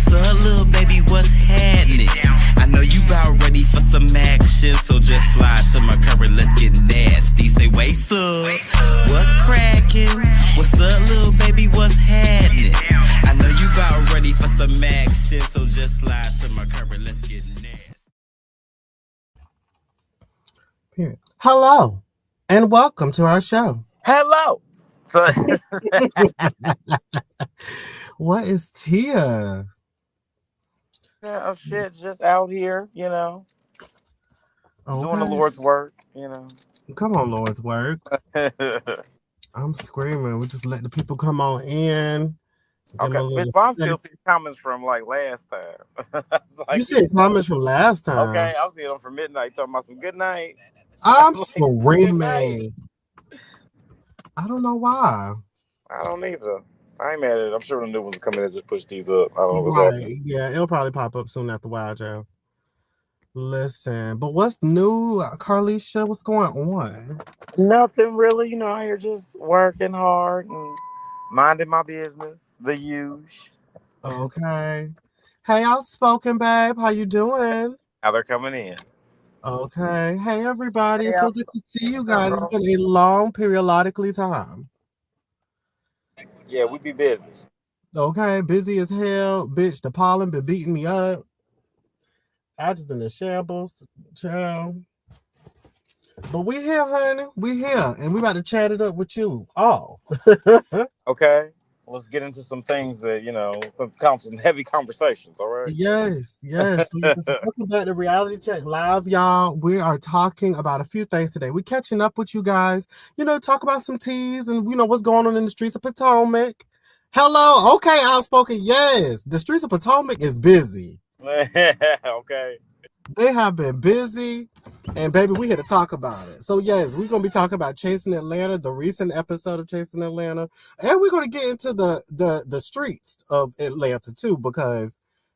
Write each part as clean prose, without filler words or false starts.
What's up, little baby? What's happening? I know you about ready for some action, so just slide to my current. Let's get nasty. Say, what's up? What's cracking? What's up, little baby? What's happening? I know you about ready for some action, so just slide to my current. Let's get nasty. Period. Hello, and welcome to our show. Hello. So, What is Tia? yeah, shit, just out here, doing the Okay. Lord's work, Come on, Lord's work. Okay, I'm screaming. We just let the people come on in. Give them a bitch, little but I'm space. still seeing comments from like last time. It's like, You said comments from last time. okay, I'm seeing them from midnight talking about some good night. I'm Like, screaming. I don't know why. I don't either. I ain't mad at it. I'm sure the new ones come in and just push these up. I don't know what's Right. happening. Yeah, it'll probably pop up soon after a while, Joe. Listen, but what's new, Carlisha? What's going on? Nothing really, out here just working hard and minding my business. The huge. Okay. Hey, outspoken babe. How you doing? Now they're coming in. Okay. Hey, everybody. Hey, It's so good to see you guys. It's been a long periodically time. Yeah, we be busy. Okay. Busy as hell. Bitch, the pollen been beating me up. I just been in shambles. Child. But we here, honey. We here. And we about to chat it up with you. Oh. Okay. Let's get into some things that, some heavy conversations, all right? Yes. So welcome back to Reality Check Live, y'all. We are talking about a few things today. We're catching up with you guys. Talk about some teas and what's going on in the streets of Potomac. Hello. Okay, outspoken. Yes. The streets of Potomac is busy. Okay. They have been busy. And baby, we here to talk about it. So yes, we're gonna be talking about Chasing Atlanta, the recent episode of Chasing Atlanta, and we're gonna get into the streets of Atlanta too, because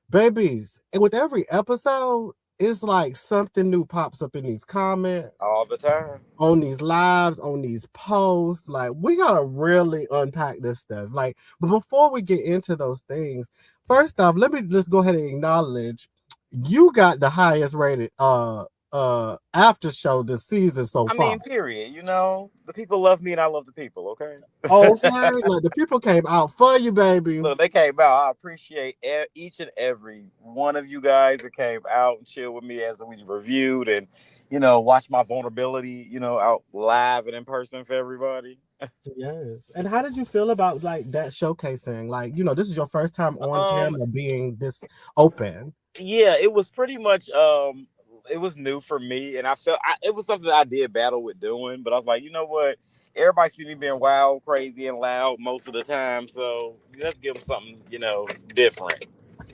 babies, and with every episode, it's like something new pops up in these comments, All the time, on these lives, on these posts. Like we gotta really unpack this stuff. Like, but before we get into those things, first off, let me just go ahead and acknowledge you got the highest rated after show this season so far. I mean, period. The people love me and I love the people, okay? Okay, like the people came out for you, baby. Look, they came out. I appreciate each and every one of you guys that came out and chilled with me as we reviewed and, watched my vulnerability, out live and in person for everybody. Yes. And how did you feel about like that showcasing? Like, this is your first time on camera being this open. Yeah, it was pretty much it was new for me, and I felt it was something that I did battle with doing, but I was like, you know what? Everybody see me being wild, crazy, and loud most of the time, so let's give them something, different.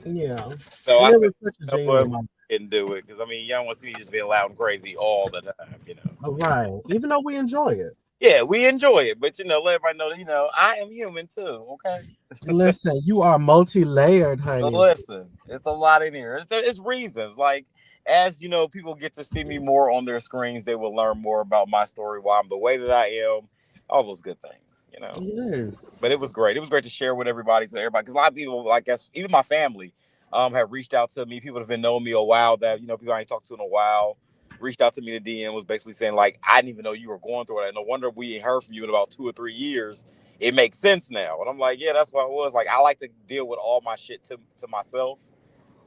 Yeah. So and I it was such a genuine moment. Didn't do it because you don't want to see me just being loud and crazy all the time, Right. Even though we enjoy it. Yeah, we enjoy it, but let everybody know that I am human too. Okay. Listen, you are multi-layered, honey. So listen, it's a lot in here. It's reasons like. As people get to see me more on their screens, they will learn more about my story, why I'm the way that I am, all those good things, Yes. But it was great. It was great to share with everybody, because a lot of people, I guess, even my family, have reached out to me. People have been knowing me a while that people I ain't talked to in a while reached out to me in DM, was basically saying like, I didn't even know you were going through it. No wonder we ain't heard from you in about 2 or 3 years. It makes sense now, and I'm like, yeah, that's what it was. Like, I like to deal with all my shit to myself.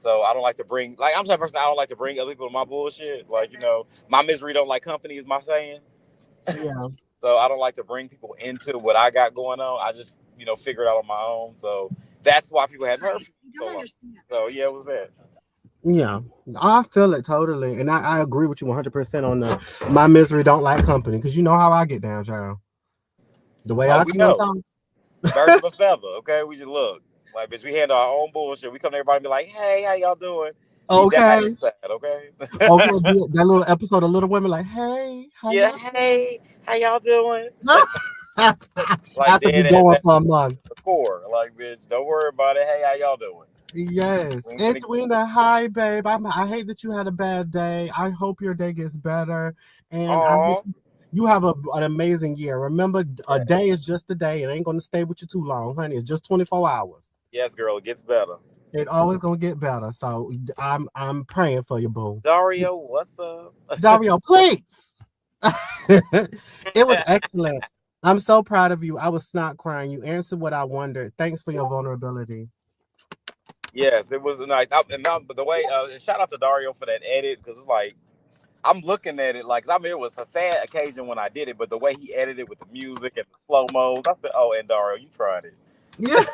So I don't like to bring, I'm the type of person, I don't like to bring other people to my bullshit. Like, my misery don't like company is my saying. Yeah. So I don't like to bring people into what I got going on. I just, figure it out on my own. So that's why people hadn't heard. So yeah, it was bad. Yeah, I feel it totally. And I agree with you 100% on the my misery don't like company. Because you know how I get down, child. The way I come on. Birds of a feather, okay? We just look. Like, bitch, we handle our own bullshit. We come to everybody and be like, hey, how y'all doing? Okay. Okay. That little episode of Little Women, like, hey, how y'all doing? Like, after we going for a month. The core, like, bitch, don't worry about it. Hey, how y'all doing? Yes. Edwina, hi, babe. I hate that you had a bad day. I hope your day gets better. And I hope you have an amazing year. Remember, a day is just a day. It ain't going to stay with you too long, honey. It's just 24 hours. Yes, girl, it gets better. It always gonna get better. So I'm praying for you, boo. Dario, what's up? Dario, please. It was excellent. I'm so proud of you. I was not crying. You answered what I wondered. Thanks for your vulnerability. Yes, it was nice. But the way, shout out to Dario for that edit because it's like I'm looking at it like, 'cause I mean, it was a sad occasion when I did it, but the way he edited with the music and the slow mos, I said, "Oh, and Dario, you tried it. Yeah.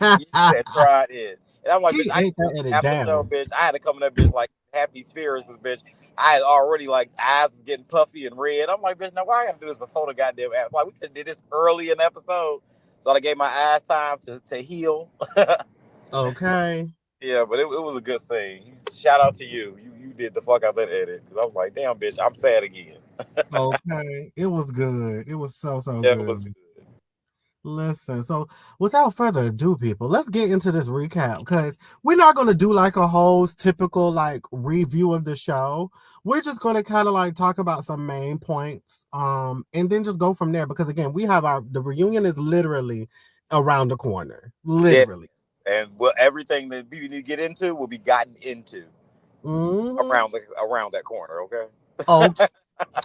You said tried it." And I'm like, "Bitch, He I ate that edit episode, down. bitch. I had to come in that bitch like happy spirits, because bitch, I had already like eyes was getting puffy and red. I'm like, bitch, now why I gotta do this before the goddamn app? Like we could have did this early in the episode, so I gave my eyes time to heal." Okay. Yeah, but it was a good thing. Shout out to you. You did the fuck out that edit. Cause I was like, damn, bitch, I'm sad again. Okay. It was good. It was so Yeah, it was good. good. Listen, so without further ado, people, let's get into this recap because we're not going to do like a whole typical like review of the show. We're just going to kind of like talk about some main points, and then just go from there because again, we have the reunion is literally around the corner, Yeah. literally. And everything that we need to get into will be gotten into Mm-hmm. around that corner, okay? Oh,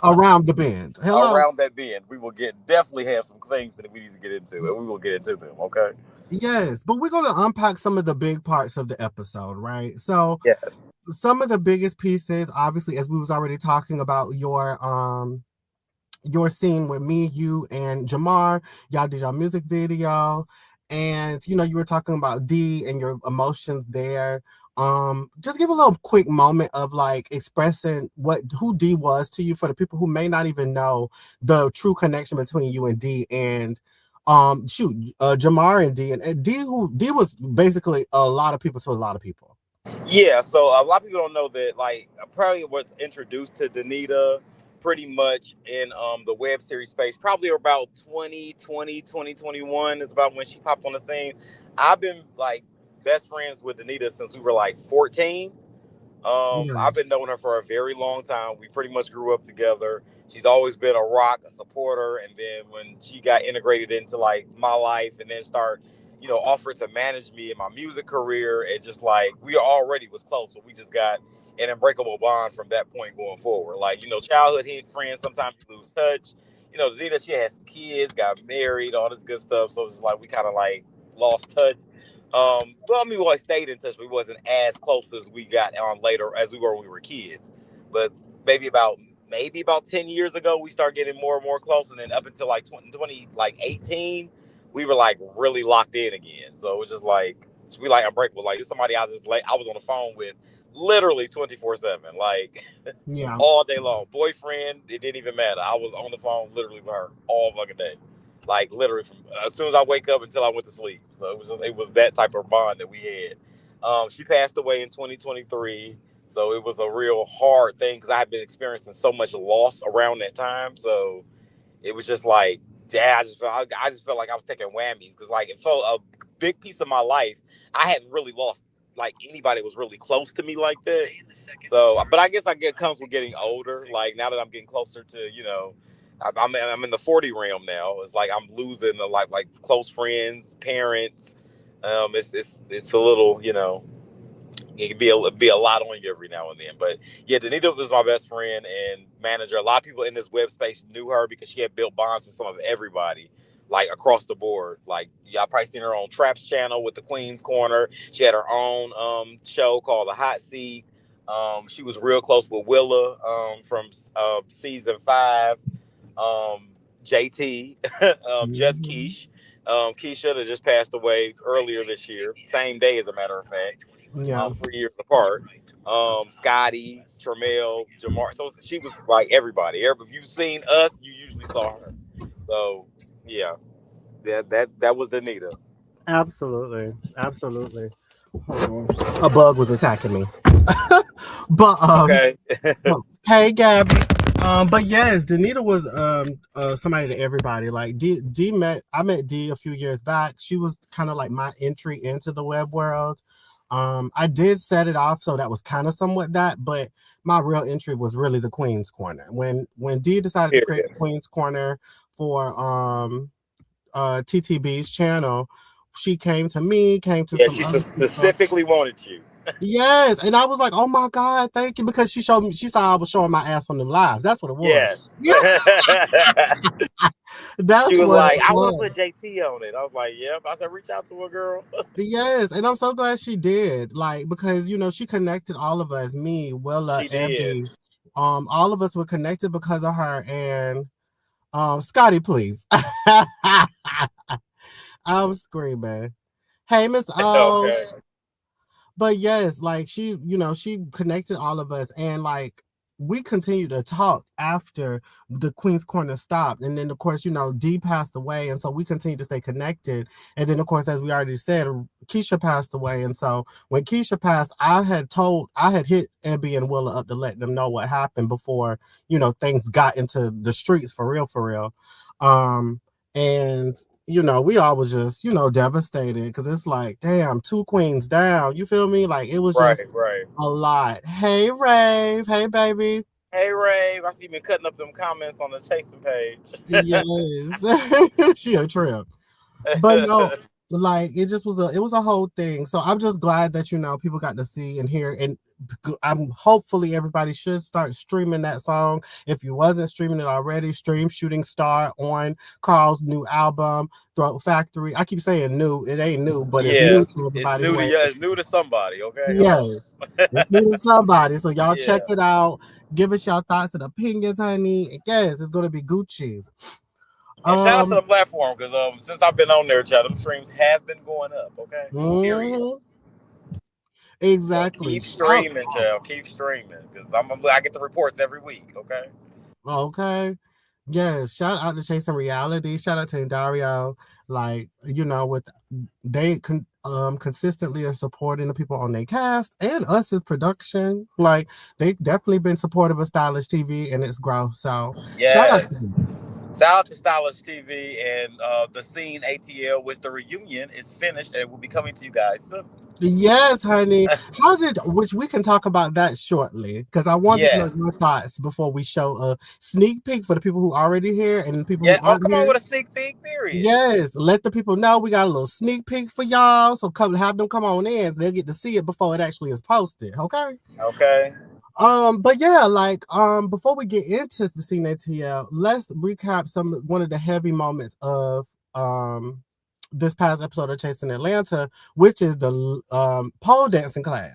around the bend. Hello. Around that bend, we will definitely have some things that we need to get into, and we will get into them, okay? Yes, but we're going to unpack some of the big parts of the episode, right? So Yes. some of the biggest pieces, obviously, as we was already talking about your scene with me, you, and Jamar. Y'all did your music video, and you were talking about D and your emotions there. Just give a little quick moment of like expressing who D was to you for the people who may not even know the true connection between you and D and Jamar and D and D was basically a lot of people to a lot of people. Yeah, so a lot of people don't know that, like, probably was introduced to Denita pretty much in the web series space, probably about 2020, 2021 is about when she popped on the scene. I've been like best friends with Denita since we were like 14. Yeah. I've been knowing her for a very long time. We pretty much grew up together. She's always been a rock, a supporter. And then when she got integrated into like my life and then start, offered to manage me in my music career, it just like we already was close, but we just got an unbreakable bond from that point going forward. Like, childhood friends, sometimes you lose touch. The thing that she had some kids, got married, all this good stuff. So it's like we kind of like lost touch. Well, I mean, we always stayed in touch, but we wasn't as close as we got on later as we were when we were kids. But maybe about 10 years ago, we started getting more and more close, and then up until like 2020, like 18, we were like really locked in again. So it was just like we like unbreakable. Like somebody I was on the phone with literally 24/7, like Yeah. all day long. Boyfriend, it didn't even matter. I was on the phone literally with her all fucking day, like literally from as soon as I wake up until I went to sleep. So it was that type of bond that we had. She passed away in 2023, so it was a real hard thing because I had been experiencing so much loss around that time. So it was just like, yeah, I just felt like I was taking whammies because like it felt a big piece of my life. I hadn't really lost like anybody that was really close to me like that. So, but I guess comes with getting older. Like now that I'm getting closer to, I'm in the 40 realm now. It's like I'm losing like close friends, parents. It's a little, it can be a lot on you every now and then. But yeah, Denita was my best friend and manager. A lot of people in this web space knew her because she had built bonds with some of everybody, like across the board. Like y'all probably seen her on Trap's channel with the Queen's Corner. She had her own show called The Hot Seat. She was real close with Willa from season 5. Um, JT, Just Mhm. Keish. Keisha that just passed away earlier this year, same day as a matter of fact, Yeah. 3 years apart. Scotty, Tremel, Jamar. So she was like everybody. If you've seen us, you usually saw her. So yeah, that was Danita. Absolutely. Absolutely. Hold on. A bug was attacking me. but Okay. hey Gabby. But yes, Danita was somebody to everybody. Like I met D a few years back. She was kind of like my entry into the web world. I did set it off, so that was kind of somewhat that, but my real entry was really the Queen's Corner. When D decided to create Period. the Queen's Corner for TTB's channel, she came to me, came to Yeah, some she other people. specifically wanted you. Yes, and I was like, "Oh my God, thank you," because she showed me. She saw I was showing my ass on them lives. That's what it was. Yes. Yeah, She that's was what it like, I want to was. put JT on it. I was like, yep. I said, reach out to a girl. Yes, and I'm so glad she did. Like, because she connected all of us, me, Willa, She did. Evie. All of us were connected because of her. And Scotty, please. I'm screaming. Hey, Miss O. Okay. But yes, like she connected all of us, and like we continued to talk after the Queen's Corner stopped. And then of course, Dee passed away, and so we continued to stay connected. And then of course, as we already said, Keisha passed away. And so when Keisha passed, I had hit Ebby and Willa up to let them know what happened before, things got into the streets for real, for real. And we all was just, devastated, because it's like, damn, 2 queens down. You feel me? Like, it was just Right. a lot. Hey, Rave. Hey, baby. Hey, Ray. I see you been cutting up them comments on the chasing page. Yes. She a trip. But no, like, it was a whole thing. So I'm just glad that, people got to see and hear. And I'm hopefully everybody should start streaming that song. If you wasn't streaming it already, stream Shooting Star on Carl's new album, Throat Factory. I keep saying new. It ain't new, but it's Yeah, new to it's everybody new who to ain't. you. It's new to somebody. Okay. Yeah, it's new to somebody. So y'all Yeah. check it out. Give us your thoughts and opinions, honey. Yes, it's gonna be Gucci. And shout out to the platform, because since I've been on there, chat, them streams have been going up. Okay. Period. Exactly. Keep streaming, child. Keep streaming, because I get the reports every week. Okay. Okay. Yes. Shout out to Chasing Reality. Shout out to Dario. Like, with they consistently are supporting the people on their cast and us as production. Like, they definitely been supportive of Stylish TV and its growth. So shout out Yes. to them. Shout out to Stylish TV and the scene ATL, with the reunion is finished and it will be coming to you guys soon. Yes, honey. Which we can talk about that shortly, because I wanted to know your thoughts before we show a sneak peek for the people who already here and people who aren't come here. on with a sneak peek, period. Yes, let the people know we got a little sneak peek for y'all. So have them come on in so they'll get to see it before it actually is posted. Okay. Okay. But yeah, like before we get into the scene ATL, let's recap one of the heavy moments of this past episode of Chasing Atlanta, which is the pole dancing class.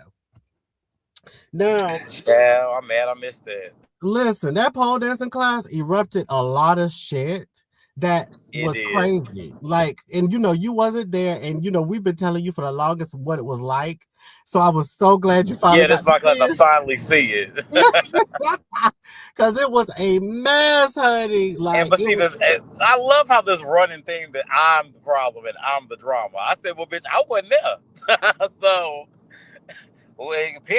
Now, yeah, I'm mad I missed that. Listen, that pole dancing class erupted a lot of shit that was crazy. Like, and you wasn't there, and we've been telling you for the longest what it was like. So I was so glad you finally this is my class to finally see it. Because it was a mess, honey. Like, but see, I love how this running thing that I'm the problem and I'm the drama. I said, well, bitch, I wasn't there. So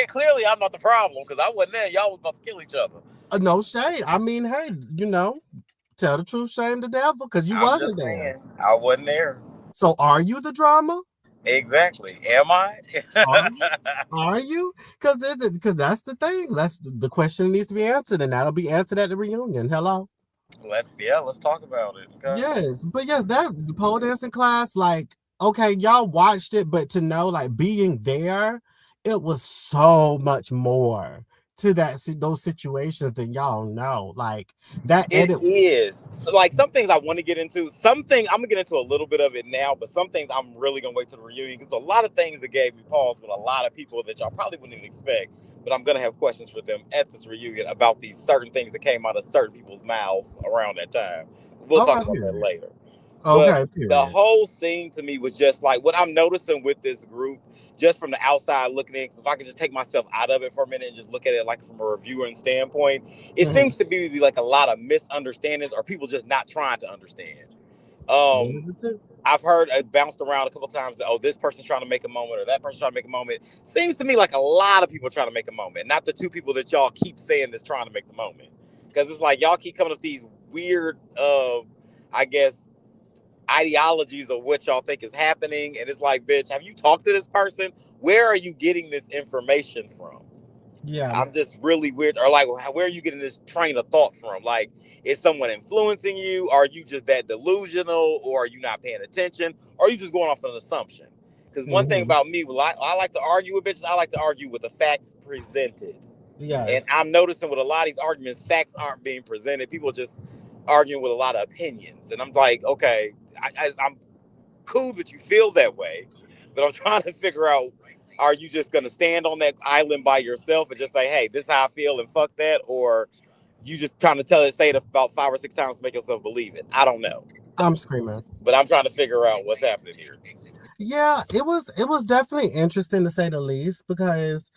clearly I'm not the problem, because I wasn't there. Y'all was about to kill each other. No shade. I mean, hey, tell the truth, shame the devil, because you wasn't there. I wasn't there. So are you the drama? Exactly. Am I? Are you? Because that's the thing. That's the question that needs to be answered, and that'll be answered at the reunion. Hello. Let's talk about it. Okay? Yes, but yes, that pole dancing class, like, okay, y'all watched it, but to know, like, being there, it was so much more to those situations than y'all know. Like, that edit is. So, like, some things I want to get into. Some things I'm gonna get into a little bit of it now, but some things I'm really gonna wait till the reunion, because a lot of things that gave me pause with a lot of people that y'all probably wouldn't even expect. But I'm gonna have questions for them at this reunion about these certain things that came out of certain people's mouths around that time. We'll talk about that later. Okay, but the whole scene to me was just like what I'm noticing with this group, just from the outside looking in. If I could just take myself out of it for a minute and just look at it like from a reviewer standpoint, it seems to be like a lot of misunderstandings or people just not trying to understand. I've heard it bounced around a couple of times that, oh, this person's trying to make a moment or that person's trying to make a moment. Seems to me like a lot of people are trying to make a moment, not the two people that y'all keep saying that's trying to make the moment. Because it's like y'all keep coming up with these weird, I guess, ideologies of what y'all think is happening. And it's like, bitch, have you talked to this person? Where are you getting this information from? Yeah. I'm just really weird. Or like, where are you getting this train of thought from? Like, is someone influencing you? Are you just that delusional, or are you not paying attention? Or are you just going off an assumption? Because one thing Mm-hmm. about me, well, I like to argue with bitches. I like to argue with the facts presented. And Yes. I'm noticing with a lot of these arguments, facts aren't being presented. People are just arguing with a lot of opinions. And I'm like, okay, I'm cool that you feel that way, but I'm trying to figure out, are you just going to stand on that island by yourself and just say, hey, this is how I feel and fuck that? Or you just trying to say it about 5 or 6 times to make yourself believe it? I don't know. I'm screaming. But I'm trying to figure out what's happening here. Yeah, it was definitely interesting to say the least because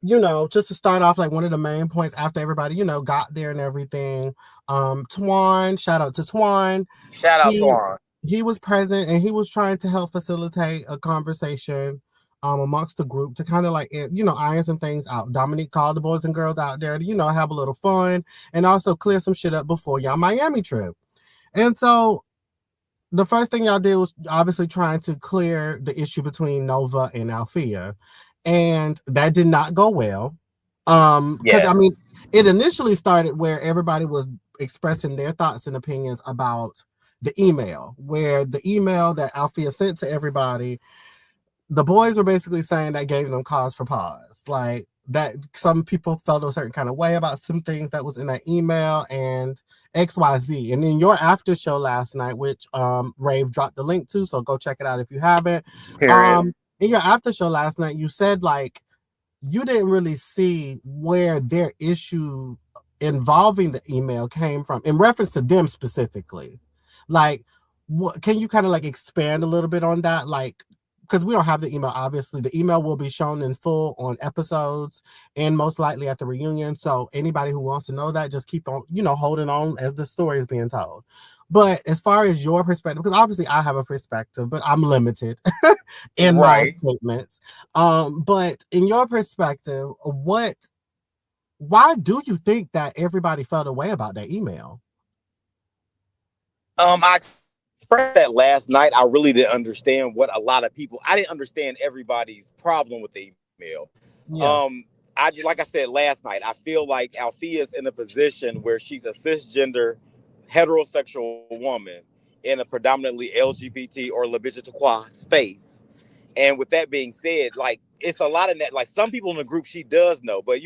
just to start off, like one of the main points after everybody, got there and everything. Twan, shout out to Twan. Shout out He Twan. he was present and he was trying to help facilitate a conversation amongst the group to kind of like iron some things out. Dominique called the boys and girls out there to, have a little fun and also clear some shit up before y'all Miami trip. And so the first thing y'all did was obviously trying to clear the issue between Nova and Althea. And that did not go well. Because Yeah. I mean, it initially started where everybody was expressing their thoughts and opinions about the email, where the email that Althea sent to everybody, the boys were basically saying that gave them cause for pause. Like that some people felt a certain kind of way about some things that was in that email and XYZ. And in your after show last night, which Rave dropped the link to, so go check it out if you haven't. Period. In your after show last night, you said like you didn't really see where their issue involving the email came from in reference to them specifically. Like, what can you kind of like expand a little bit on that? Like, because we don't have the email, obviously. The email will be shown in full on episodes and most likely at the reunion. So anybody who wants to know that, just keep on, holding on as the story is being told. But as far as your perspective, because obviously I have a perspective, but I'm limited in my Right. statements. But in your perspective, why do you think that everybody felt away about that email? I expressed that last night. I really didn't understand what a lot of people. I didn't understand everybody's problem with the email. Yeah. I just, like I said last night, I feel like Althea's in a position where she's a cisgender, heterosexual woman in a predominantly LGBT or LGBTQ space. And with that being said, like it's a lot of that. Like some people in the group she does know, but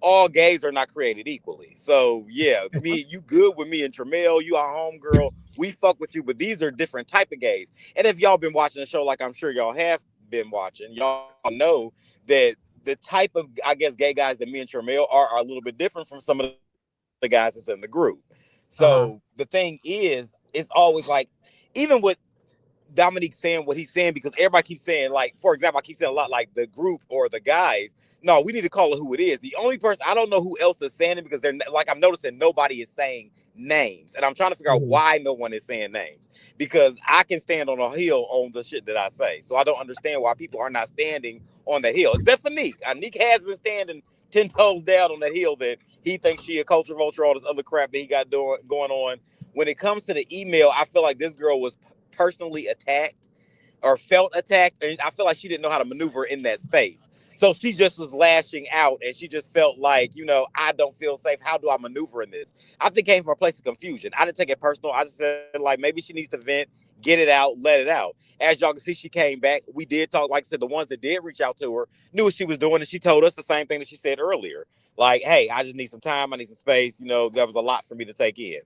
all gays are not created equally. So yeah, you good with me and Tramiel, you our homegirl. We fuck with you, but these are different type of gays. And if y'all been watching the show, like I'm sure y'all have been watching, y'all know that the type of, I guess, gay guys that me and Tramiel are a little bit different from some of the guys that's in the group. So the Uh-huh. thing is, it's always like, even with Dominique saying what he's saying, because everybody keeps saying, like, for example, I keep saying a lot, like the group or the guys. No, we need to call it who it is. The only person, I don't know who else is saying it, because they're like, I'm noticing nobody is saying names. And I'm trying to figure out Mhm. why no one is saying names, because I can stand on a hill on the shit that I say. So I don't understand why people are not standing on that hill, except for Neek. Neek has been standing 10 toes down on that hill that he thinks she a culture vulture, all this other crap that he got going on. When it comes to the email, I feel like this girl was personally attacked or felt attacked, and I feel like she didn't know how to maneuver in that space. So she just was lashing out, and she just felt like, I don't feel safe. How do I maneuver in this? I think it came from a place of confusion. I didn't take it personal. I just said, like, maybe she needs to vent, get it out, let it out. As y'all can see, she came back. We did talk. Like I said, the ones that did reach out to her knew what she was doing, and she told us the same thing that she said earlier. Like, hey, I just need some time. I need some space. There was a lot for me to take in.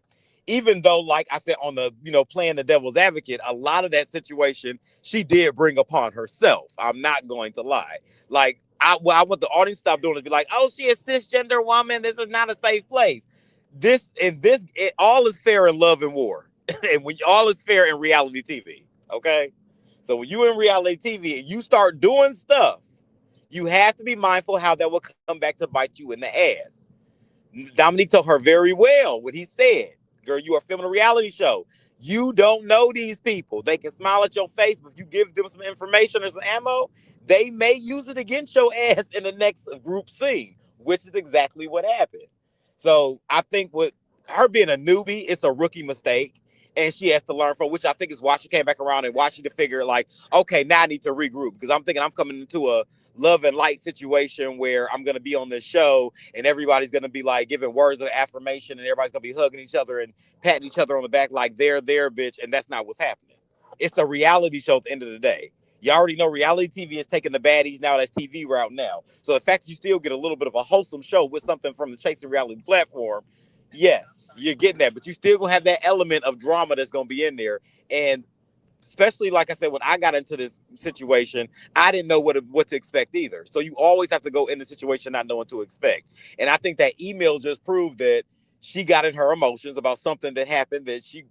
Even though, like I said, on the, playing the devil's advocate, a lot of that situation she did bring upon herself. I'm not going to lie. Like, I want the audience to stop doing is be like, oh, she a cisgender woman. This is not a safe place. All is fair in love and war. And when all is fair in reality TV. Okay. So when you in reality TV and you start doing stuff, you have to be mindful how that will come back to bite you in the ass. Dominique told her very well what he said. Girl, you are filming a reality show. You don't know these people. They can smile at your face, but if you give them some information or some ammo, they may use it against your ass in the next group scene, which is exactly what happened. So I think with her being a newbie, it's a rookie mistake. And she has to learn from, which I think is why she came back around and why she to figure like, okay, now I need to regroup, because I'm thinking I'm coming into love and light situation where I'm gonna be on this show and everybody's gonna be like giving words of affirmation and everybody's gonna be hugging each other and patting each other on the back like they're there, bitch, and that's not what's happening. It's a reality show at the end of the day. You already know reality TV is taking the baddies now. That's TV route now. So the fact that you still get a little bit of a wholesome show with something from the Chasing Reality platform, yes, you're getting that. But you still gonna have that element of drama that's gonna be in there. And especially like I said, when I got into this situation, I didn't know what to expect either. So you always have to go in the situation not knowing to expect. And I think that email just proved that she got in her emotions about something that happened that she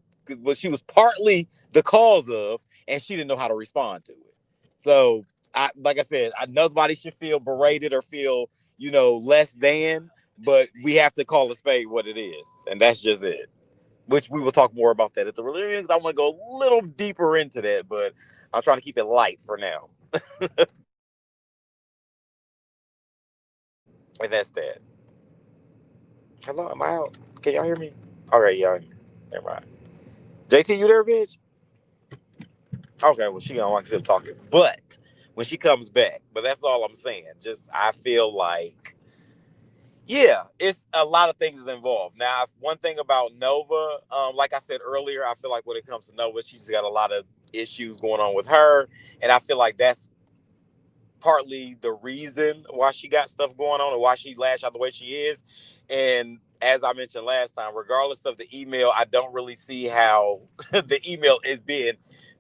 was partly the cause of, and she didn't know how to respond to it. So like I said, nobody should feel berated or feel less than, but we have to call a spade what it is, and that's just it. Which we will talk more about that at the reunions. I want to go a little deeper into that, but I'm trying to keep it light for now. And that's that. Hello, am I out? Can y'all hear me? All right, y'all. Never mind. JT, you there, bitch? Okay, well, she gonna want to keep talking, but when she comes back, but that's all I'm saying. Just I feel like, yeah, it's a lot of things involved. Now, one thing about Nova, like I said earlier, I feel like when it comes to Nova, she's got a lot of issues going on with her, and I feel like that's partly the reason why she got stuff going on and why she lashed out the way she is. And as I mentioned last time, regardless of the email, I don't really see how the email is being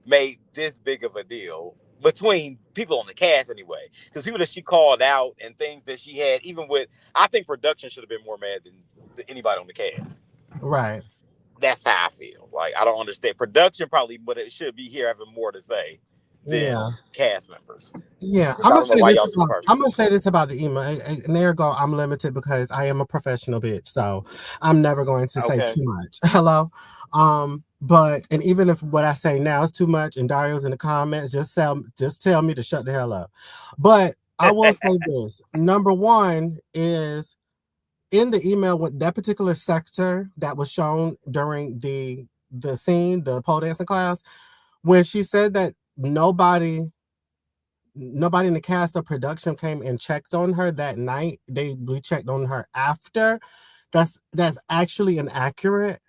made this big of a deal between people on the cast anyway. Because people that she called out and things that she had, even with, I think production should have been more mad than anybody on the cast. Right. That's how I feel. Like, I don't understand. Production probably, but it should be here having more to say than Yeah. cast members. Yeah, Which I don't know why y'all do personally. I'm gonna say this about the email, and there you go. I'm limited because I am a professional bitch, so I'm never going to say too much. Hello, but and even if what I say now is too much, and Dario's in the comments, just tell me to shut the hell up. But I will say this: number one is in the email with that particular sector that was shown during the scene, the pole dancing class, when she said that nobody in the cast or production came and checked on her that night. We checked on her after. That's actually inaccurate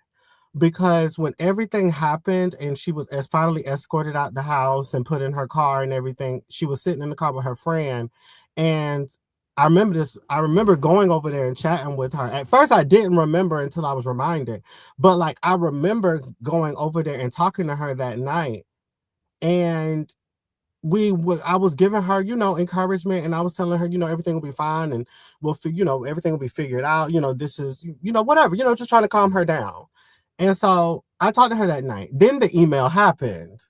because when everything happened and she was finally escorted out the house and put in her car and everything, she was sitting in the car with her friend. And I remember this. I remember going over there and chatting with her. At first, I didn't remember until I was reminded. But like I remember going over there and talking to her that night. And I was giving her, encouragement, and I was telling her, everything will be fine, and everything will be figured out. This is, whatever, just trying to calm her down. And so I talked to her that night. Then the email happened.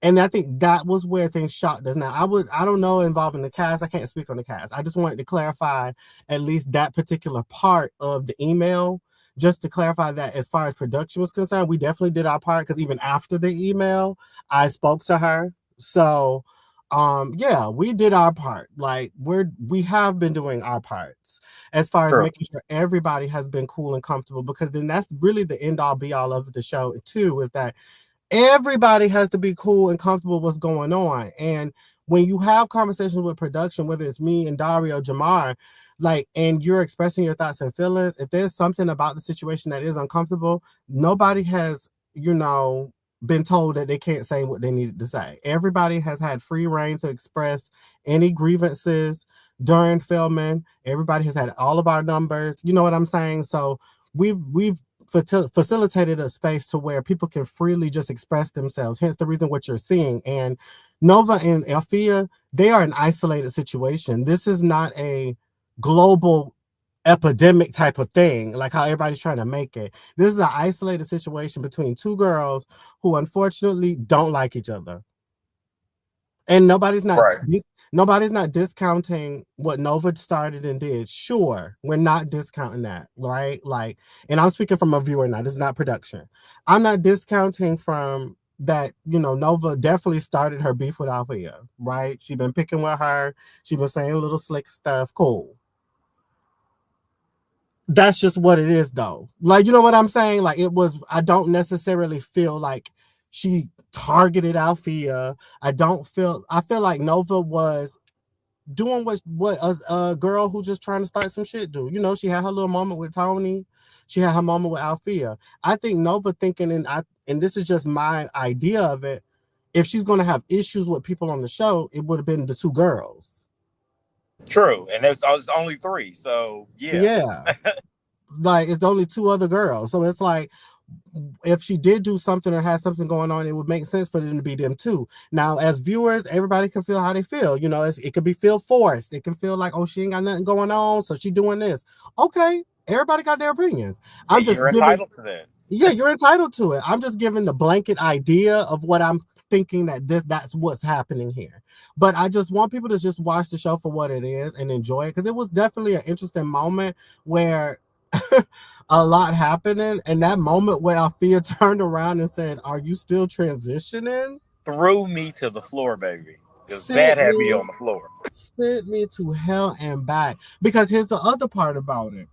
And I think that was where things shocked us. Now, I don't know involving the cast. I can't speak on the cast. I just wanted to clarify at least that particular part of the email, just to clarify that as far as production was concerned, we definitely did our part because even after the email, I spoke to her. So, yeah, we did our part. Like we have been doing our parts as far as making sure everybody has been cool and comfortable, because then that's really the end all be all of the show too, is that everybody has to be cool and comfortable with what's going on. And when you have conversations with production, whether it's me and Dario, Jamar, like, and you're expressing your thoughts and feelings, if there's something about the situation that is uncomfortable, nobody has, been told that they can't say what they needed to say. Everybody has had free reign to express any grievances during filming. Everybody has had all of our numbers. You know what I'm saying? So we've facilitated a space to where people can freely just express themselves. Hence the reason what you're seeing. And Nova and Althea, they are an isolated situation. This is not a global epidemic type of thing, like how everybody's trying to make it. This is an isolated situation between two girls who unfortunately don't like each other. And nobody's not discounting what Nova started and did. Sure, we're not discounting that, right? Like, and I'm speaking from a viewer now. This is not production. I'm not discounting from that. Nova definitely started her beef with Althea, right? She's been picking with her. She's been saying little slick stuff. Cool. That's just what it is, though. Like, you know what I'm saying? Like, I don't necessarily feel like she targeted Althea. I feel like Nova was doing what a girl who just trying to start some shit do. You know, she had her little moment with Tony. She had her moment with Althea. I think Nova thinking, and this is just my idea of it, if she's going to have issues with people on the show, it would have been the two girls. True, and there's only three, so yeah. Yeah. Like, it's only two other girls. So it's like, if she did do something or has something going on, it would make sense for them to be them too. Now, as viewers, everybody can feel how they feel. You know, it could be feel forced. It can feel like, oh, she ain't got nothing going on, so she doing this. Okay, everybody got their opinions. I'm just you're entitled to that. Yeah, you're entitled to it. I'm just giving the blanket idea of what I'm thinking that's what's happening here. But I just want people to just watch the show for what it is and enjoy it, because it was definitely an interesting moment where a lot happening, and that moment where Althea turned around and said, "Are you still transitioning?" Threw me to the floor, baby. Because that had me on the floor. Sent me to hell and back. Because here's the other part about it.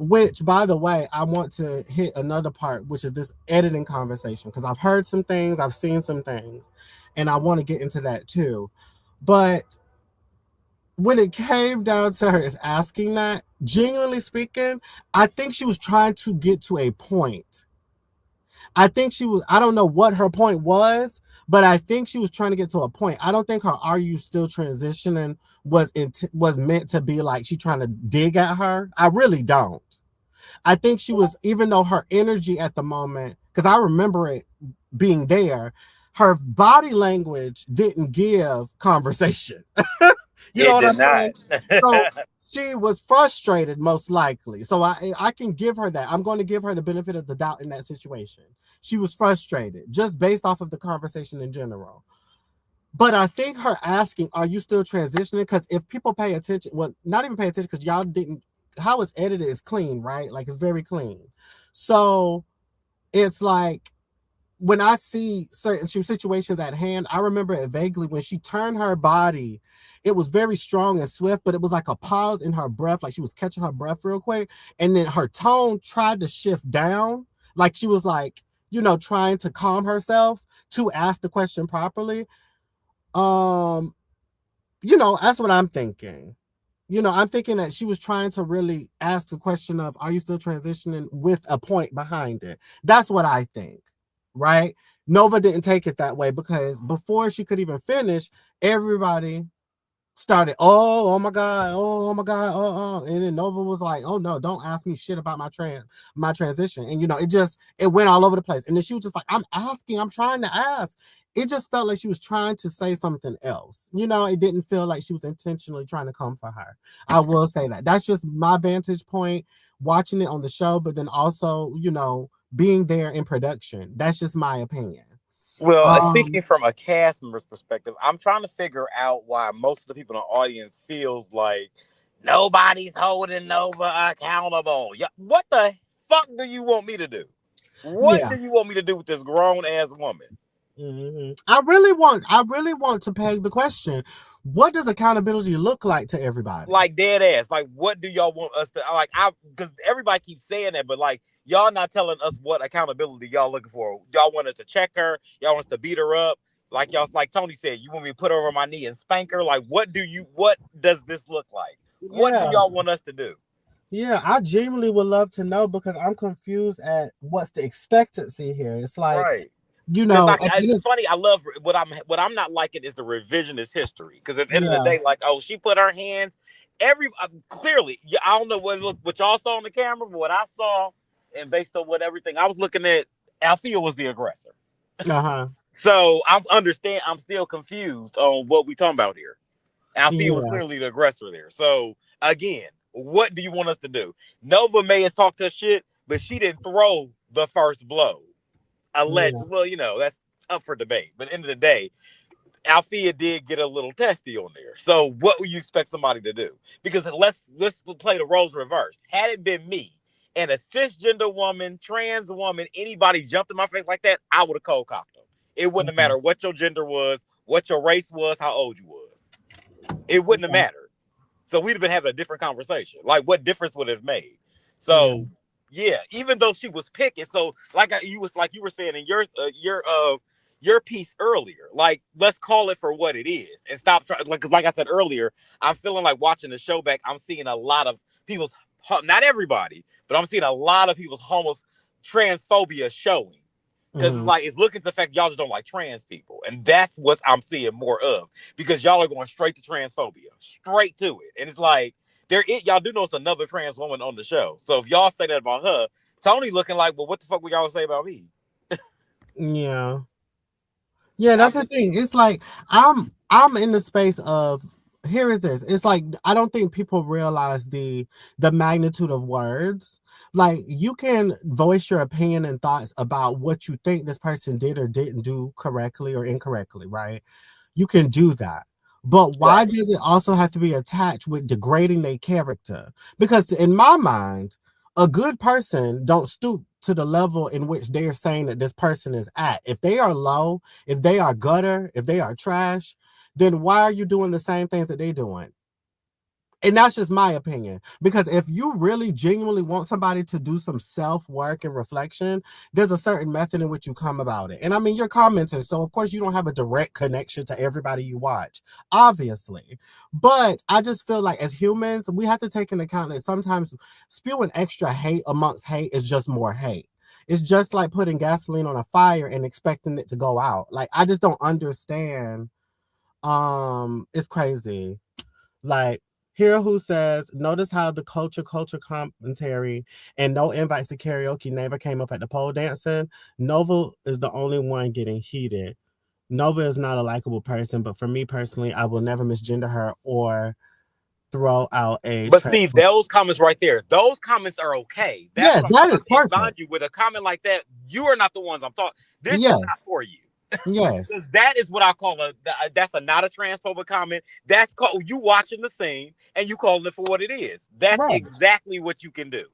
Which, by the way, I want to hit another part, which is this editing conversation, because I've heard some things, I've seen some things, and I want to get into that too. But when it came down to her asking that, genuinely speaking, I think she was trying to get to a point. I don't know what her point was, but I think she was trying to get to a point. I don't think her "Are you still transitioning" was meant to be like she trying to dig at her. I really don't. I think she was, even though her energy at the moment, because I remember it being there, her body language didn't give conversation. You know what I'm saying? So she was frustrated, most likely. So I can give her that. I'm going to give her the benefit of the doubt in that situation. She was frustrated, just based off of the conversation in general. But I think her asking, "Are you still transitioning?" Because if people pay attention, well, not even pay attention, because y'all didn't, how it's edited is clean, right? Like, it's very clean. So it's like, when I see certain situations at hand, I remember it vaguely when she turned her body. It was very strong and swift, but it was like a pause in her breath, like she was catching her breath real quick. And then her tone tried to shift down, like she was like, trying to calm herself to ask the question properly. That's what I'm thinking. I'm thinking that she was trying to really ask the question of, "Are you still transitioning?" with a point behind it. That's what I think, right? Nova didn't take it that way, because before she could even finish, everybody started, oh my God, oh my God, and then Nova was like, "Oh no, don't ask me shit about my transition." And it went all over the place. And then she was just like, I'm trying to ask. It just felt like she was trying to say something else. It didn't feel like she was intentionally trying to come for her. I will say that. That's just my vantage point watching it on the show, but then also, being there in production. That's just my opinion. Well, speaking from a cast member's perspective, I'm trying to figure out why most of the people in the audience feels like nobody's holding Nova accountable. What the fuck do you want me to do? What do you want me to do with this grown ass woman? Mm-hmm. I really want to peg the question: what does accountability look like to everybody? Like, dead ass. Like, what do y'all want us to because everybody keeps saying that, but like, y'all not telling us what accountability y'all looking for. Y'all want us to check her, y'all want us to beat her up. Like, y'all, like Tony said, you want me to put her over my knee and spank her? Like, what does this look like? What do y'all want us to do? Yeah, I genuinely would love to know, because I'm confused at what's the expectancy here. It's like, right. Like, it's funny. I love what I'm not liking is the revisionist history. Because at the end of the day, like, oh, she put her hands. Clearly, I don't know what y'all saw on the camera, but what I saw, and based on what everything I was looking at, Althea was the aggressor. So I'm still confused on what we talking about here. Althea was clearly the aggressor there. So again, what do you want us to do? Nova may have talked her shit, but she didn't throw the first blow. Alleged. Well, that's up for debate. But at the end of the day, Althea did get a little testy on there. So what would you expect somebody to do? Because let's play the roles reversed. Had it been me and a cisgender woman, trans woman, anybody jumped in my face like that, I would have cold cocked them. It wouldn't have mattered what your gender was, what your race was, how old you was. It wouldn't have mattered. So we'd have been having a different conversation. Like, what difference would it have made? So yeah, even though she was picking, so you were saying in your piece earlier. Like, let's call it for what it is and stop trying. Like I said earlier, I'm feeling like watching the show back. I'm seeing a lot of people's, not everybody, but I'm seeing a lot of people's transphobia showing. Because it's like, it's looking at the fact y'all just don't like trans people. And that's what I'm seeing more of. Because y'all are going straight to transphobia. Straight to it. And it's like, y'all do know it's another trans woman on the show. So if y'all say that about her, Tony looking like, well, what the fuck would y'all say about me? Yeah. Yeah, that's the thing. It's like I'm in the space of, here is this. It's like I don't think people realize the magnitude of words. Like, you can voice your opinion and thoughts about what you think this person did or didn't do correctly or incorrectly, right? You can do that. But why does it also have to be attached with degrading their character? Because in my mind, a good person don't stoop to the level in which they're saying that this person is at. If they are low, if they are gutter, if they are trash, then why are you doing the same things that they're doing? And that's just my opinion. Because if you really genuinely want somebody to do some self-work and reflection, there's a certain method in which you come about it. And I mean, you're commenting, so of course you don't have a direct connection to everybody you watch, obviously. But I just feel like as humans, we have to take into account that sometimes spewing extra hate amongst hate is just more hate. It's just like putting gasoline on a fire and expecting it to go out. Like, I just don't understand. It's crazy. Like, here who says, notice how the culture commentary and no invites to karaoke never came up at the pole dancing. Nova is the only one getting heated. Nova is not a likable person, but for me personally, I will never misgender her or throw out a. But see, those comments right there, those comments are okay. That's yes, that is perfect. Mind you, with a comment like that, you are not the ones I'm talking. This is not for you. Yes, because that is what I call that's not a transphobic comment. That's called you watching the scene and you calling it for what it is. That's exactly what you can do.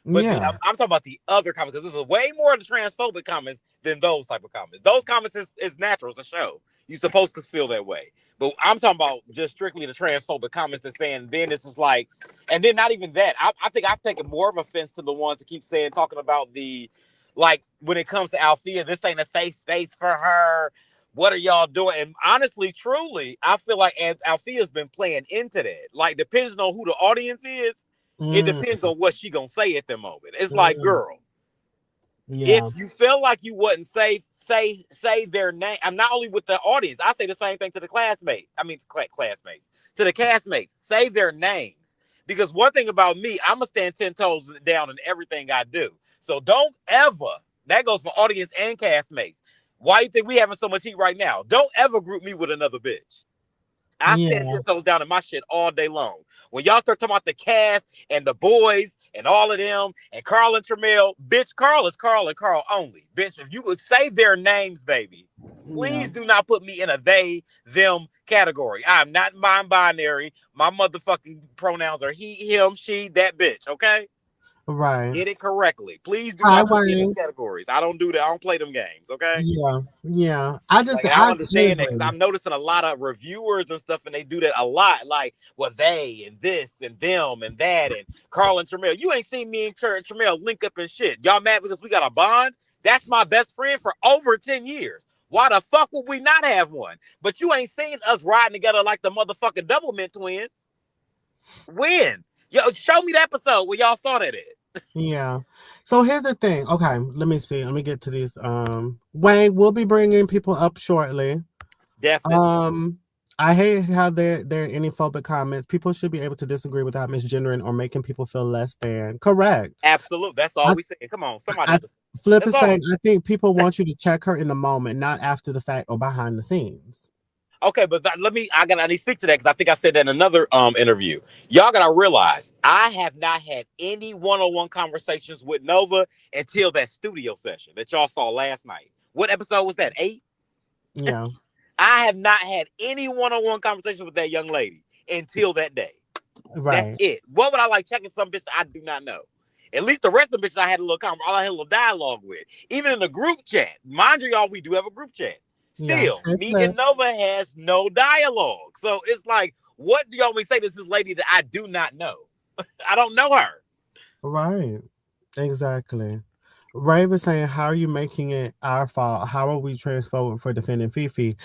But I'm talking about the other comments, because this is way more of the transphobic comments than those type of comments. Those comments is natural. It's a show. You're supposed to feel that way. But I'm talking about just strictly the transphobic comments that's saying, then it's just like, and then not even that. I think I've taken more of offense to the ones that keep talking about the, like, when it comes to Althea, this ain't a safe space for her. What are y'all doing? And honestly, truly, I feel like Althea's been playing into that. Like, depends on who the audience is. It depends on what she gonna say at the moment. It's like, girl, if you feel like you wasn't safe, say their name. I'm not only with the audience. I say the same thing to the classmates. I mean, classmates, to the castmates. Say their names. Because one thing about me, I'm gonna stand 10 toes down in everything I do. So don't ever, that goes for audience and castmates. Why you think we having so much heat right now? Don't ever group me with another bitch. I stand 10 toes down in my shit all day long. When y'all start talking about the cast and the boys and all of them and Carl and Tramiel, bitch, Carl is Carl and Carl only. Bitch, if you could say their names, baby, please do not put me in a they, them category. I'm not non-binary. My motherfucking pronouns are he, him, she, that bitch, okay? Right. Get it correctly. Please do not put me in categories. I don't do that. I don't play them games, okay? Yeah. I understand that, because I'm noticing a lot of reviewers and stuff, and they do that a lot. Like, well, they and this and them and that and Carl and Tramiel. You ain't seen me and Tramiel link up and shit. Y'all mad because we got a bond? That's my best friend for over 10 years. Why the fuck would we not have one? But you ain't seen us riding together like the motherfucking Double Mint twins. When? Yo, show me the episode where y'all saw that at. Yeah. So here's the thing. Okay, let me see. Let me get to these. Wayne, we'll be bringing people up shortly. Definitely. I hate how there are any phobic comments. People should be able to disagree without misgendering or making people feel less than. Correct. Absolutely. That's all we say. Come on, somebody. Flip is saying, I think people want you to check her in the moment, not after the fact or behind the scenes. Okay, but I need to speak to that, because I think I said that in another interview. Y'all gotta realize, I have not had any one-on-one conversations with Nova until that studio session that y'all saw last night. What episode was that? 8? Yeah. I have not had any one-on-one conversation with that young lady until that day. Right. That's it. What would I like checking some bitch I do not know? At least the rest of the bitches I had a little I had a little dialogue with. Even in the group chat. Mind you, y'all, we do have a group chat. Still, me and Nova has no dialogue. So it's like, what do y'all always say to this lady that I do not know? I don't know her. Right. Exactly. Ray was saying, "How are you making it our fault? How are we transphobic for defending Fifi?"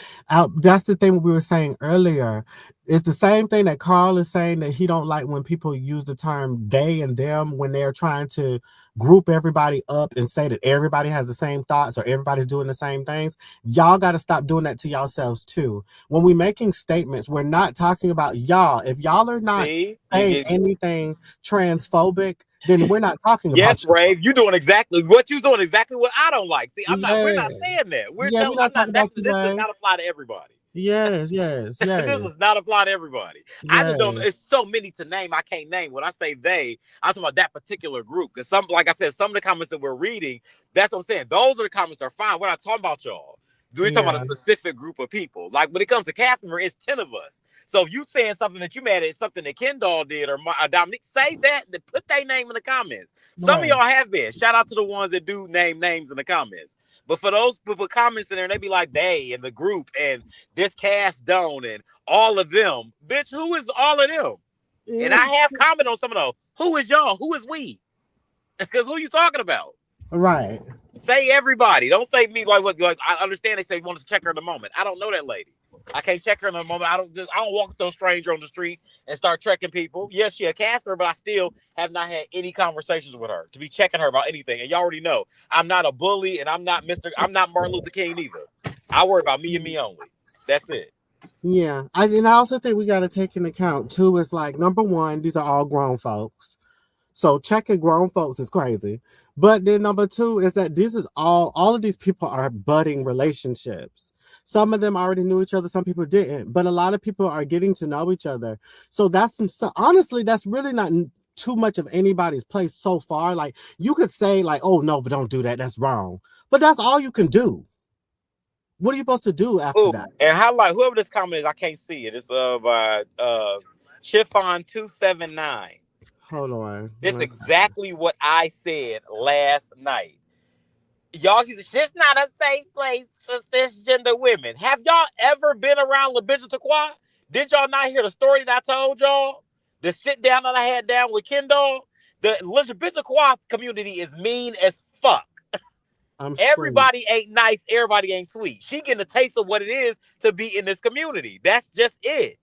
That's the thing we were saying earlier. It's the same thing that Carl is saying that he don't like when people use the term "they" and "them" when they're trying to group everybody up and say that everybody has the same thoughts or everybody's doing the same things. Y'all got to stop doing that to yourselves too. When we're making statements, we're not talking about y'all. If y'all are not See, saying anything transphobic, then we're not talking yes, about you. Rave, you doing exactly what you doing exactly what I don't like. See, we're Yeah. not saying that. Yeah, we're not I'm not talking about that you, this does Ray. not apply to everybody. Yes, yes, This yes, does not apply to everybody. I just don't. yes. It's so many to name. I can't name. When I say they, I'm talking about that particular group. Because like I said, some of the comments that we're reading, that's what I'm saying. Those are the comments that are fine. We're not talking about y'all. We're talking about Yeah, a specific group of people. Like when it comes to Catherine, it's 10 of us. So if you saying something that you mad at something that Kendall did or Dominique, say that. Put their name in the comments. Some of right. y'all have been. Shout out to the ones that do name names in the comments. But for those people comments in there, and they be like they and the group and this cast don't and all of them. Bitch, who is all of them? And I have comment on some of those. Who is y'all? Who is we? Because who you talking about? Right. Say everybody. Don't say me like what. Like I understand they say want to check her in a moment. I don't know that lady. I can't check her in a moment. I don't walk with no stranger on the street and start checking people. Yes, she a caster, but I still have not had any conversations with her to be checking her about anything. And y'all already know I'm not a bully and I'm not Martin Luther King either. I worry about me and me only. That's it. Yeah. I also think we got to take into account too. It's like number one, these are all grown folks. So checking grown folks is crazy. But then number two is that this is all of these people are budding relationships. Some of them already knew each other, some people didn't, but a lot of people are getting to know each other. So honestly, that's really not too much of anybody's place so far. Like you could say, like, oh no, but don't do that, that's wrong. But that's all you can do. What are you supposed to do after Ooh, that? and highlight whoever this comment is, I can't see it. It's by Chiffon 279. Hold on. It's exactly what I said last night. Y'all, it's not a safe place for cisgender women. Have y'all ever been around La Taqua? Did y'all not hear the story that I told y'all? The sit down that I had down with Kendall? The Taqua community is mean as fuck. I'm screaming. Everybody ain't nice. Everybody ain't sweet. She getting a taste of what it is to be in this community. That's just it.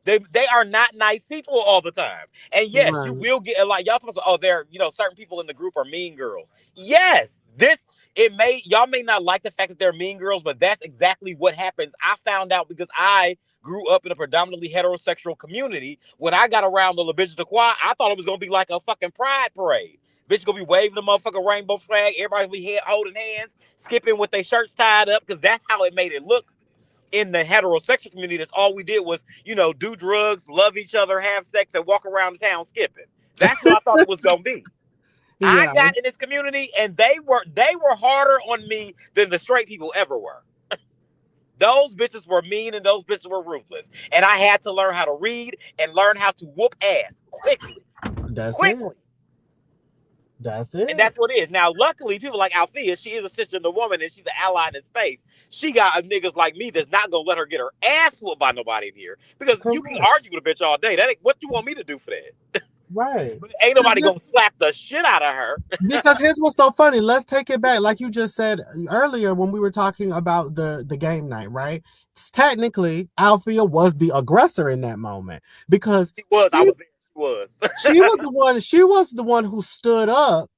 They are not nice people all the time. And yes, you Right. will get like y'all supposed to, oh, they're certain people in the group are mean girls. Yes, y'all may not like the fact that they're mean girls, but that's exactly what happens. I found out because I grew up in a predominantly heterosexual community. When I got around the LGBTQ, I thought it was gonna be like a fucking pride parade. Bitch gonna be waving the motherfucking rainbow flag. Everybody be holding hands, skipping with their shirts tied up, because that's how it made it look in the heterosexual community. That's all we did was, do drugs, love each other, have sex, and walk around the town skipping. That's what I thought it was gonna be. I Yeah. got in this community and they were harder on me than the straight people ever were. Those bitches were mean and those bitches were ruthless. And I had to learn how to read and learn how to whoop ass quickly. That's it. Quickly. That's And it. that's what it is. Now, luckily, people like Althea, she is a cisgender woman and she's an ally in this space. She got niggas like me that's not gonna let her get her ass whooped by nobody in here. Because you can Correct. argue with a bitch all day. That ain't what you want me to do for that. Right. But ain't nobody gonna slap the shit out of her. Because here's what's so funny. Let's take it back. Like you just said earlier when we were talking about the game night, right? Technically, Althea was the aggressor in that moment because She was. I was there. She was. she was the one who stood up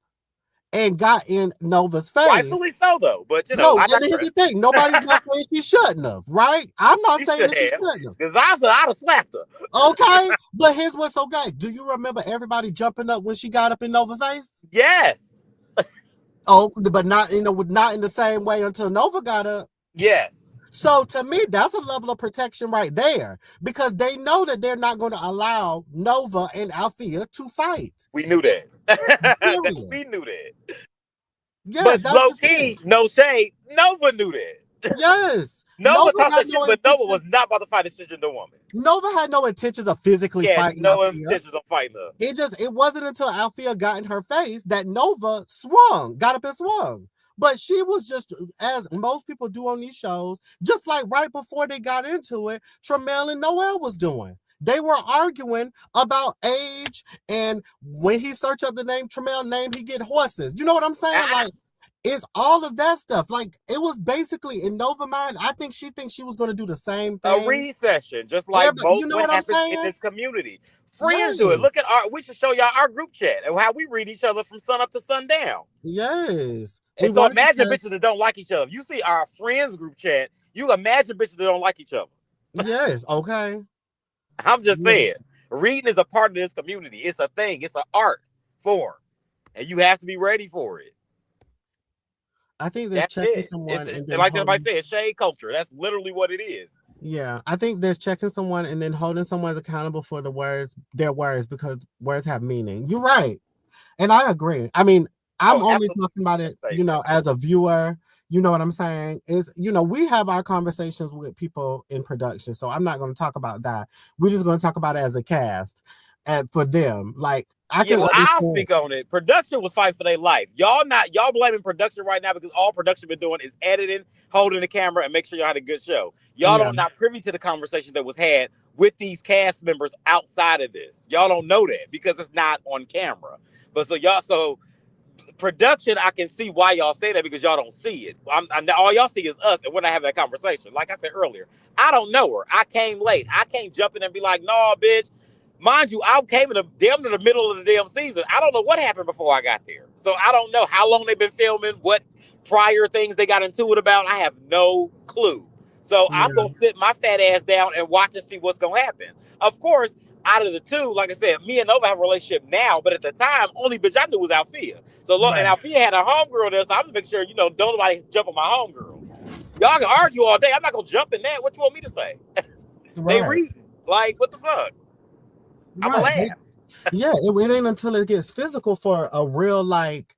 and got in Nova's face. Rightfully so, though. But No, I and here's digress. the thing. Nobody's not saying she shouldn't have, right? I'm not She saying should that she have. shouldn't have. Because I'd have slapped her. Okay, but here's what's okay. Do you remember everybody jumping up when she got up in Nova's face? Yes. Oh, but not not in the same way until Nova got up. Yes. So to me, that's a level of protection right there because they know that they're not going to allow Nova and Althea to fight. We knew that. We knew that. Yes, But that's low just key, it. no shade, Nova knew that. Yes. Nova talked that shit, but Nova was not about to fight a cisgender woman. Nova had no intentions of physically fighting no Althea. intentions of fighting her. It wasn't until Althea got in her face that Nova got up and swung. But she was just, as most people do on these shows, just like right before they got into it, Tramel and Noel was doing. They were arguing about age, and when he searched up the name Tramel name, he get horses. You know what I'm saying? Like, It's all of that stuff. Like, it was basically in Nova mind. I think she thinks she was going to do the same A thing. read session, just like Everybody, most you know what what I'm happens in saying? this community. Friends do it. Yes. Look at we should show y'all our group chat and how we read each other from sun up to sundown. Yes. We And so wanted to imagine test. bitches that don't like each other. If you see our friends group chat, you imagine bitches that don't like each other. Yes. Okay. I'm just Yeah. saying, reading is a part of this community. It's a thing. It's an art form, and you have to be ready for it. I think there's That's checking it. someone and It's then like somebody holding. said, shade culture. That's literally what it is. Yeah, I think there's checking someone and then holding someone accountable for their words, because words have meaning. You're right. And I agree. I mean, I'm Oh, only absolutely. talking about it, as a viewer. You know what I'm saying? We have our conversations with people in production. So I'm not going to talk about that. We're just going to talk about it as a cast and for them. Like, I Yeah, can well, I'll understand. speak on it. Production was fighting for their life. Y'all blaming production right now because all production been doing is editing, holding the camera, and make sure y'all had a good show. Y'all Yeah. don't not privy to the conversation that was had with these cast members outside of this. Y'all don't know that because it's not on camera. But so production, I can see why y'all say that because y'all don't see it. All y'all see is us, and we're not having that conversation. Like I said earlier, I don't know her. I came late. I can't jump in and be like, "No, bitch." Mind you, I came in the middle of the damn season. I don't know what happened before I got there, so I don't know how long they've been filming, what prior things they got into it about. I have no clue. So I'm Yeah. gonna sit my fat ass down and watch and see what's gonna happen. Of course, out of the two, like I said, me and Nova have a relationship now, but at the time, only bitch I knew was Althea. And Right. Althea had a homegirl there, so I'm gonna make sure, don't nobody jump on my homegirl. Y'all can argue all day. I'm not gonna jump in that. What you want me to say? They Right. read. Like, what the fuck? I'm gonna Right. laugh. Yeah, it ain't until it gets physical for a real, like,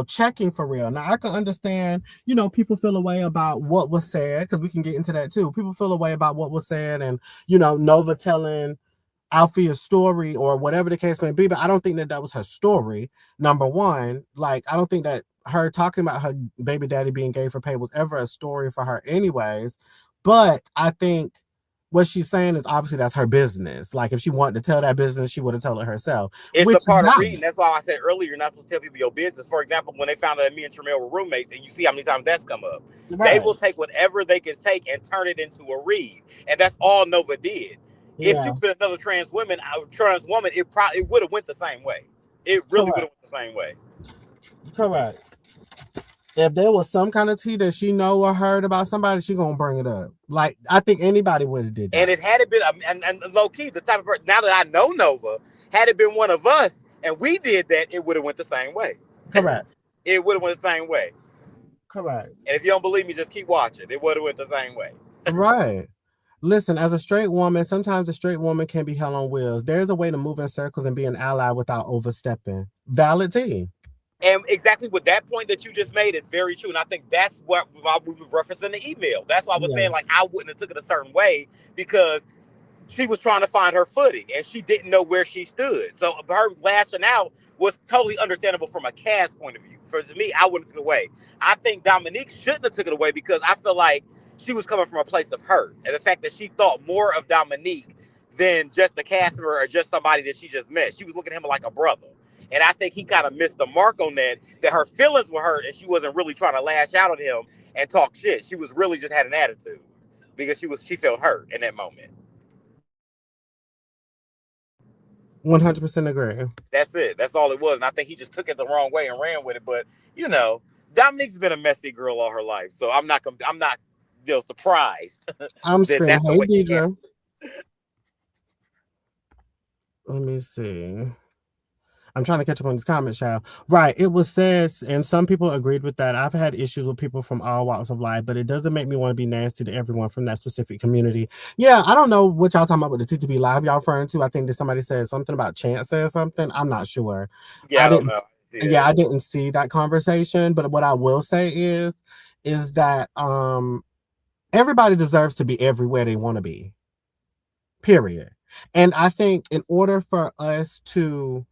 checking for real. Now, I can understand, people feel a way about what was said, because we can get into that too. People feel a way about what was said, and, Nova telling Althea's story or whatever the case may be, but I don't think that was her story. Number one, like, I don't think that her talking about her baby daddy being gay for pay was ever a story for her anyways. But I think what she's saying is obviously that's her business. Like, if she wanted to tell that business, she would have told it herself, It's which a is part of not. reading. That's why I said earlier, you're not supposed to tell people your business. For example, when they found out that me and Tramiel were roommates, and you see how many times that's come up, they Right. will take whatever they can take and turn it into a read. And that's all Nova did. If she Yeah. was another trans woman, it would have went the same way. It really would have Correct. went the same way. Correct. If there was some kind of tea that she know or heard about somebody, she gonna bring it up. Like, I think anybody would have did that. And it had it been, and low key, the type of person, now that I know Nova, had it been one of us and we did that, it would have went the same way. Correct. It would have went the same way. Correct. And if you don't believe me, just keep watching. It would have went the same way. Right. Listen, as a straight woman, sometimes a straight woman can be hell on wheels. There's a way to move in circles and be an ally without overstepping. Valid tea. And exactly what that point that you just made is very true. And I think that's what we were referencing the email. That's why I was saying, like, I wouldn't have took it a certain way because she was trying to find her footing and she didn't know where she stood. So her lashing out was totally understandable from a cast point of view. For me, I wouldn't have took it away. I think Dominique shouldn't have took it away because I feel like she was coming from a place of hurt. And the fact that she thought more of Dominique than just a cast member or just somebody that she just met. She was looking at him like a brother. And I think he kind of missed the mark on that her feelings were hurt and she wasn't really trying to lash out at him and talk shit. She was really just had an attitude because she felt hurt in that moment. 100% agree. That's it. That's all it was. And I think he just took it the wrong way and ran with it. But, Dominique's been a messy girl all her life. So I'm not surprised. I'm screaming. That's the Hey, way he Deidre. Let me see. I'm trying to catch up on these comments, child. Right. It was said, and some people agreed with that. I've had issues with people from all walks of life, but it doesn't make me want to be nasty to everyone from that specific community. Yeah, I don't know what y'all talking about with the TTB Live y'all referring to. I think that somebody said something about Chance said something. I'm not sure. Yeah, I don't know. Yeah, I didn't see that conversation. But what I will say is that everybody deserves to be everywhere they want to be. Period. And I think in order for us to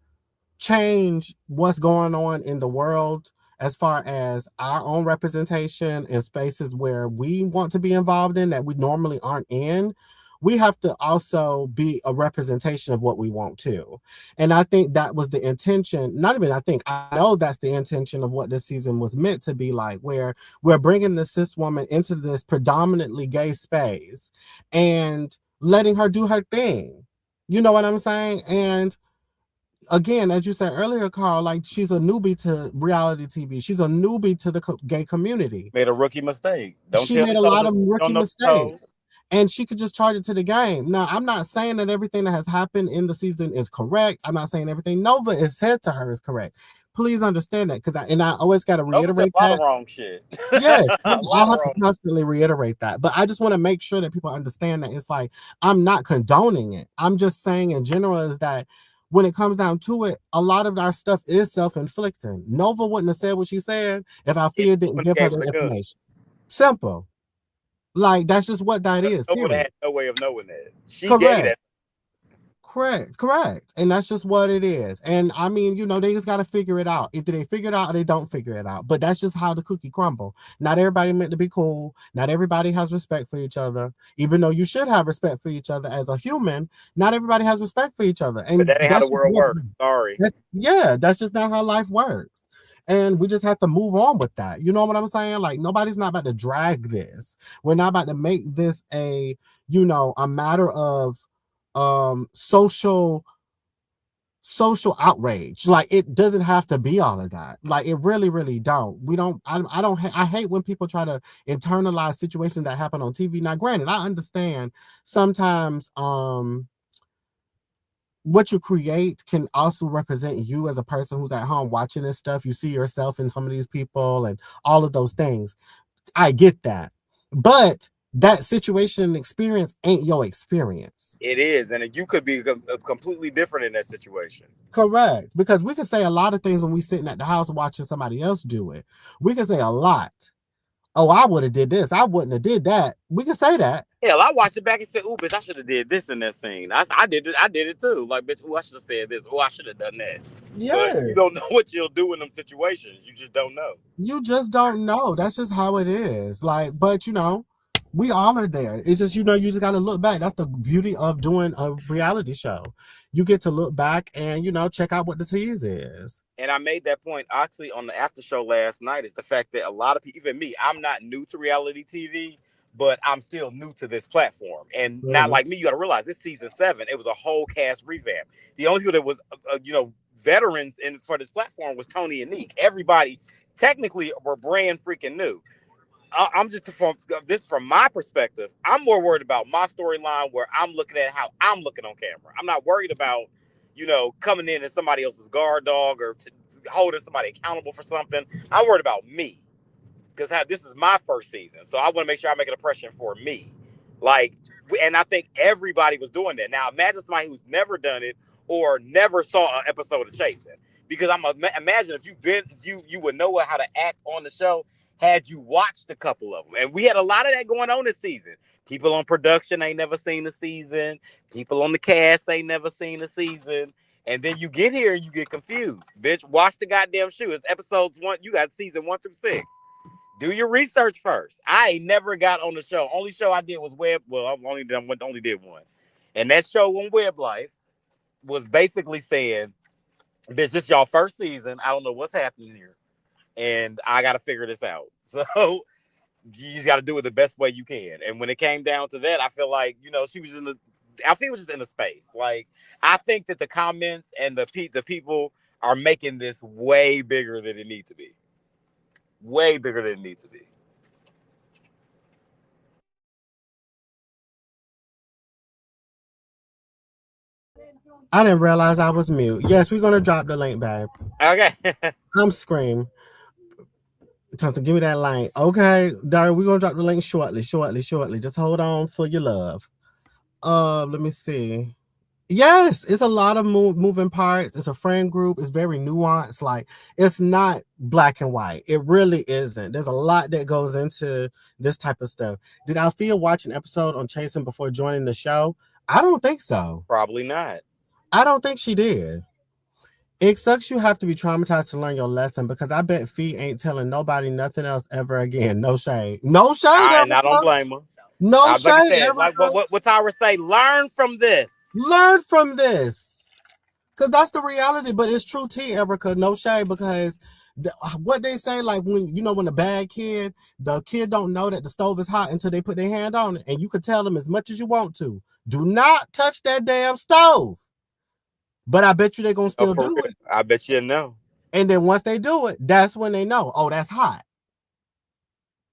change what's going on in the world as far as our own representation in spaces where we want to be involved in that we normally aren't in, we have to also be a representation of what we want too. And I think that was the intention. Not even I think, I know that's the intention of what this season was meant to be like, where we're bringing the cis woman into this predominantly gay space and letting her do her thing. You know what I'm saying? And again, as you said earlier, Carl, like she's a newbie to reality TV. She's a newbie to the gay community. Made a rookie mistake. She made a lot of rookie mistakes. And she could just charge it to the game. Now, I'm not saying that everything that has happened in the season is correct. I'm not saying everything Nova is said to her is correct. Please understand that, because I always got to reiterate a lot that. of wrong shit. Yes, I have to constantly reiterate that. But I just want to make sure that people understand that it's like, I'm not condoning it. I'm just saying in general is that when it comes down to it, a lot of our stuff is self-inflicting. Nova wouldn't have said what she said if Althea didn't give her the information. Simple. Like, that's just what that is. Nobody had no way of knowing that. She Correct. gave that. Correct. And that's just what it is. And I mean, you know, they just got to figure it out. Either they figure it out or they don't figure it out. But that's just how the cookie crumble. Not everybody meant to be cool. Not everybody has respect for each other. Even though you should have respect for each other as a human, not everybody has respect for each other. And but that ain't how the world works. Sorry. That's just not how life works. And we just have to move on with that. You know what I'm saying? Like, nobody's not about to drag this. We're not about to make this a matter of social outrage. Like, it doesn't have to be all of that. Like, it really, really don't. I hate when people try to internalize situations that happen on TV. Now, granted, I understand sometimes what you create can also represent you as a person who's at home watching this stuff. You see yourself in some of these people and all of those things. I get that. But that situation and experience ain't your experience. It is. And you could be completely different in that situation. Correct. Because we can say a lot of things when we sitting at the house watching somebody else do it. We can say a lot. Oh, I would have did this. I wouldn't have did that. We can say that. Hell, I watched it back and said, "Ooh, bitch, I should have did this in that scene. I did it. I did it too. Like, bitch, ooh, I should have said this. Oh, I should have done that." Yeah. But you don't know what you'll do in them situations. You just don't know. You just don't know. That's just how it is. Like, but we all are there. It's just, you just got to look back. That's the beauty of doing a reality show. You get to look back and, check out what the tease is. And I made that point actually on the after show last night, is the fact that a lot of people, even me, I'm not new to reality TV, but I'm still new to this platform. And not like me, you got to realize this season 7, it was a whole cast revamp. The only people that was, veterans for this platform was Tony and Neek. Everybody technically were brand freaking new. I'm just from my perspective, I'm more worried about my storyline, where I'm looking at how I'm looking on camera. I'm not worried about, coming in as somebody else's guard dog or holding somebody accountable for something. I'm worried about me, because this is my first season. So I want to make sure I make an impression for me. Like, and I think everybody was doing that. Now, imagine somebody who's never done it or never saw an episode of Chasing. Because imagine if you would know how to act on the show had you watched a couple of them. And we had a lot of that going on this season. People on production ain't never seen the season. People on the cast ain't never seen the season. And then you get here and you get confused. Bitch, watch the goddamn show. It's episodes 1. You got season 1 through 6. Do your research first. I ain't never got on the show. Only show I did was Web. Well, I only did one. And that show on Web Life was basically saying, bitch, this is y'all first season. I don't know what's happening here. And I got to figure this out. So you just got to do it the best way you can. And when it came down to that, I feel like, she was just in a space. Like, I think that the comments and the people are making this way bigger than it needs to be. Way bigger than it needs to be. I didn't realize I was mute. Yes, we're going to drop the link, babe. Okay. I'm Scream. Something, give me that link. Okay, Darren, we're going to drop the link shortly. Just hold on for your love. Let me see. Yes, it's a lot of moving parts. It's a friend group. It's very nuanced. Like, it's not black and white. It really isn't. There's a lot that goes into this type of stuff. Did Althea watch an episode on Chasing before joining the show? I don't think so. Probably not. I don't think she did. It sucks you have to be traumatized to learn your lesson, because I bet Fee ain't telling nobody nothing else ever again. No shade. No shade. And I don't blame her. No Like I shade, said, like Erica. what Tyra say, learn from this. Learn from this. Because that's the reality, but it's true tea, Erica. No shade, because what they say, like when a bad kid, the kid don't know that the stove is hot until they put their hand on it, and you can tell them as much as you want to, do not touch that damn stove. But I bet you they're gonna still do it. I bet you know. And then once they do it, that's when they know, oh, that's hot.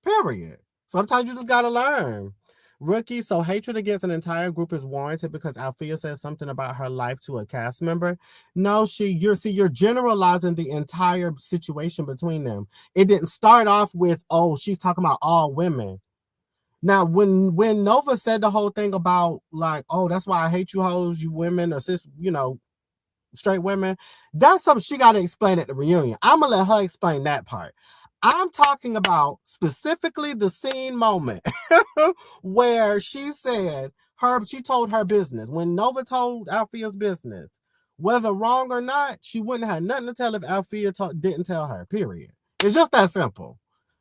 Period. Sometimes you just gotta learn. Rookie, so hatred against an entire group is warranted because Althea says something about her life to a cast member. No, you're generalizing the entire situation between them. It didn't start off with, oh, she's talking about all women. Now, when Nova said the whole thing about like, oh, that's why I hate you hoes, you women, or cis, straight women, that's something she got to explain at the reunion. I'm gonna let her explain that part. I'm talking about specifically the scene moment where she said she told her business. When Nova told Althea's business, whether wrong or not, she wouldn't have nothing to tell if Althea didn't tell her, period. It's just that simple.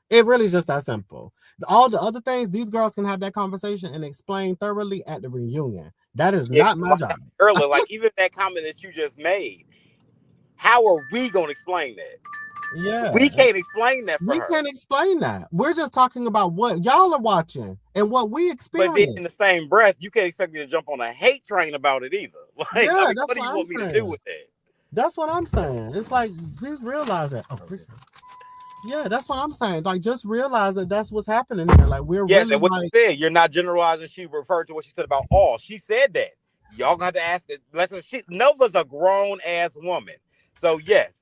It really is just that simple. All the other things, these girls can have that conversation and explain thoroughly at the reunion. That is not my job. Earlier, like even that comment that you just made, how are we going to explain that? Yeah. We can't explain that for her. We can't explain that. We're just talking about what y'all are watching and what we experience. But then in the same breath, you can't expect me to jump on a hate train about it either. Like, yeah, I mean, what do you want me to do with that? That's what I'm saying. It's like, please realize that. Oh, please. Yeah, that's what I'm saying. Like, just realize that that's what's happening here. Like, we're really what like, you said. You're not generalizing. She referred to what she said about all. She said that. Y'all got to ask it. Nova's a grown ass woman. So yes,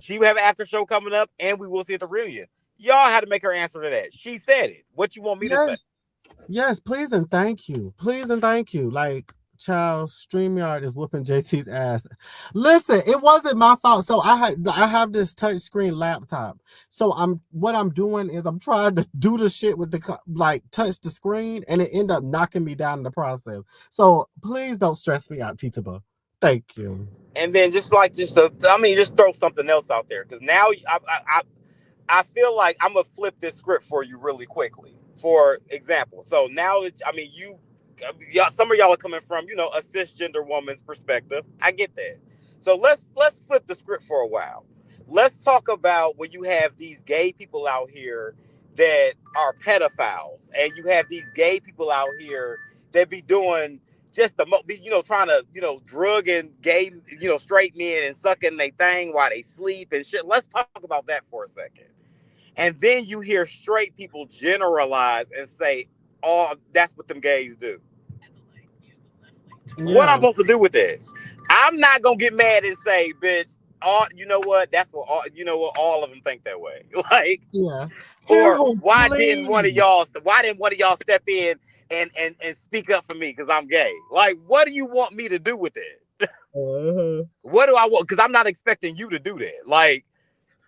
she will have an after show coming up, and we will see at the reunion. Y'all had to make her answer to that. She said it. What you want me to say? Yes, please and thank you. Please and thank you. Like, child, StreamYard is whooping JT's ass. Listen, it wasn't my fault. So I have this touch screen laptop. So what I'm doing is I'm trying to do the shit with the touch the screen, and it ended up knocking me down in the process. So please don't stress me out, Tita. Thank you. And then just throw something else out there, because now I feel like I'm gonna flip this script for you really quickly. For example, so now that some of y'all are coming from a cisgender woman's perspective. I get that. So let's flip the script for a while. Let's talk about when you have these gay people out here that are pedophiles, and you have these gay people out here that be doing just trying to drug and gay straight men and sucking their thing while they sleep and shit. Let's talk about that for a second. And then you hear straight people generalize and say, "Oh, that's what them gays do." Yeah. What I'm supposed to do with this? I'm not gonna get mad and say, "Bitch, you know what? That's what all of them think that way." Like, yeah. Or why didn't one of y'all step in and speak up for me because I'm gay? Like, what do you want me to do with it? What do I want? Because I'm not expecting you to do that. Like,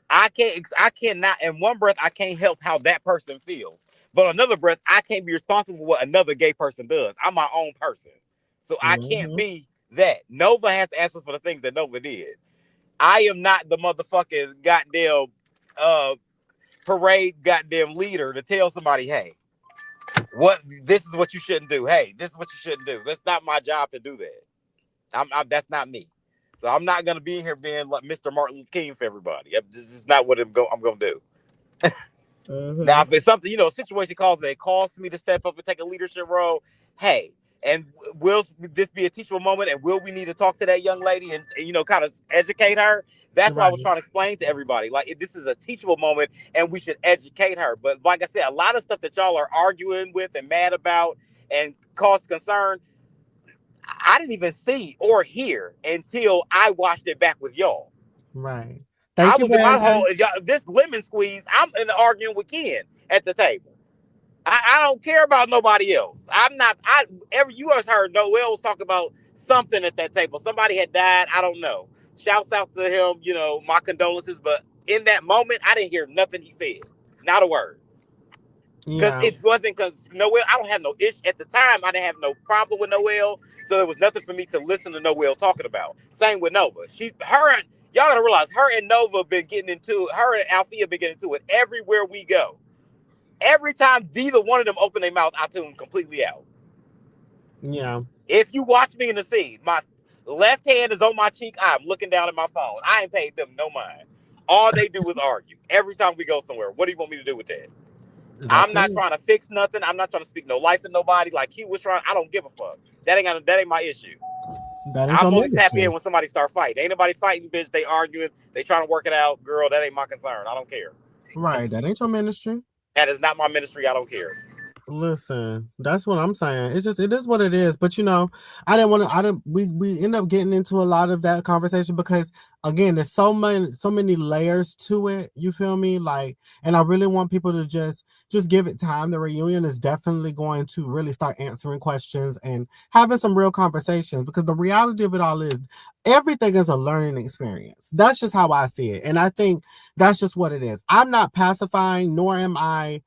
I cannot, in one breath, I can't help how that person feels. But another breath, I can't be responsible for what another gay person does. I'm my own person. So I can't be that. Nova has to answer for the things that Nova did. I am not the motherfucking goddamn parade goddamn leader to tell somebody, hey, this is what you shouldn't do. Hey, this is what you shouldn't do. That's not my job to do that. That's not me. So I'm not gonna be here being like Mr. Martin Luther King for everybody. This is not what I'm gonna do. Now, if it's something, a situation calls for me to step up and take a leadership role, hey, and will this be a teachable moment? And will we need to talk to that young lady and kind of educate her? That's what I was trying to explain to everybody. Like, this is a teachable moment, and we should educate her. But like I said, a lot of stuff that y'all are arguing with and mad about and cause concern, I didn't even see or hear until I watched it back with y'all. Right. I was in my whole this lemon squeeze. I'm in the arguing with Ken at the table. I don't care about nobody else. You guys heard Noel was talking about something at that table. Somebody had died. I don't know. Shouts out to him, my condolences. But in that moment, I didn't hear nothing he said. Not a word. Because it wasn't because Noel, I don't have no itch at the time. I didn't have no problem with Noel. So there was nothing for me to listen to Noel talking about. Same with Nova. Y'all gotta realize her and Nova been getting into her and Althea been getting into it everywhere we go. Every time neither one of them open their mouth, I tune completely out. Yeah. If you watch me in the scene, my left hand is on my cheek. I'm looking down at my phone. I ain't paid them no mind. All they do is argue every time we go somewhere. What do you want me to do with that? I'm That's not it. trying to fix nothing. I'm not trying to speak no life to nobody. Like Q was trying. I don't give a fuck. That ain't my issue. That ain't I'm your only tap ministry. in when somebody start fighting. Ain't nobody fighting, bitch. They arguing. They trying to work it out. Girl, that ain't my concern. I don't care. Right. That ain't your ministry. That is not my ministry. I don't care. Listen, that's what I'm saying. It's just it is what it is. But I didn't want to. I didn't. We end up getting into a lot of that conversation because again, there's so many layers to it. You feel me? Like, and I really want people to just give it time. The reunion is definitely going to really start answering questions and having some real conversations because the reality of it all is everything is a learning experience. That's just how I see it, and I think that's just what it is. I'm not pacifying, nor am I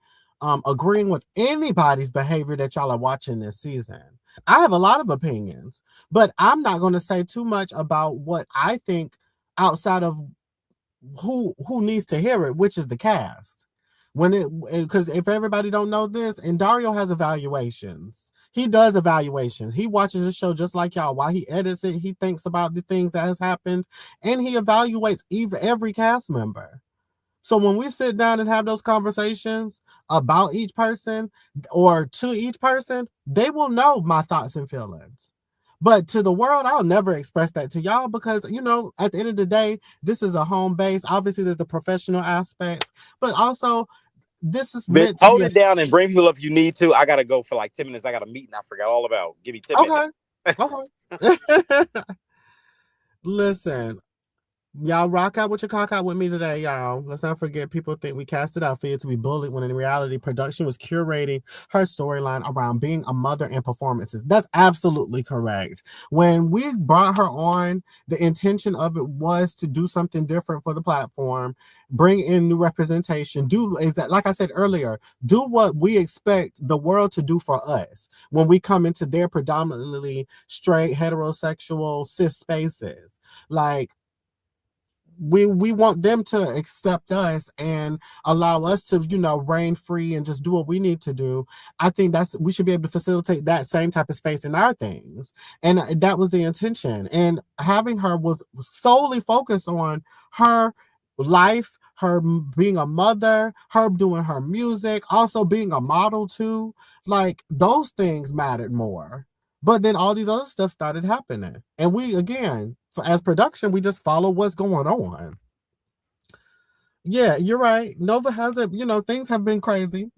agreeing with anybody's behavior that y'all are watching this season. I have a lot of opinions, but I'm not going to say too much about what I think outside of who needs to hear it, which is the cast. Because if everybody don't know this, and Dario has evaluations. He does evaluations. He watches the show just like y'all. While he edits it, he thinks about the things that has happened, and he evaluates every cast member. So when we sit down and have those conversations about each person or to each person, they will know my thoughts and feelings. But to the world, I'll never express that to y'all because, at the end of the day, this is a home base. Obviously, there's the professional aspect, but also this is Bitch, meant to be hold it down and bring people up if you need to. I gotta go for like 10 minutes. I got a meeting I forgot all about. Give me 10 minutes. okay. Okay. Listen, y'all rock out with your cock out with me today, y'all. Let's not forget people think we cast it out for you to be bullied when in reality, production was curating her storyline around being a mother and performances. That's absolutely correct. When we brought her on, the intention of it was to do something different for the platform, bring in new representation, like I said earlier, do what we expect the world to do for us when we come into their predominantly straight, heterosexual, cis spaces. Like, we want them to accept us and allow us to reign free and just do what we need to do. I think we should be able to facilitate that same type of space in our things, and that was the intention. And having her was solely focused on her life, her being a mother, her doing her music, also being a model too. Like, those things mattered more. But then all these other stuff started happening. And we, again, as production, we just follow what's going on. Yeah, you're right. Nova hasn't, things have been crazy.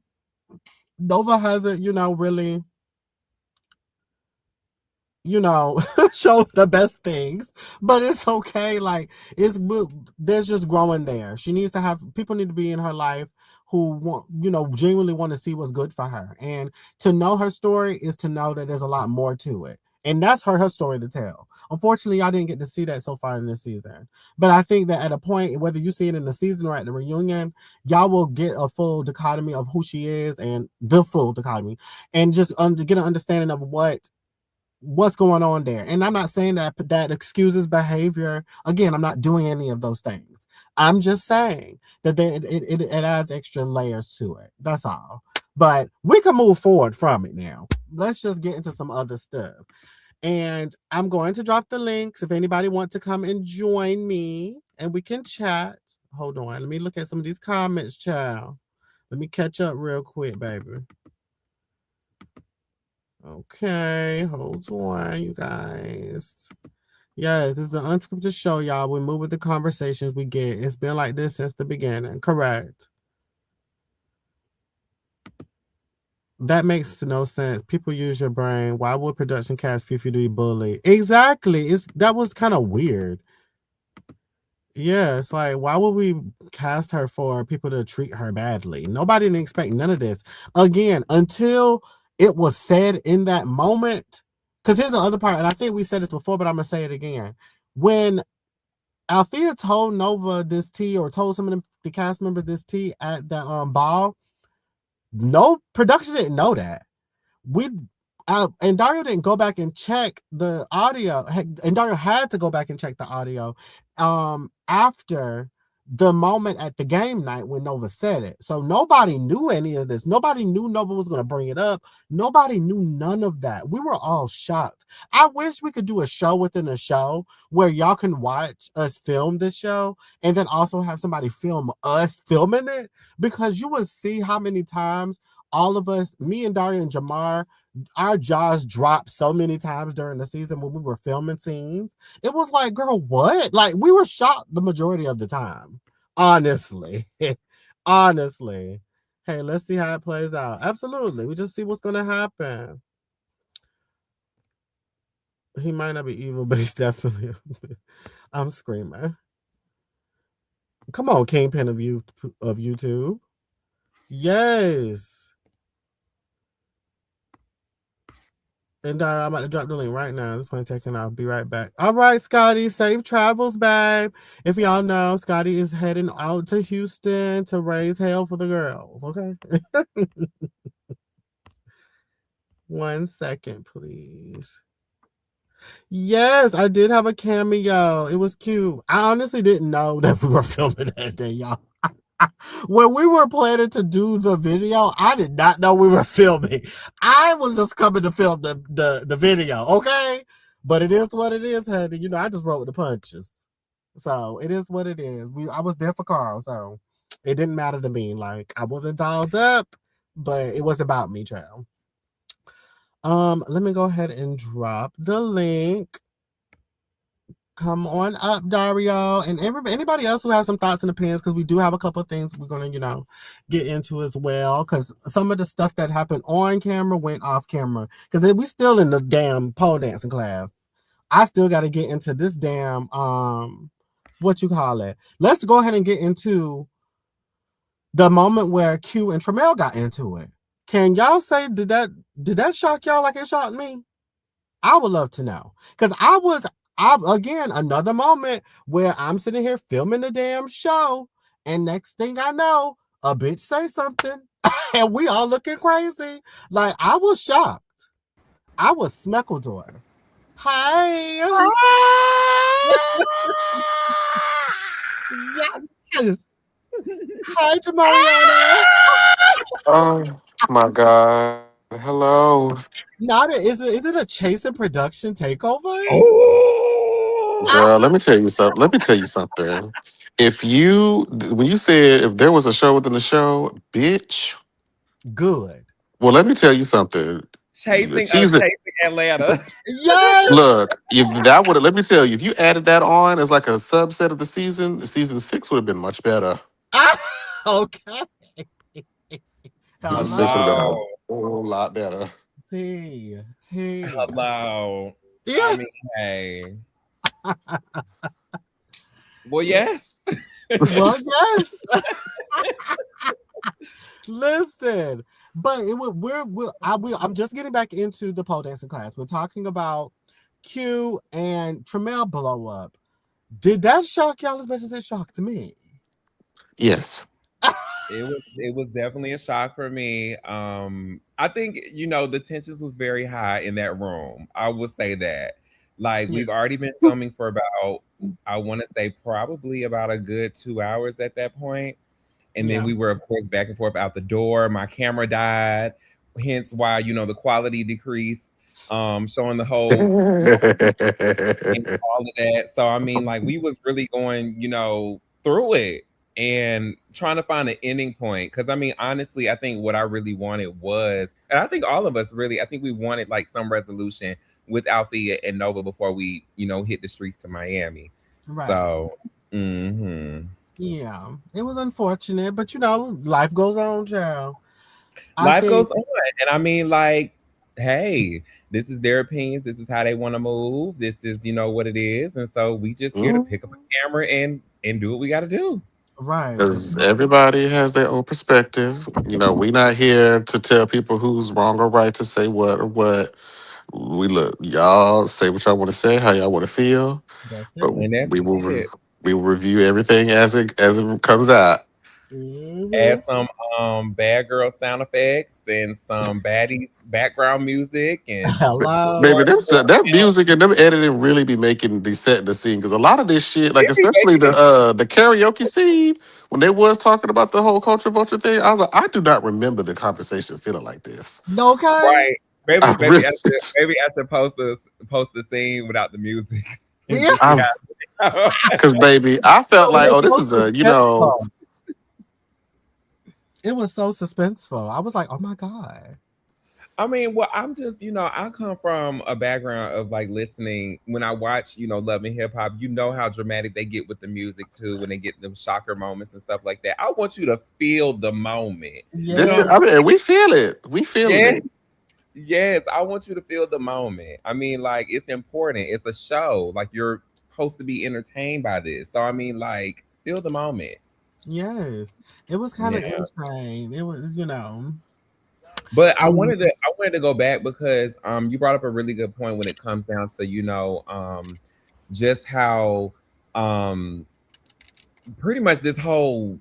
Nova hasn't, really, show the best things, but it's okay. Like, there's just growing there. She needs to have people need to be in her life who want, genuinely want to see what's good for her. And to know her story is to know that there's a lot more to it. And that's her story to tell. Unfortunately, I didn't get to see that so far in this season. But I think that at a point, whether you see it in the season or at the reunion, y'all will get a full dichotomy of who she is and the full dichotomy, and just get an understanding of what's going on there. And I'm not saying that excuses behavior. Again, I'm not doing any of those things. I'm just saying that it adds extra layers to it. That's all. But we can move forward from it now. Let's just get into some other stuff. And I'm going to drop the links if anybody wants to come and join me and we can chat. Hold on. Let me look at some of these comments, child. Let me catch up real quick, baby. Okay, hold on, you guys. Yes, this is an unscripted show, y'all. We move with the conversations we get. It's been like this since the beginning. Correct. That makes no sense. People use your brain. Why would production cast Fifi to be bullied? Exactly. That was kind of weird. Yeah, it's like, why would we cast her for people to treat her badly? Nobody didn't expect none of this. Again, until it was said in that moment. Because here's the other part, and I think we said this before, but I'm going to say it again. When Althea told Nova this tea, or told some of the cast members this tea at the ball, no production didn't know that. And Dario didn't go back and check the audio, and Dario had to go back and check the audio after the moment at the game night when Nova said it. So nobody knew any of this. Nobody knew Nova was going to bring it up. Nobody knew none of that. We were all shocked. I wish we could do a show within a show where y'all can watch us film this show and then also have somebody film us filming it, because you would see how many times all of us, me and Daria and Jamar, our jaws dropped so many times during the season when we were filming scenes. It was like, girl, what? Like, we were shocked the majority of the time. Honestly. Honestly. Hey, let's see how it plays out. Absolutely. We just see what's gonna happen. He might not be evil, but he's definitely I'm screaming. Come on, Kingpin of YouTube. Yes. And I'm about to drop the link right now. This point taken. I'll be right back. All right, Scotty. Safe travels, babe. If y'all know, Scotty is heading out to Houston to raise hell for the girls. Okay. 1 second, please. Yes, I did have a cameo. It was cute. I honestly didn't know that we were filming that day, y'all. When we were planning to do the video, I did not know we were filming. I was just coming to film the video, okay? But it is what it is, honey. You know, I just rolled with the punches. So it is what it is. I was there for Carl, so it didn't matter to me. Like, I wasn't dolled up, but it was about me, child. Let me go ahead and drop the link. Come on up, Dario, and anybody else who has some thoughts and opinions, because we do have a couple of things we're gonna, get into as well. Because some of the stuff that happened on camera went off camera. Because we still in the damn pole dancing class. I still got to get into this damn what you call it. Let's go ahead and get into the moment where Q and Tramel got into it. Can y'all say did that shock y'all like it shocked me? I would love to know, because again, another moment where I'm sitting here filming the damn show, and next thing I know, a bitch say something, and we all looking crazy. Like, I was shocked. I was Smeckledorf. Hi. Yes. Hi, Jamariana. Oh my God. Hello. Is it a Chasing production takeover? Girl, let me tell you something. Let me tell you something. When you said if there was a show within the show, bitch. Good. Well, let me tell you something. Chasing Season, Atlanta. Yes. look, if that would let me tell you, if you added that on as like a subset of season 6 would have been much better. Okay. Season 6 would have been a Hello. whole lot better. T. Hello. Yeah. I mean, hey. Well, yes. Well, yes. Listen, but I'm just getting back into the pole dancing class. We're talking about Q and Tramel blow up. Did that shock y'all as much as it shocked me? Yes. It was definitely a shock for me. I think the tensions was very high in that room. I would say that. Like, Yeah. we've already been filming for about, I want to say, probably about a good 2 hours at that point. And then Yeah. we were, of course, back and forth out the door. My camera died, hence why the quality decreased. Showing the whole and all of that. So I mean, like, we was really going, through it and trying to find an ending point. Because I mean, honestly, I think what I really wanted was, and I think all of us really, I think we wanted like some resolution with Althea and Nova before we, hit the streets to Miami. Right. So, yeah, it was unfortunate, but life goes on, child. Life goes on, and I mean, like, hey, this is their opinions. This is how they want to move. This is, what it is, and so we just here to pick up a camera and do what we got to do. Right. Because everybody has their own perspective. We're not here to tell people who's wrong or right to say what or what. Y'all say what y'all want to say, how y'all want to feel, That's but it. And that's we will it. we will review everything as it comes out. Add Mm-hmm. some bad girl sound effects and some baddies background music and Hello. Baby, more, them, more that pimp. music and them editing really be making the set the scene. Because a lot of this shit, like It be especially making it the karaoke scene, when they was talking about the whole culture vulture thing, I was like, I do not remember the conversation feeling like this. Okay. right. Maybe I maybe really, after post the scene without the music and Yeah. just see how because baby, I So felt it like, was oh, this so is a, you know, suspenseful. It was so suspenseful. I was like, oh my God. I mean, well, I'm just, I come from a background of like listening when I watch, Love and Hip Hop, how dramatic they get with the music too, when they get them shocker moments and stuff like that. I want you to feel the moment. You know this. Yeah. what I'm I mean, we feel it. We feeling saying? it. Yes, I want you to feel the moment. I mean, like, it's important. It's a show. Like, you're supposed to be entertained by this. So, I mean, like, feel the moment. Yes. It was kind of Yeah. insane. It was, you know. But I mean, I wanted to go back because you brought up a really good point when it comes down to, just how um pretty much this whole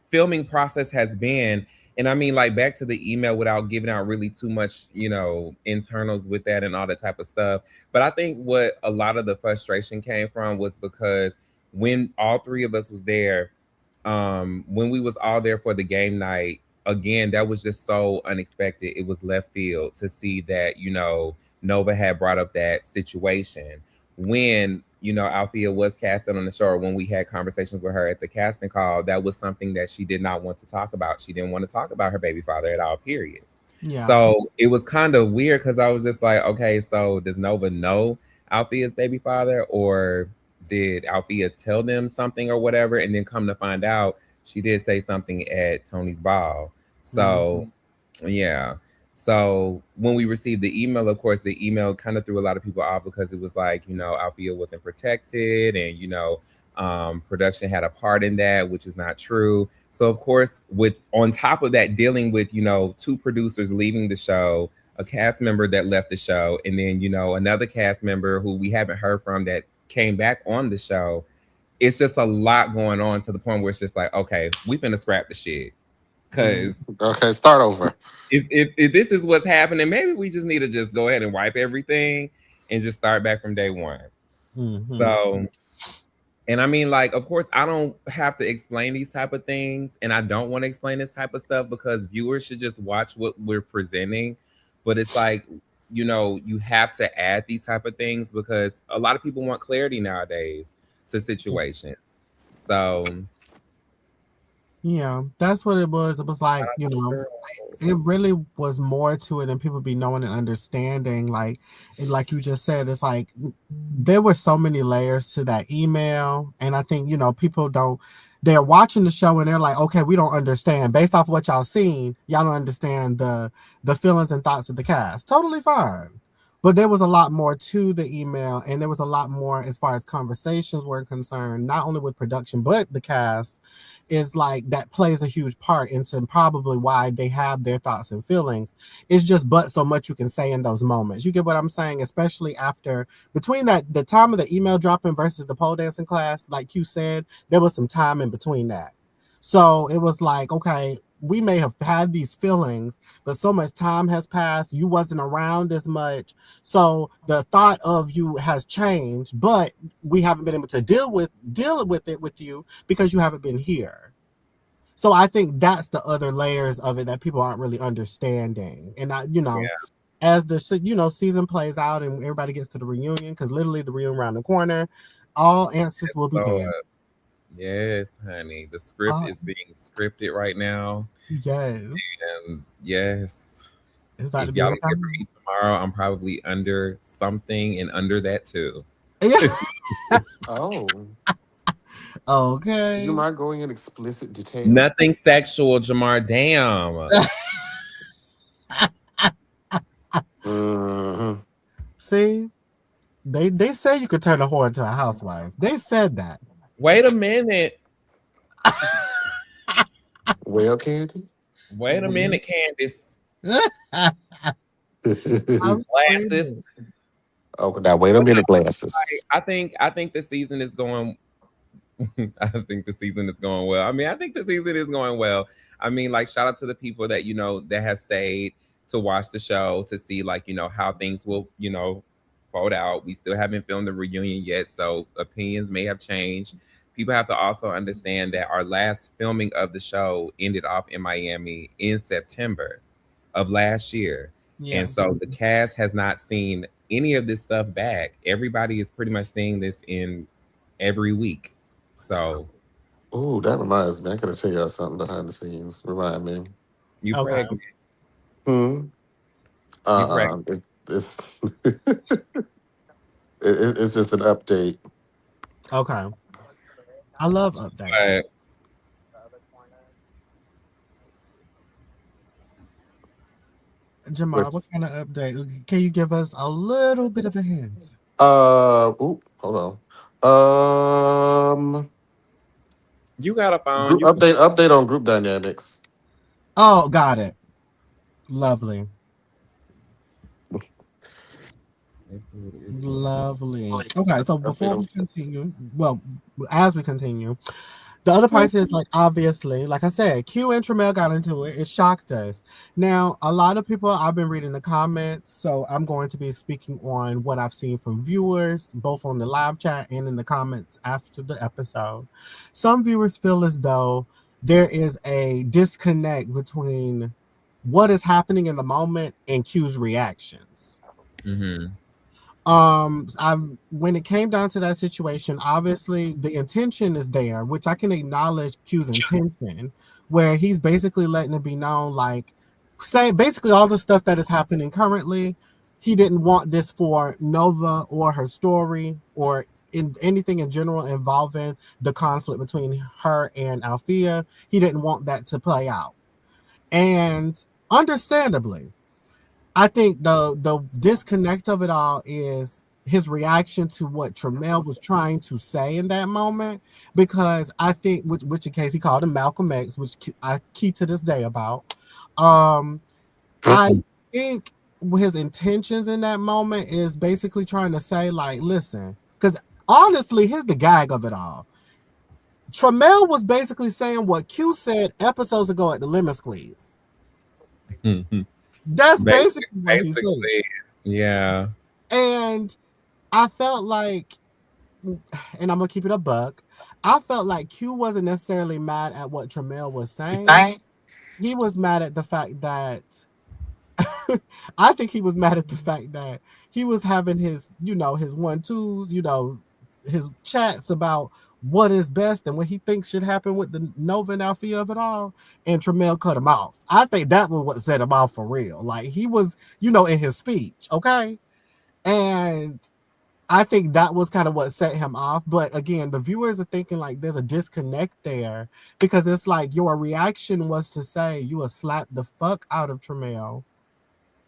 filming process has been. And I mean, like, back to the email without giving out really too much, internals with that and all that type of stuff. But I think what a lot of the frustration came from was because when all three of us was there, when we was all there for the game night, again, that was just so unexpected. It was left field to see that, Nova had brought up that situation when Althea was casted on the show, or when we had conversations with her at the casting call. That was something that she did not want to talk about. She didn't want to talk about her baby father at all, period. yeah. So it was kind of weird because I was just like, okay, so does Nova know Althea's baby father, or did Althea tell them something or whatever? And then come to find out, she did say something at Tony's ball. So Mhm. yeah. So when we received the email, of course, the email kind of threw a lot of people off because it was like, Althea wasn't protected, and production had a part in that, which is not true. So of course, with on top of that, dealing with two producers leaving the show, a cast member that left the show, and then another cast member who we haven't heard from that came back on the show. It's just a lot going on to the point where it's just like, okay, we finna scrap the shit Mhm. because Okay, start over. if this is what's happening, maybe we just need to just go ahead and wipe everything and just start back from day one. Mhm. So, and I mean, like, of course, I don't have to explain these type of things, and I don't want to explain this type of stuff because viewers should just watch what we're presenting. But it's like, you have to add these type of things because a lot of people want clarity nowadays to situations. So, Yeah, that's what it was. It was like, you know, girls. it really was more to it than people be knowing and understanding. Like, and like you just said, it's like there were so many layers to that email, and I think people don't. They're watching the show and they're like, okay, we don't understand. Based off what y'all seen, y'all don't understand the feelings and thoughts of the cast. Totally fine. But there was a lot more to the email, and there was a lot more as far as conversations were concerned, not only with production but the cast is like that plays a huge part into probably why they have their thoughts and feelings. It's just but so much you can say in those moments. You get what I'm saying? Especially after between that the time of the email dropping versus the pole dancing class, like you said, there was some time in between that. So it was like, okay, we may have had these feelings, but so much time has passed. You wasn't around as much. So the thought of you has changed, but we haven't been able to deal with it with you because you haven't been here. So I think that's the other layers of it that people aren't really understanding. And as the season plays out and everybody gets to the reunion, because literally the reunion around the corner, all answers will be So, there. yes, honey. The script Uh, is being scripted right now. yes, And yes, it's about to if be y'all that don't hear from time. me tomorrow, I'm probably under something and under that too. Yeah. Oh, you Okay. mind going in explicit detail? Nothing sexual, Jamar. Damn. Hmm. See, they say you could turn a whore into a housewife. They said that. Wait a minute. Well, Candy. Wait a minute, Candace. I'm Glasses. screaming. Oh, now wait a minute, glasses. I think the season is going I think the season is going well. I mean, I think the season is going well. I mean, like, shout out to the people that, that have stayed to watch the show to see, like, how things will, fold out. We still haven't filmed the reunion yet, so opinions may have changed. People have to also understand that our last filming of the show ended off in Miami in September of last year. Yeah. And so the cast has not seen any of this stuff back. Everybody is pretty much seeing this in every week. So Ooh, that reminds me. I gotta tell y'all something behind the scenes. Remind me. you Okay. pregnant. Hmm. You pregnant. It's it's just an update. Okay. I love updates. But Jamar, what kind of update? Can you give us a little bit of a hint? Ooh, hold on. you got a phone. Group You can update on group dynamics. Oh, got it. Lovely. Lovely. Okay, so before we continue, well, as we continue, the other part is like obviously, like I said, Q and Tramel got into it. It shocked us. Now, a lot of people I've been reading the comments, so I'm going to be speaking on what I've seen from viewers, both on the live chat and in the comments after the episode. Some viewers feel as though there is a disconnect between what is happening in the moment and Q's reactions. Mm-hmm. I when it came down to that situation, obviously the intention is there, which I can acknowledge Q's intention, where he's basically letting it be known, like, say basically all the stuff that is happening currently, he didn't want this for Nova or her story or in anything in general involving the conflict between her and Althea. He didn't want that to play out. And understandably, I think the disconnect of it all is his reaction to what Tramel was trying to say in that moment, because I think, which in case he called him Malcolm X, which I key to this day about. I think his intentions in that moment is basically trying to say, like, listen, because honestly, here's the gag of it all. Tramel was basically saying what Q said episodes ago at the Lemon Squeeze. That's basically what he said. Yeah. And I felt like, and I'm gonna keep it a buck, I felt like Q wasn't necessarily mad at what Tramel was saying. He was mad at the fact that I think he was mad at the fact that he was having his, his 1-2s, his chats about what is best and what he thinks should happen with the Nova and Althea of it all, and Tramel cut him off. I think that was what set him off for real. Like, he was, in his speech, okay? And I think that was kind of what set him off. But again, the viewers are thinking like there's a disconnect there, because it's like your reaction was to say you will slap the fuck out of Tramel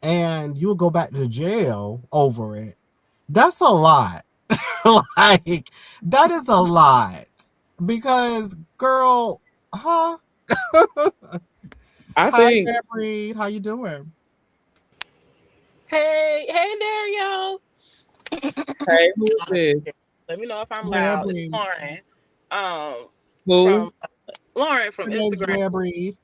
and you'll go back to jail over it. That's a lot. Like, that is a lot. Because, girl, huh? I Hi, think. Reed. How you doing? Hey there, y'all. Hey, who is this? Let me know if I'm Rare loud. Breed. It's Lauren. Who? From Lauren from Her name's Instagram. Rare Breed.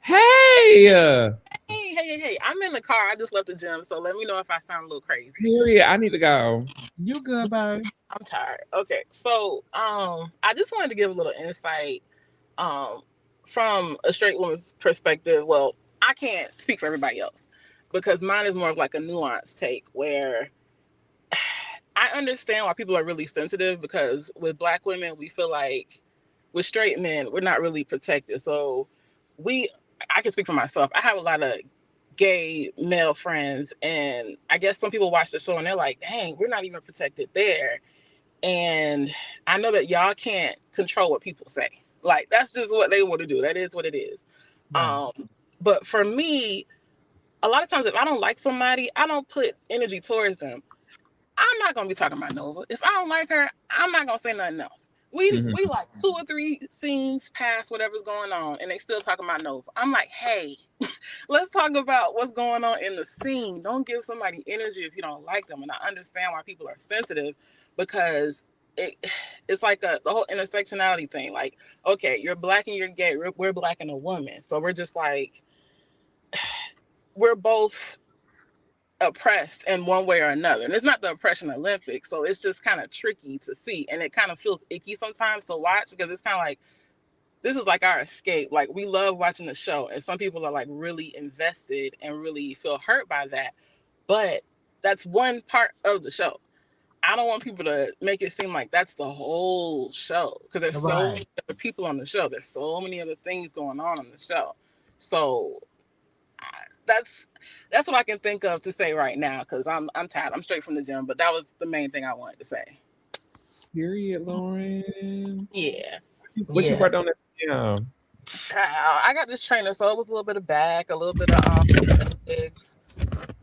Hey. Hey. I'm in the car. I just left the gym, so let me know if I sound a little crazy. Period. I need to go. You good, babe? I'm tired. Okay, so I just wanted to give a little insight from a straight woman's perspective. Well, I can't speak for everybody else because mine is more of like a nuanced take where I understand why people are really sensitive, because with Black women, we feel like with straight men, we're not really protected. So I can speak for myself. I have a lot of gay male friends, and I guess some people watch the show and they're like, dang, we're not even protected there. And I know that y'all can't control what people say. Like, that's just what they want to do. That is what it is. Right. But for me, a lot of times if I don't like somebody, I don't put energy towards them. I'm not gonna be talking about Nova. If I don't like her, I'm not gonna say nothing else. We like 2 or 3 scenes past whatever's going on, and they still talking about Nova. I'm like, hey, let's talk about what's going on in the scene. Don't give somebody energy if you don't like them. And I understand why people are sensitive, because it's like the whole intersectionality thing. Like, okay, you're black and you're gay. We're black and a woman, so we're just like we're both oppressed in one way or another. And it's not the oppression Olympics, so it's just kind of tricky to see, and it kind of feels icky sometimes to watch because it's kind of like this is like our escape. Like we love watching the show, and some people are like really invested and really feel hurt by that. But that's one part of the show. I don't want people to make it seem like that's the whole show because there's so many other people on the show. There's so many other things going on the show. So that's what I can think of to say right now because I'm tired. I'm straight from the gym, but that was the main thing I wanted to say. Period, Lauren. Yeah. What you worked on at the gym? I got this trainer, so it was a little bit of back, a little bit of legs.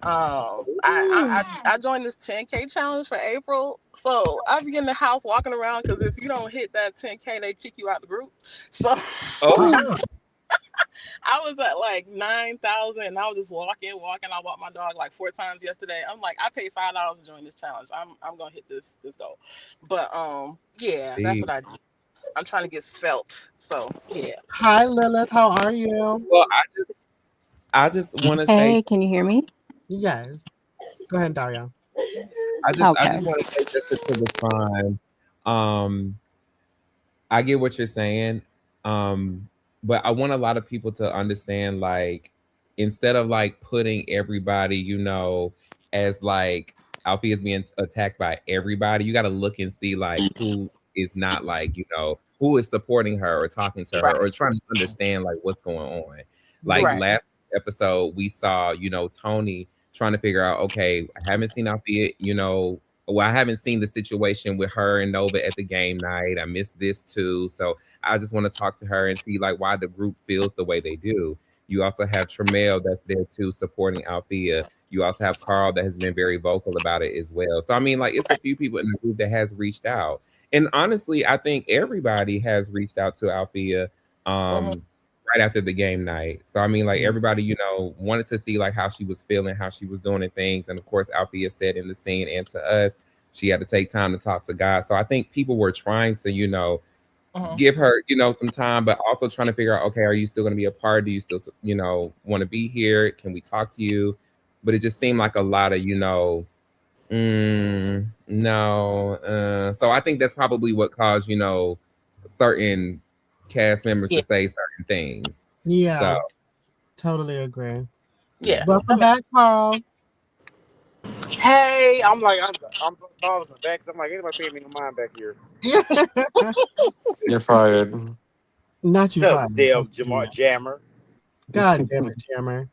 I joined this 10K challenge for April, so I be in the house walking around because if you don't hit that 10K, they kick you out the group. So I was at like 9,000, and I was just walking. I walked my dog like 4 times yesterday. I'm like, I paid $5 to join this challenge. I'm gonna hit this goal. But yeah, that's what I do. I'm trying to get svelte. So yeah. Hi Lilith, how are you? Well, I just want to say. Hey, can you hear me? Yes. Go ahead, Daria. I just want to say just to respond. I get what you're saying. But I want a lot of people to understand, like, instead of like putting everybody, you know, as like Alfie is being attacked by everybody, you got to look and see like who is not like, you know, who is supporting her or talking to her or trying to understand like what's going on. Like last episode, we saw, you know, Tony trying to figure out, okay, I haven't seen Alfia, you know, well, I haven't seen the situation with her and Nova at the game night. I missed this too. So I just want to talk to her and see like why the group feels the way they do. You also have Tremel that's there too supporting Althea. You also have Carl that has been very vocal about it as well. So I mean, like it's a few people in the group that has reached out. And honestly, I think everybody has reached out to Althea right after the game night. So I mean, like everybody, you know, wanted to see like how she was feeling, how she was doing and things. And of course, Althea said in the scene and to us, she had to take time to talk to God. So I think people were trying to, you know, give her, you know, some time, but also trying to figure out, okay, are you still going to be a part? Do you still, you know, want to be here? Can we talk to you? But it just seemed like a lot of, you know, no. So I think that's probably what caused, you know, certain cast members to say certain things. Yeah. So. Totally agree. Yeah. Welcome back, Carl. Hey, I'm like, I'm balls in the back because I'm like, anybody paying me no mind back here? You're fired. Not you, fired. Damn, Jammer. God damn it, Jammer.